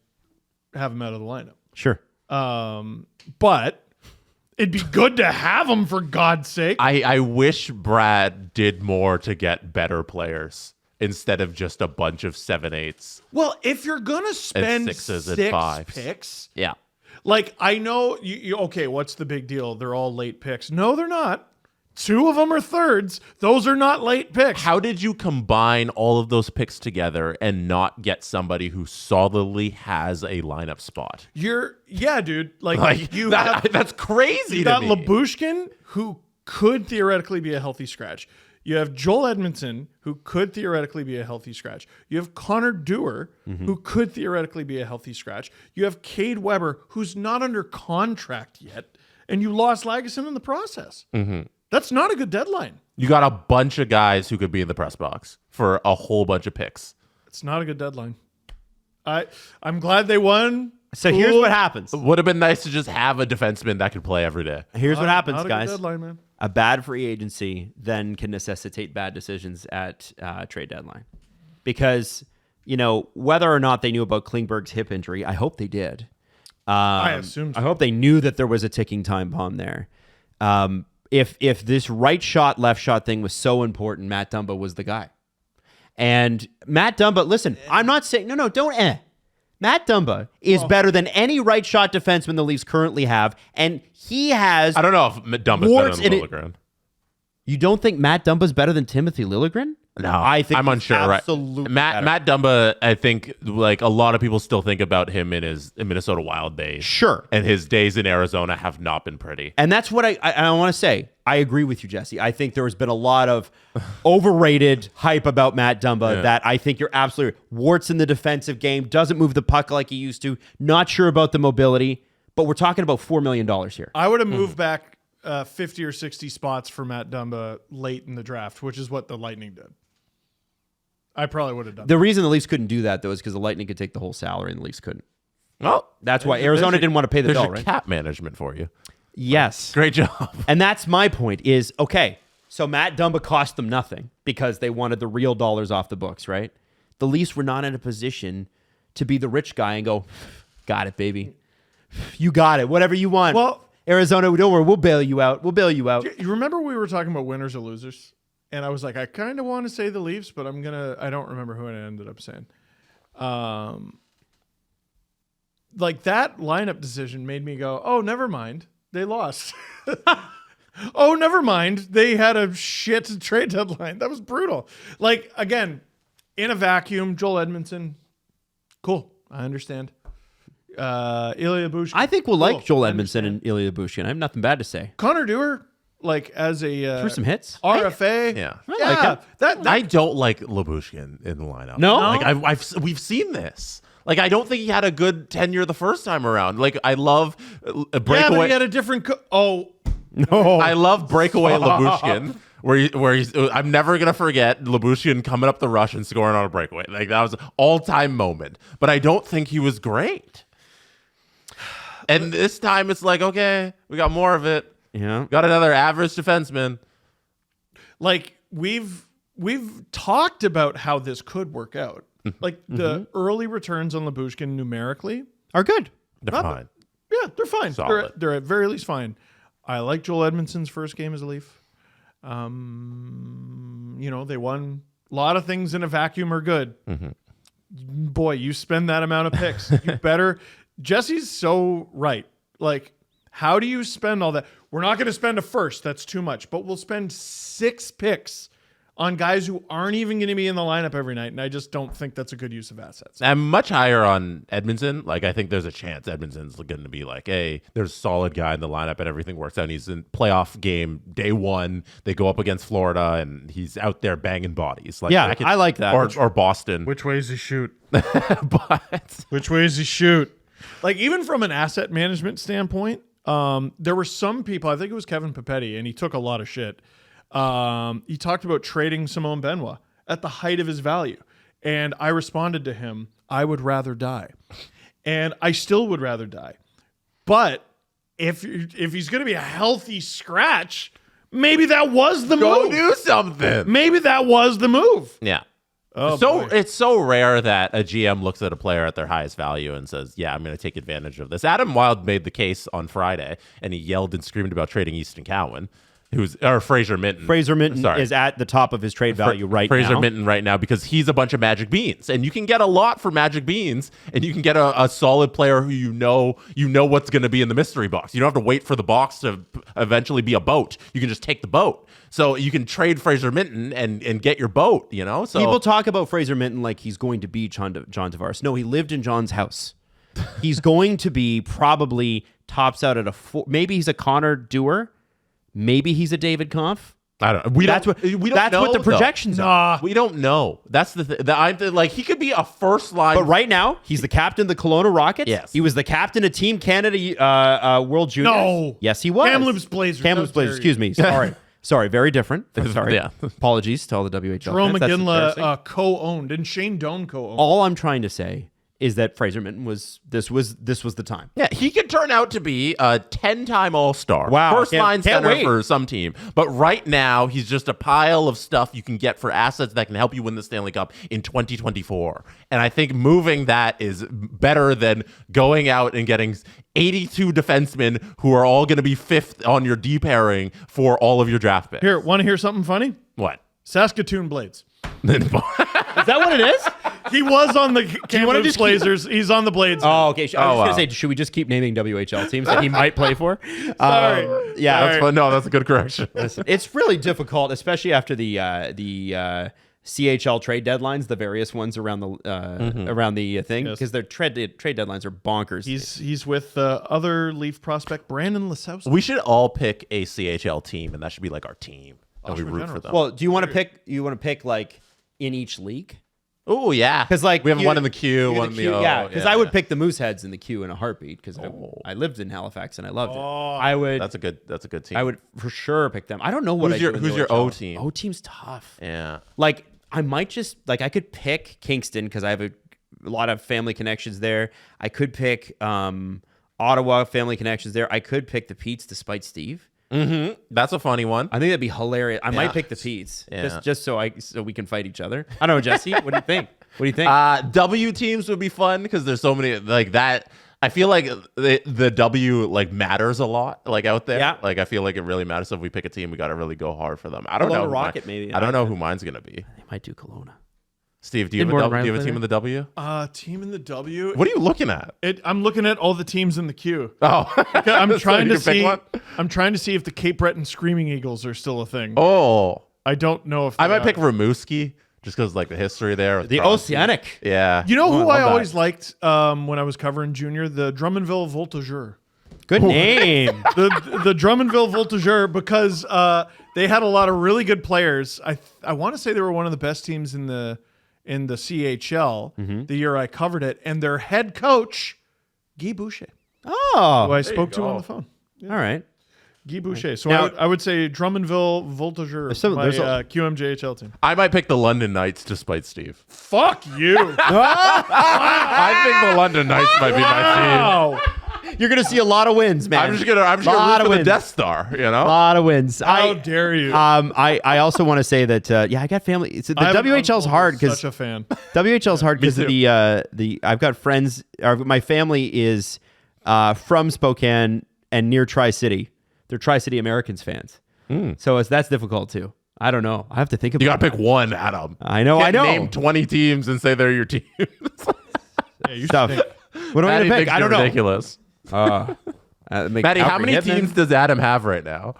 have him out of the lineup. Sure. But it'd be good to have him, for God's sake. I wish Brad did more to get better players instead of just a bunch of 7/8s. Well, if you're gonna spend 6s and 5s. picks, yeah. Like, I know you. Okay, what's the big deal? They're all late picks. No, they're not. 2 of them are thirds. Those are not late picks. How did you combine all of those picks together and not get somebody who solidly has a lineup spot? Dude. That's crazy. You got Lyubushkin, who could theoretically be a healthy scratch. You have Joel Edmondson, who could theoretically be a healthy scratch. You have Connor Dewar, who could theoretically be a healthy scratch. You have Cade Weber, who's not under contract yet, and you lost Lagesson in the process. Mm-hmm. That's not a good deadline. You got a bunch of guys who could be in the press box for a whole bunch of picks. It's not a good deadline. I'm glad they won. So here's what happens. It would have been nice to just have a defenseman that could play every day. Here's what happens, not a guys. Good deadline, man. A bad free agency then can necessitate bad decisions at trade deadline. Because, whether or not they knew about Klingberg's hip injury, I hope they did. I assume so. I hope they knew that there was a ticking time bomb there. If this right shot, left shot thing was so important, Matt Dumba was the guy. And Matt Dumba, listen, I'm not saying, don't Matt Dumba is better than any right shot defenseman the Leafs currently have, and he has. I don't know if Dumba's better than Liljegren. You don't think Matt Dumba's better than Timothy Liljegren? No, I think I'm unsure. Absolutely, right? Matt Dumba. I think like a lot of people still think about him in his Minnesota Wild days. Sure, and his days in Arizona have not been pretty. And that's what I want to say. I agree with you, Jesse. I think there has been a lot of overrated hype about Matt Dumba that I think you're absolutely right. Warts in the defensive game, doesn't move the puck like he used to. Not sure about the mobility, but we're talking about $4 million here. I would have moved back 50 or 60 spots for Matt Dumba late in the draft, which is what the Lightning did. I probably would have done The reason the Leafs couldn't do that, though, is because the Lightning could take the whole salary and the Leafs couldn't. Well, that's why Arizona didn't want to pay the bill, right? Cap management for you. Yes. Great job. And that's my point is, okay, so Matt Dumba cost them nothing because they wanted the real dollars off the books, right? The Leafs were not in a position to be the rich guy and go, got it, baby. You got it. Whatever you want. Well, Arizona, don't worry. We'll bail you out. We'll bail you out. You remember we were talking about winners or losers? And I was like, I kind of want to say the Leafs, but I don't remember who I ended up saying. Like that lineup decision made me go, oh, never mind. They lost. Oh, never mind. They had a shit trade deadline. That was brutal. Like, again, in a vacuum, Joel Edmondson, cool. I understand. Ilya Bushkin. I think we'll like Joel Edmondson and Ilya Bushkin. I have nothing bad to say. Connor Dewar, like as a Threw some hits. RFA. Yeah. I like him. I don't like Lyubushkin in the lineup. No? Like we've seen this. Like, I don't think he had a good tenure the first time around. Like, I love a breakaway. Yeah, but he had a different. No. I love breakaway Lyubushkin, where he's. I'm never gonna forget Lyubushkin coming up the rush and scoring on a breakaway. Like, that was an all-time moment. But I don't think he was great. And this time it's like, okay, we got more of it. Yeah. Got another average defenseman. Like we've talked about how this could work out. Like the early returns on Lyubushkin numerically Are good. They're fine. Yeah, they're fine. Solid. They're at very least fine. I like Joel Edmondson's first game as a Leaf. They won. A lot of things in a vacuum are good. Boy, you spend that amount of picks. You better. Jesse's so right. Like, how do you spend all that? We're not going to spend a first. That's too much. But we'll spend 6 picks on guys who aren't even going to be in the lineup every night. And I just don't think that's a good use of assets. I'm much higher on Edmondson. Like, I think there's a chance Edmondson's going to be like, hey, there's a solid guy in the lineup and everything works out. And he's in playoff game day 1. They go up against Florida and he's out there banging bodies. Like, Yeah, I like that. Or Boston. Which way does he shoot? But Which way does he shoot? Like, even from an asset management standpoint, there were some people, I think it was Kevin Papetti, and he took a lot of shit. He talked about trading Simone Benoit at the height of his value. And I responded to him, I would rather die. And I still would rather die. But if he's going to be a healthy scratch, maybe that was the go move. do something. Maybe that was the move. Yeah. Oh, so boy. it's so rare that a GM looks at a player at their highest value and says, yeah, I'm going to take advantage of this. Adam Wilde made the case on Friday, and he yelled and screamed about trading Easton Cowan, or Fraser Minton. Fraser Minton is at the top of his trade value right now. Fraser Minton right now because he's a bunch of magic beans, and you can get a lot for magic beans, and you can get a solid player who you know what's going to be in the mystery box. You don't have to wait for the box to eventually be a boat. You can just take the boat. So you can trade Fraser Minton and get your boat. So People talk about Fraser Minton like he's going to be John Tavares. No, he lived in John's house. He's going to be probably tops out at a 4. Maybe he's a Connor Dewar. Maybe he's a David Kampf. I don't. That's what the projections are. We don't know. That's the thing. Like, he could be a first line. But right now, he's the captain of the Kelowna Rockets. Yes. He was the captain of Team Canada World Juniors. No. Yes, he was. Kamloops Blazers. Kamloops Blazers. Excuse me. Sorry. Very different. Sorry. Yeah. Apologies to all the WHL Jerome fans. That's McGinley embarrassing. co-owned, and Shane Doan co-owned. All I'm trying to say is that Fraser Minton was the time. Yeah, he could turn out to be a 10-time All-Star. Wow. First line Can't center wait. for some team. But right now, he's just a pile of stuff you can get for assets that can help you win the Stanley Cup in 2024. And I think moving that is better than going out and getting 82 defensemen who are all going to be 5th on your D pairing for all of your draft picks. Here, want to hear something funny? What? Saskatoon Blades. Is that what it is? He was on the Kamloops Blazers. He's on the Blades. Oh, okay. I was wow. going to say, should we just keep naming WHL teams that he might play for? Sorry. Yeah, That's fun. No, that's a good correction. it's really difficult, especially after the CHL trade deadlines, the various ones around the thing, because their trade deadlines are bonkers. He's with other Leaf prospect Brandon Lisowski. We should all pick a CHL team, and that should be like our team. And we Oshawa root for Generals. them. Well, do you want to pick? You want to pick like in each league? Oh yeah, Because like we have one in the Q, one in the O. Yeah, because I would pick the Mooseheads in the Q in a heartbeat because I lived in Halifax and I loved it. I would. That's a good team. I would for sure pick them. I don't know what Who's I your- do in the who's your OHL. O team? O team's tough. Yeah. Like I might just I could pick Kingston because I have a lot of family connections there. I could pick Ottawa, family connections there. I could pick the Petes despite Steve. Mm-hmm. That's a funny one. I think that'd be hilarious. I might pick the Petes Yeah. just so we can fight each other. I don't know, Jesse. What do you think? What do you think? W teams would be fun because there's so many like that. I feel like the W like matters a lot like out there. Yeah. Like I feel like it really matters. So if we pick a team, we got to really go hard for them. I don't know. Kelowna Rocket, maybe. I don't know who mine's gonna be. They might do Kelowna. Steve, do you have a team in the W? Team in the W. What are you looking at? I'm looking at all the teams in the queue. Oh, I'm trying you to can pick see. one? I'm trying to see if the Cape Breton Screaming Eagles are still a thing. Oh, I don't know if I they might pick are. Rimouski just because like the history there. with The Crosby. Oceanic. Yeah. You know who I I love always liked when I was covering junior? The Drummondville Voltigeur. Good name. The Drummondville Voltigeur, because they had a lot of really good players. I want to say they were one of the best teams in the CHL the year I covered it, and their head coach, Guy Boucher, Oh, who I spoke to go. on the phone. all right. Guy Boucher. So Now- I would say Drummondville Voltigeur, my there's a- QMJHL team. I might pick the London Knights despite Steve. Fuck you. I think the London Knights might be my team. Wow. You're gonna see a lot of wins, man. I'm just gonna root Lot of for the wins. Death Star. You know. A lot of wins. How dare you? I also want to say that I got family. It's, the WHL's hard because such a fan. WHL's hard because of too. the I've got friends. My family is from Spokane and near Tri-City. They're Tri-City Americans fans. So that's difficult too. I don't know. I have to think about. You gotta pick one, Adam. I know. Can't I know. Name 20 teams and say they're your team. Yeah, you Stuff. should What am I Maddie gonna pick? thinks I don't you're know. ridiculous. Maddie, how many teams does Adam have right now?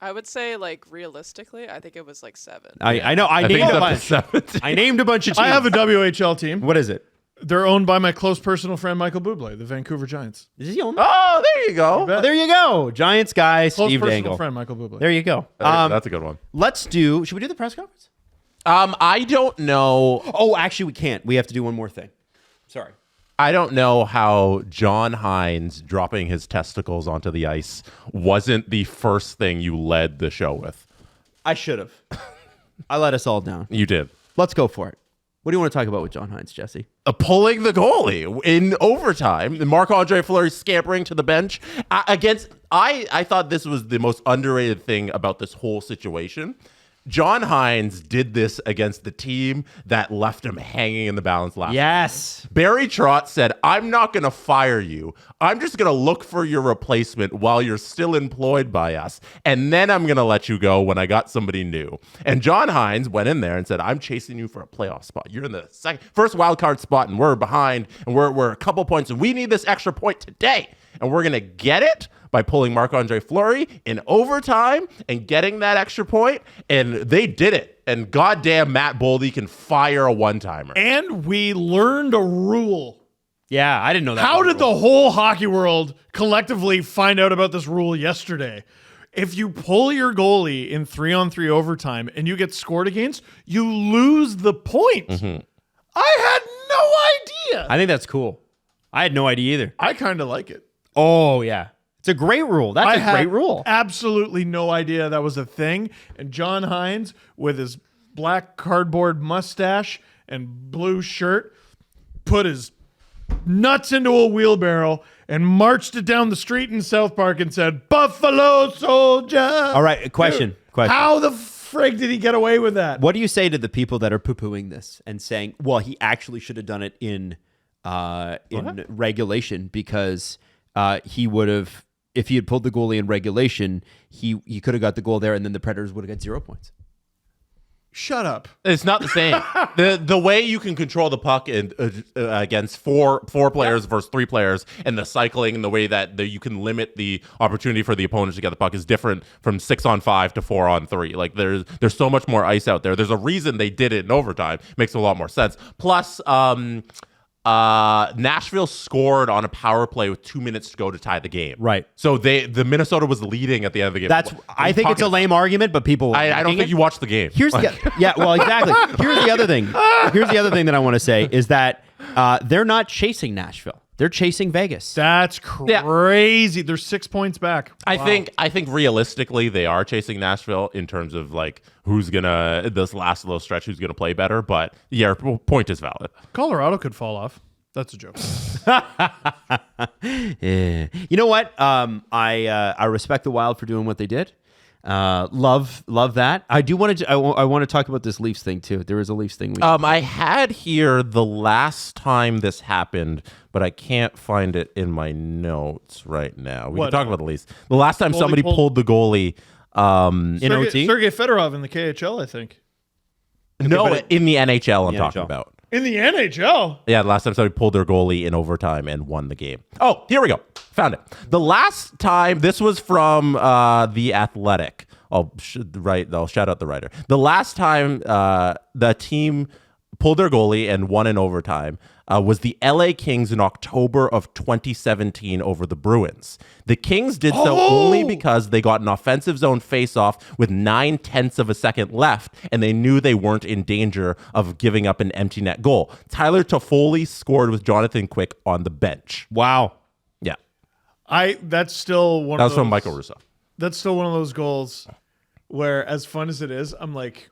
I would say, like, realistically, I think it was like 7. I know. I think named it's a up to bunch. 17. I named a bunch of teams. I have a WHL team. What is it? They're owned by my close personal friend Michael Bublé, the Vancouver Giants. Is he on? Oh, there you go. Oh, there you go. Giants guy, Close Steve personal Dangle. friend Michael Bublé. There you go. That's a good one. Let's do. Should we do the press conference? I don't know. Oh, actually, we can't. We have to do one more thing. Sorry. I don't know how John Hynes dropping his testicles onto the ice wasn't the first thing you led the show with. I should have. I let us all down. You did. Let's go for it. What do you want to talk about with John Hynes, Jesse? Pulling the goalie in overtime. Marc-Andre Fleury scampering to the bench against. I thought this was the most underrated thing about this whole situation. John Hynes did this against the team that left him hanging in the balance last. Yes. Barry Trotz said, I'm not going to fire you. I'm just going to look for your replacement while you're still employed by us. And then I'm going to let you go when I got somebody new. And John Hynes went in there and said, I'm chasing you for a playoff spot. You're in the first wild card spot and we're behind and we're a couple points and we need this extra point today. And we're going to get it by pulling Marc-Andre Fleury in overtime and getting that extra point. And they did it. And goddamn, Matt Boldy can fire a one-timer. And we learned a rule. Yeah, I didn't know that. How was a did rule. the whole hockey world collectively find out about this rule yesterday? If you pull your goalie in 3-on-3 overtime and you get scored against, you lose the point. Mm-hmm. I had no idea. I think that's cool. I had no idea either. I kind of like it. Oh, yeah. It's a great rule. That's a great rule. Absolutely no idea that was a thing. And John Hynes, with his black cardboard mustache and blue shirt, put his nuts into a wheelbarrow and marched it down the street in South Park and said, "Buffalo Soldier." All right, question. How the frig did he get away with that? What do you say to the people that are poo-pooing this and saying, well, he actually should have done it in regulation because he would have, if he had pulled the goalie in regulation, he could have got the goal there and then the Predators would have got 0 points. Shut up. It's not the same. the way you can control the puck against four players versus 3 players, and the cycling and the way that you can limit the opportunity for the opponents to get the puck is different from 6-on-5 to 4-on-3. Like there's so much more ice out there. There's a reason they did it in overtime. Makes a lot more sense. Plus, Nashville scored on a power play with 2 minutes to go to tie the game. Right. So the Minnesota was leading at the end of the game. I think it's a lame argument, but people. I don't think you watched the game. Here's well, exactly. Here's the other thing. Here's the other thing that I want to say is that they're not chasing Nashville. They're chasing Vegas. That's crazy. They're 6 points back. I think realistically they are chasing Nashville in terms of like who's gonna this last little stretch who's gonna play better. But yeah, point is valid. Colorado could fall off. That's a joke. Yeah. You know what? I respect the Wild for doing what they did. Love that. I do want to. I want to talk about this Leafs thing too. There is a Leafs thing. I had here the last time this happened, but I can't find it in my notes right now. We can talk about the Leafs. The last time somebody pulled the goalie in OT. Sergei Fedorov in the KHL, I think. No, in the NHL. I'm talking about. In the NHL? Yeah, the last time somebody pulled their goalie in overtime and won the game. Oh, here we go. Found it. The last time, this was from The Athletic. I'll shout out the writer. The last time the team pulled their goalie and won in overtime was the LA Kings in October of 2017 over the Bruins. The Kings did so only because they got an offensive zone faceoff with 9/10 of a second left, and they knew they weren't in danger of giving up an empty net goal. Tyler Toffoli scored with Jonathan Quick on the bench. Wow. Yeah. That's still one That of was those, from Michael Russo. That's still one of those goals where, as fun as it is, I'm like,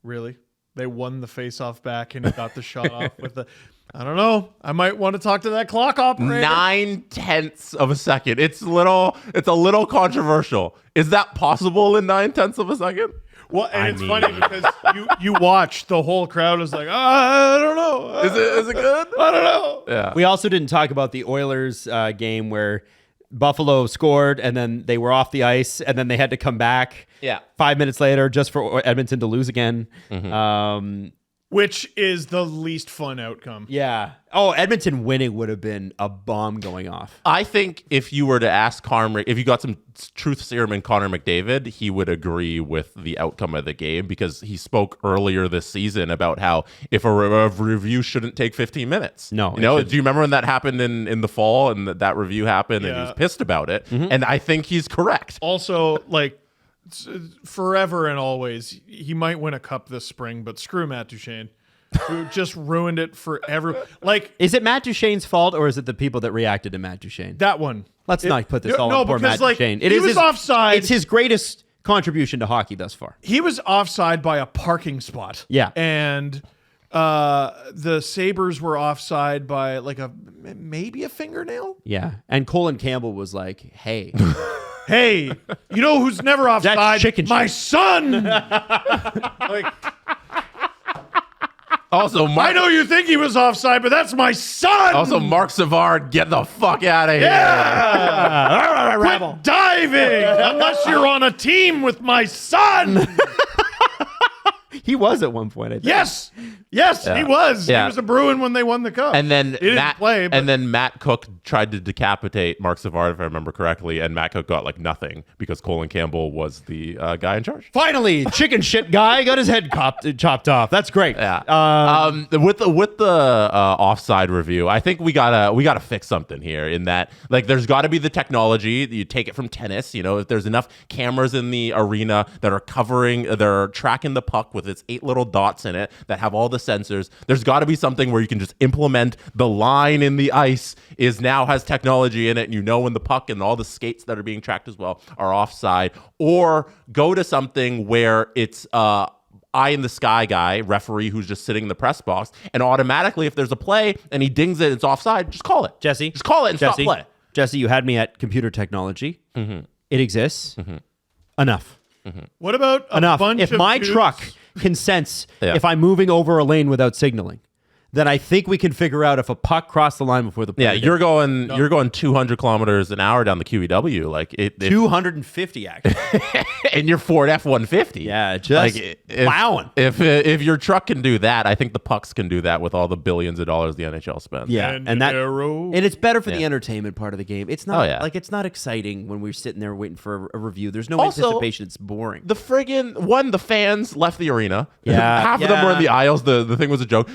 really? They won the face-off back and he got the shot off with the... I don't know. I might want to talk to that clock operator. 9/10 of a second. It's a little controversial. Is that possible in 9/10 of a second? Well, and it's funny because you watch, the whole crowd is like, I don't know. Is it good? I don't know. Yeah. We also didn't talk about the Oilers game where Buffalo scored and then they were off the ice and then they had to come back 5 minutes later just for Edmonton to lose again. Which is the least fun outcome. Yeah. Oh, Edmonton winning would have been a bomb going off. I think if you were to ask if you got some truth serum in Connor McDavid, he would agree with the outcome of the game because he spoke earlier this season about how if a review shouldn't take 15 minutes. No. Do you remember when that happened in the fall and that review happened and he was pissed about it? And I think he's correct. Also, like, forever and always, he might win a cup this spring, but screw Matt Duchene, who just ruined it for everyone. Like, is it Matt Duchene's fault or is it the people that reacted to Matt Duchene? that one. Let's not put this all on poor Matt Duchene. He was offside. It's his greatest contribution to hockey thus far. He was offside by a parking spot. Yeah. And the Sabres were offside by like maybe a fingernail. Yeah. And Colin Campbell was like, hey. Hey, you know who's never offside? That's chicken My shit. son. Like, Also, I know you think he was offside, but that's my son. Also, Mark Savard, get the fuck out of here. Yeah. Quit diving unless you're on a team with my son. He was at one point, I think. Yes, he was. Yeah. He was a Bruin when they won the cup. And then he didn't play. But Matt Cook tried to decapitate Mark Savard, if I remember correctly, and Matt Cook got like nothing because Colin Campbell was the guy in charge. Finally, chicken shit guy got his head chopped off. That's great. Yeah. With the offside review, I think we gotta fix something here. In that, like, there's got to be the technology. You take it from tennis. You know, if there's enough cameras in the arena that are tracking the puck with its 8 little dots in it that have all the sensors, there's got to be something where you can just implement the line in the ice has technology in it, and you know when the puck and all the skates that are being tracked as well are offside, or go to something where it's eye in the sky guy, referee who's just sitting in the press box, and automatically if there's a play and he dings it, it's offside, just call it. Jesse. Just call it and stop play. Jesse, you had me at computer technology. It exists. Enough. what about a Enough. bunch If of my dudes- truck can sense Yeah. if I'm moving over a lane without signaling, then I think we can figure out if a puck crossed the line before the play. Yeah, you're going 200 kilometers an hour down the QEW, like it 250 actually. and your Ford F-150. Yeah, just plowing. If your truck can do that, I think the pucks can do that with all the billions of dollars the NHL spends. Yeah, And arrow. and it's better for the entertainment part of the game. It's not Oh, yeah. like it's not exciting when we're sitting there waiting for a review. There's no Also, anticipation. It's boring. The the fans left the arena. Yeah, half of them yeah. were in the aisles. The thing was a joke.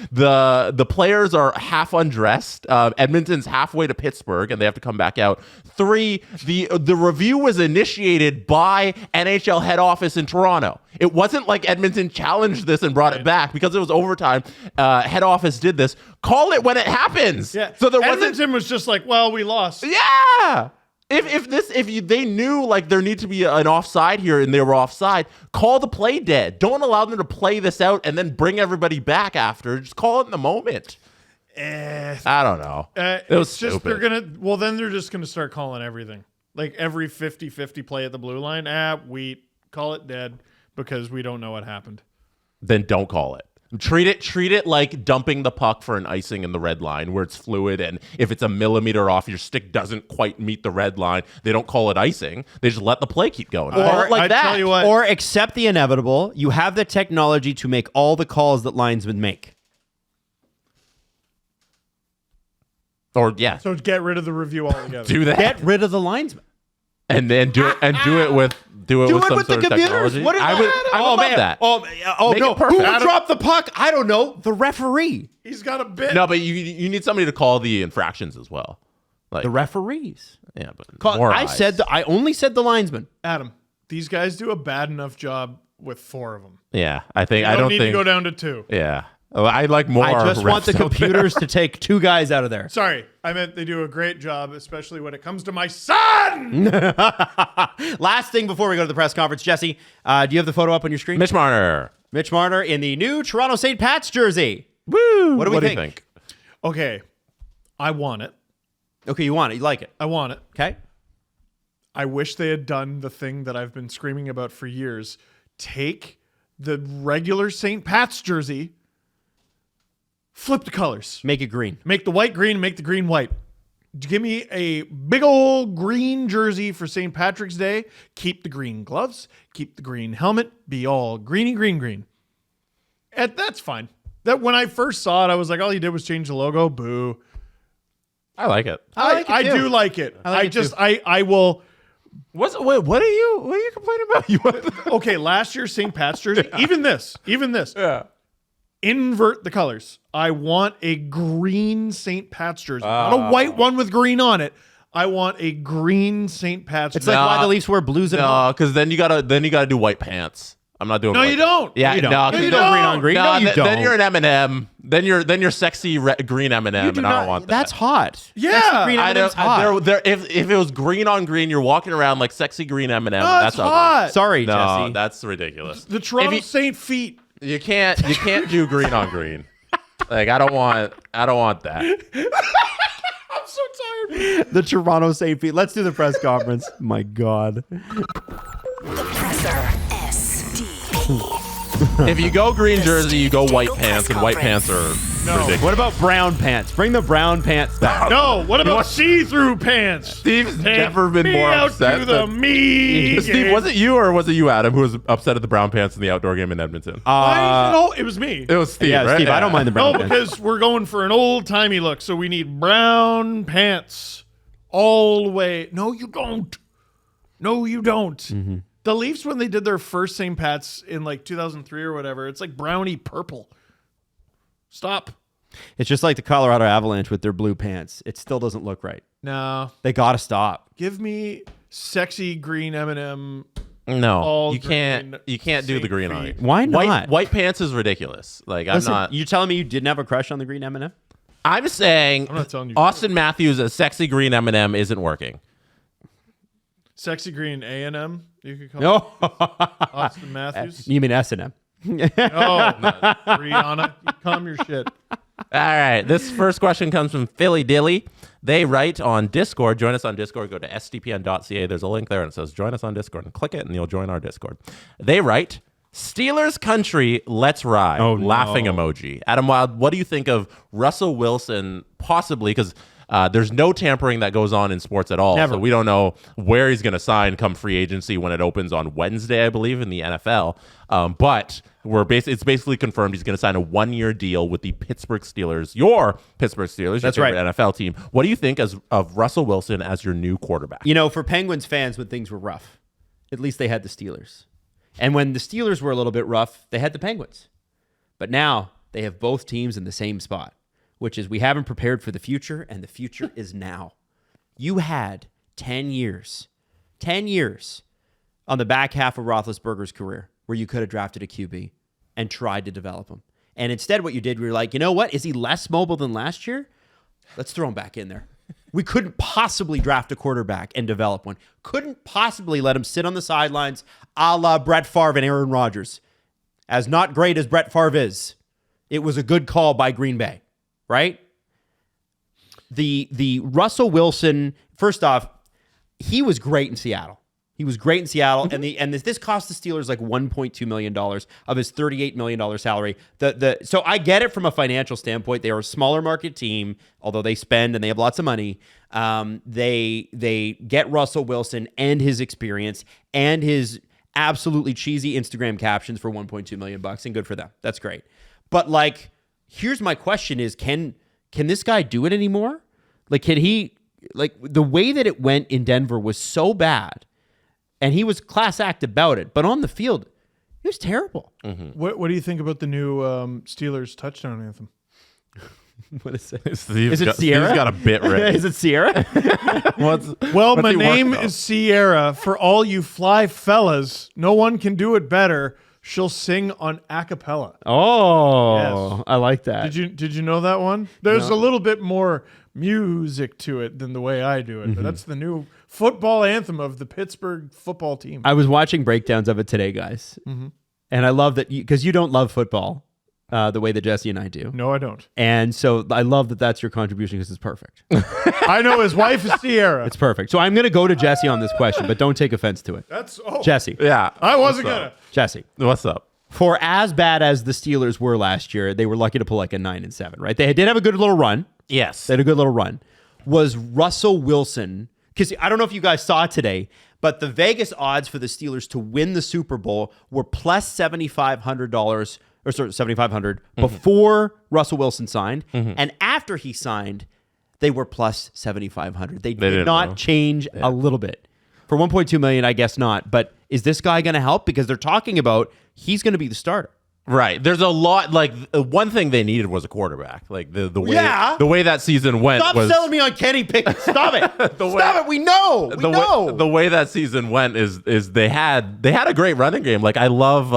The players are half undressed. Edmonton's halfway to Pittsburgh, and they have to come back out. 3, the review was initiated by NHL head office in Toronto. It wasn't like Edmonton challenged this and brought it back because it was overtime. Head office did this. Call it when it happens. Yeah. So there Edmonton wasn't. was just like, well, we lost. Yeah. They knew like there needs to be an offside here and they were offside, call the play dead. Don't allow them to play this out and then bring everybody back after. Just call it in the moment. I don't know. It was it's just stupid. they're just gonna start calling everything. Like every 50-50 play at the blue line. Wheat. Call it dead because we don't know what happened. Then don't call it. Treat it like dumping the puck for an icing in the red line where it's fluid, and if it's a millimeter off, your stick doesn't quite meet the red line, they don't call it icing. They just let the play keep going. Call it like that. Tell you what, Or accept the inevitable. You have the technology to make all the calls that linesmen make. Or yeah, so get rid of the review altogether. do that. Get rid of the linesman. And then do it with some with sort the of computers. technology. What is I that? would love that. Oh Make no! it perfect. Who would drop the puck? I don't know. The referee. He's got a bit. No, but you need somebody to call the infractions as well. Like The referees. yeah, but more eyes. I only said the linesman. Adam, these guys do a bad enough job with 4 of them. Yeah, I think I I don't need think to go down to 2. Yeah, I like more. I just want the refs out computers to take 2 guys out of there. Sorry, I meant they do a great job, especially when it comes to my son. Last thing before we go to the press conference, Jesse, do you have the photo up on your screen? there. Mitch Marner. Mitch Marner in the new Toronto St. Pat's jersey. Woo! What do we you think? Okay, I want it. Okay, you want it. You like it. I want it. Okay. I wish they had done the thing that I've been screaming about for years. Take the regular St. Pat's jersey, flip the colors. Make it green. Make the white green, make the green white. Give me a big old green jersey for St. Patrick's Day. Keep the green gloves, keep the green helmet, be all greeny, green. And that's fine. That when I first saw it, I was like, all you did was change the logo. Boo. I like it. I do like it. I will. What are you complaining about? Okay, last year's St. Pat's jersey, even this. Yeah. Invert the colors. I want a green St. Pat's jersey, not a white one with green on it. I want a green St. Pat's. It's like why the Leafs wear blues and No, because then you gotta do white pants. I'm not doing. No, white you don't. Yeah, You don't. no, You 'cause don't. then- Green on green. No, you don't. Then you're an M&M. Then you're sexy green M&M, You do and I not- don't want that. That's hot. Yeah. Sexy green I M&M's don't. hot. If it was green on green, you're walking around like sexy green M&M. No, That's it's ugly. hot. Sorry, No, Jesse. that's ridiculous. The Toronto If you- St. Feet. You can't do green on green. Like I don't want that. I'm so tired. The Toronto St. Pete. Let's do the press conference. My God. The Presser. SDP. If you go green jersey, you go white pants, and white pants are ridiculous. What about brown pants? Bring the brown pants back. No, what about see-through pants? Steve's Take never been me more out upset. to the meat. Steve, was it you or was it you, Adam, who was upset at the brown pants in the outdoor game in Edmonton? No, it was me. It was Steve, Yeah, right? Steve, I don't mind the brown No, pants. because we're going for an old-timey look, so we need brown pants all the way. No, you don't. No, you don't. Mm-hmm. The Leafs, when they did their first St. Pat's in like 2003 or whatever, it's like brownie purple. Stop. It's just like the Colorado Avalanche with their blue pants. It still doesn't look right. No. They got to stop. Give me sexy green M&M. No, All you can't. green, You can't do the St. green on Feet. it. Why not? White pants is ridiculous. Like Listen, I'm not. you telling me you didn't have a crush on the green M&M? I'm saying I'm not telling you. Austin Matthews as sexy green M&M isn't working. Sexy green A&M, you could call No. it. Austin Matthews. You mean S&M? Oh, Rihanna, you calm your shit. All right. This first question comes from Philly Dilly. They write on Discord. Join us on Discord. Go to sdpn.ca. There's a link there and it says join us on Discord, and click it and you'll join our Discord. They write, Steelers country, let's ride. Oh, no. Laughing emoji. Adam Wild, what do you think of Russell Wilson possibly, because there's no tampering that goes on in sports at all. Never. So we don't know where he's going to sign come free agency when it opens on Wednesday, I believe, in the NFL. But it's basically confirmed he's going to sign a 1-year deal with the Pittsburgh Steelers, your Pittsburgh Steelers, That's your favorite right. NFL team. What do you think of Russell Wilson as your new quarterback? You know, for Penguins fans, when things were rough, at least they had the Steelers. And when the Steelers were a little bit rough, they had the Penguins. But now they have both teams in the same spot, which is we haven't prepared for the future, and the future is now. You had 10 years on the back half of Roethlisberger's career where you could have drafted a QB and tried to develop him. And instead what you did, we were like, you know what? Is he less mobile than last year? Let's throw him back in there. We couldn't possibly draft a quarterback and develop one. Couldn't possibly let him sit on the sidelines a la Brett Favre and Aaron Rodgers. As not great as Brett Favre is, it was a good call by Green Bay, right? The Russell Wilson, first off, he was great in Seattle. He was great in Seattle, and this cost the Steelers like $1.2 million of his $38 million salary. So I get it from a financial standpoint. They are a smaller market team, although they spend and they have lots of money. They get Russell Wilson and his experience and his absolutely cheesy Instagram captions for $1.2 million, and good for them. That's great. But like, here's my question: is can this guy do it anymore? Like, can he? Like, the way that it went in Denver was so bad. And he was class act about it. But on the field, he was terrible. Mm-hmm. What do you think about the new Steelers touchdown anthem? What is it? Is it Sierra? Steve's got a bit ready. Is it Sierra? My name is Sierra. For all you fly fellas, no one can do it better. She'll sing on a cappella. Oh, Yes. I like that. Did you know that one? There's a little bit more music to it than the way I do it. But that's the new football anthem of the Pittsburgh football team. I was watching breakdowns of it today, guys. And I love that because you don't love football the way that Jesse and I do. No, I don't. And so I love that that's your contribution because it's perfect. I know his wife is Sierra. It's perfect. So I'm going to go to Jesse on this question, but don't take offense to it. Jesse. Yeah. I wasn't gonna. Jesse. What's up? For as bad as the Steelers were last year, they were lucky to pull like a 9-7, right? They did have a good little run. Yes. They had a good little run. Was Russell Wilson, because I don't know if you guys saw it today, but the Vegas odds for the Steelers to win the Super Bowl were plus $7,500, or sorry, $7,500 before Russell Wilson signed. And after he signed, they were plus $7,500. They did not change a little bit. For $1.2 million, I guess not. But is this guy going to help? Because they're talking about he's going to be the starter. Right. There's a lot. Like, one thing they needed was a quarterback. Like the way that season went. Stop was, selling me on Kenny Pickett. Stop it. Stop it. We know. We know. The way that season went is they had a great running game. Like, I love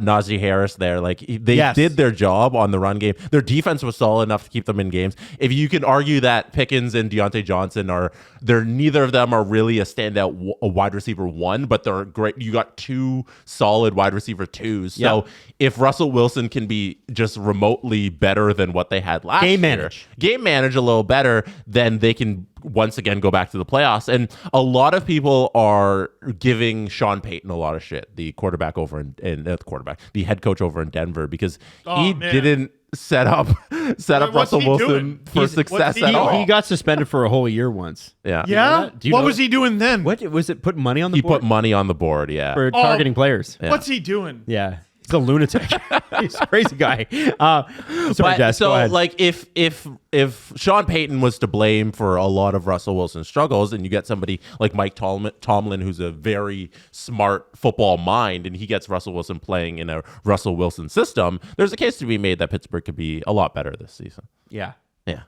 Najee Harris there. Like, they did their job on the run game. Their defense was solid enough to keep them in games. If you can argue that Pickens and Deontay Johnson neither of them are really a standout wide receiver one, but they're great. You got two solid wide receiver twos. So if Russell Wilson can be just remotely better than what they had last year, game manage a little better, then they can once again go back to the playoffs. And a lot of people are giving Sean Payton a lot of shit, the quarterback over the head coach over in Denver, because he didn't set up Russell Wilson for success at all. He got suspended for a whole year once. Yeah. Yeah? What was he doing then? What was it? Put money on the He board? put money on the board, yeah. For targeting players. Yeah. What's he doing? Yeah. He's a lunatic. He's a crazy guy. Sorry, Jess, go ahead. Like, if Sean Payton was to blame for a lot of Russell Wilson's struggles, and you get somebody like Mike Tomlin, who's a very smart football mind, and he gets Russell Wilson playing in a Russell Wilson system, there's a case to be made that Pittsburgh could be a lot better this season. Yeah. Yeah.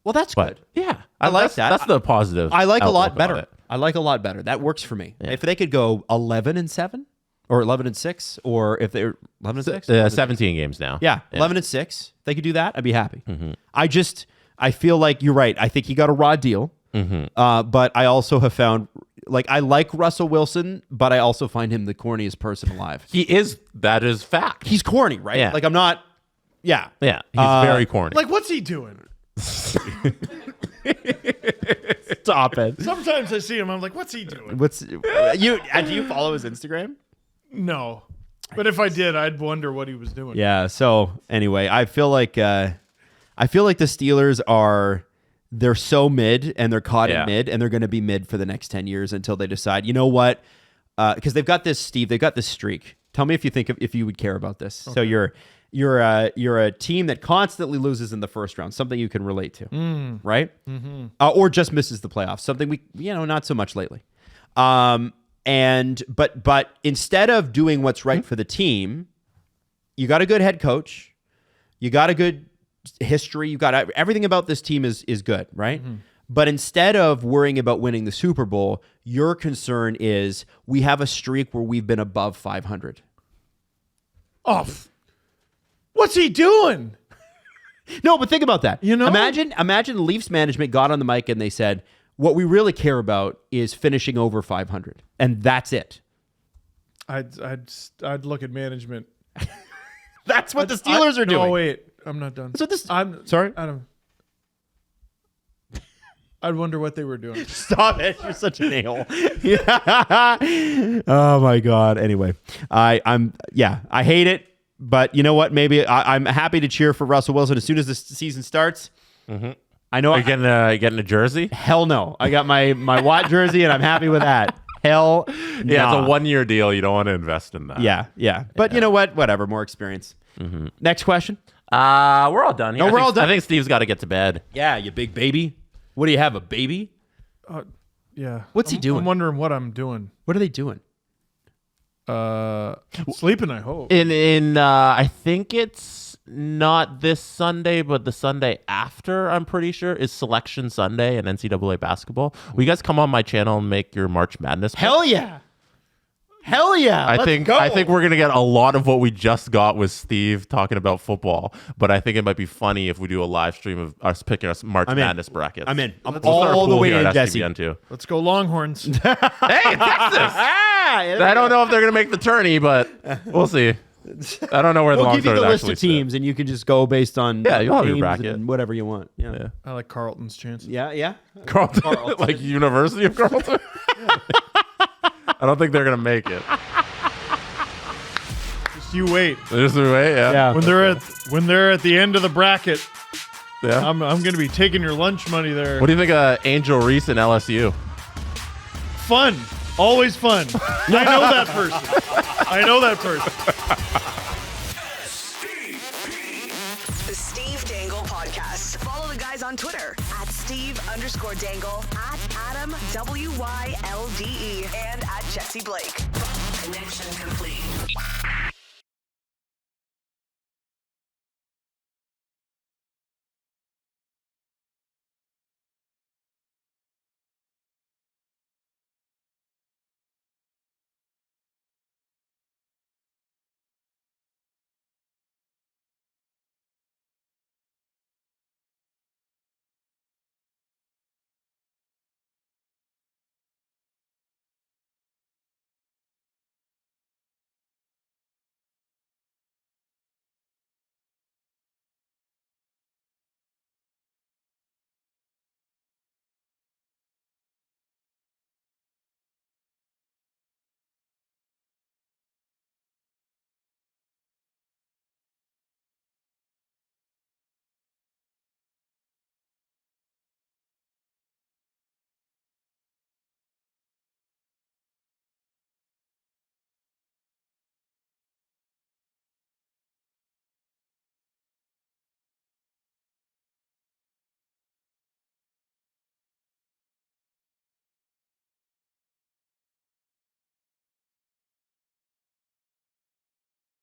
Well, that's good. Yeah. I like that. That's the positive. I like a lot outlook better. about it. I like a lot better. That works for me. Yeah. If they could go 11-7 or 11-6, or if they're 11-6, 17 games now. Yeah, 11-6. If they could do that, I'd be happy. I feel like you're right. I think he got a raw deal. But I also have found, like, I like Russell Wilson, but I also find him the corniest person alive. That is fact. He's corny, right? Yeah. Like, I'm not. Yeah. Yeah. He's very corny. Like, what's he doing? Stop it. Sometimes I see him, I'm like, what's he doing? Do you follow his Instagram? No. But if I did, I'd wonder what he was doing. Yeah. So anyway, I feel like the Steelers they're so mid, and they're caught in mid, and they're going to be mid for the next 10 years until they decide, you know what? Because they've got this streak. Tell me if you would care about this. Okay. So you're a team that constantly loses in the first round, something you can relate to, right? Or just misses the playoffs, something we not so much lately. But instead of doing what's right for the team, you got a good head coach, you got a good history, you got everything about this team is good, right? But instead of worrying about winning the Super Bowl, your concern is we have a streak where we've been above 500. Oh, what's he doing? No, but think about that. Imagine Leafs management got on the mic and they said, what we really care about is finishing over 500, and that's it. I'd look at management. That's what the Steelers are doing. No, wait, I'm not done. So this, I'm sorry. I don't. I'd wonder what they were doing. Stop it! You're such an a-hole. Oh my god. Anyway, I hate it, but you know what? Maybe I'm happy to cheer for Russell Wilson as soon as the season starts. Mm-hmm. I know. Are you getting a jersey? Hell no. I got my Watt jersey, and I'm happy with that. Hell Yeah, nah. it's a 1-year deal. You don't want to invest in that. Yeah. But you know what? Whatever. More experience. Mm-hmm. Next question. We're all done here. No, we're all done. I think Steve's got to get to bed. Yeah, you big baby. What do you have? A baby? Yeah. What's he doing? I'm wondering what I'm doing. What are they doing? Sleeping, I hope. In I think it's not this Sunday, but the Sunday after, I'm pretty sure, is Selection Sunday in NCAA basketball. Will you guys come on my channel and make your March Madness pick? Hell yeah. Hell yeah. I think we're gonna get a lot of what we just got with Steve talking about football, but I think it might be funny if we do a live stream of us picking us March Madness brackets. I'm in. I'm We'll start a all the pool way here in, at Jesse. STBN too. Let's go Longhorns. Hey, Texas! I don't know if they're gonna make the tourney, but we'll see. I don't know where the We'll give you Longhorns the list actually of teams, and you can just go based on Yeah, you'll have your names bracket. and whatever you want. Yeah. I like Carlton's chances. Yeah. Carlton. Like University of Carlton. I don't think they're gonna make it. Just you wait. Just wait, yeah. When they're at the end of the bracket, Yeah. I'm going to be taking your lunch money there. What do you think of Angel Reese and LSU? Fun. Always fun. I know that person. The Steve Dangle Podcast. Follow the guys on Twitter at Steve_Dangle, at Adam WYLDE, and at Jesse Blake. Connection complete.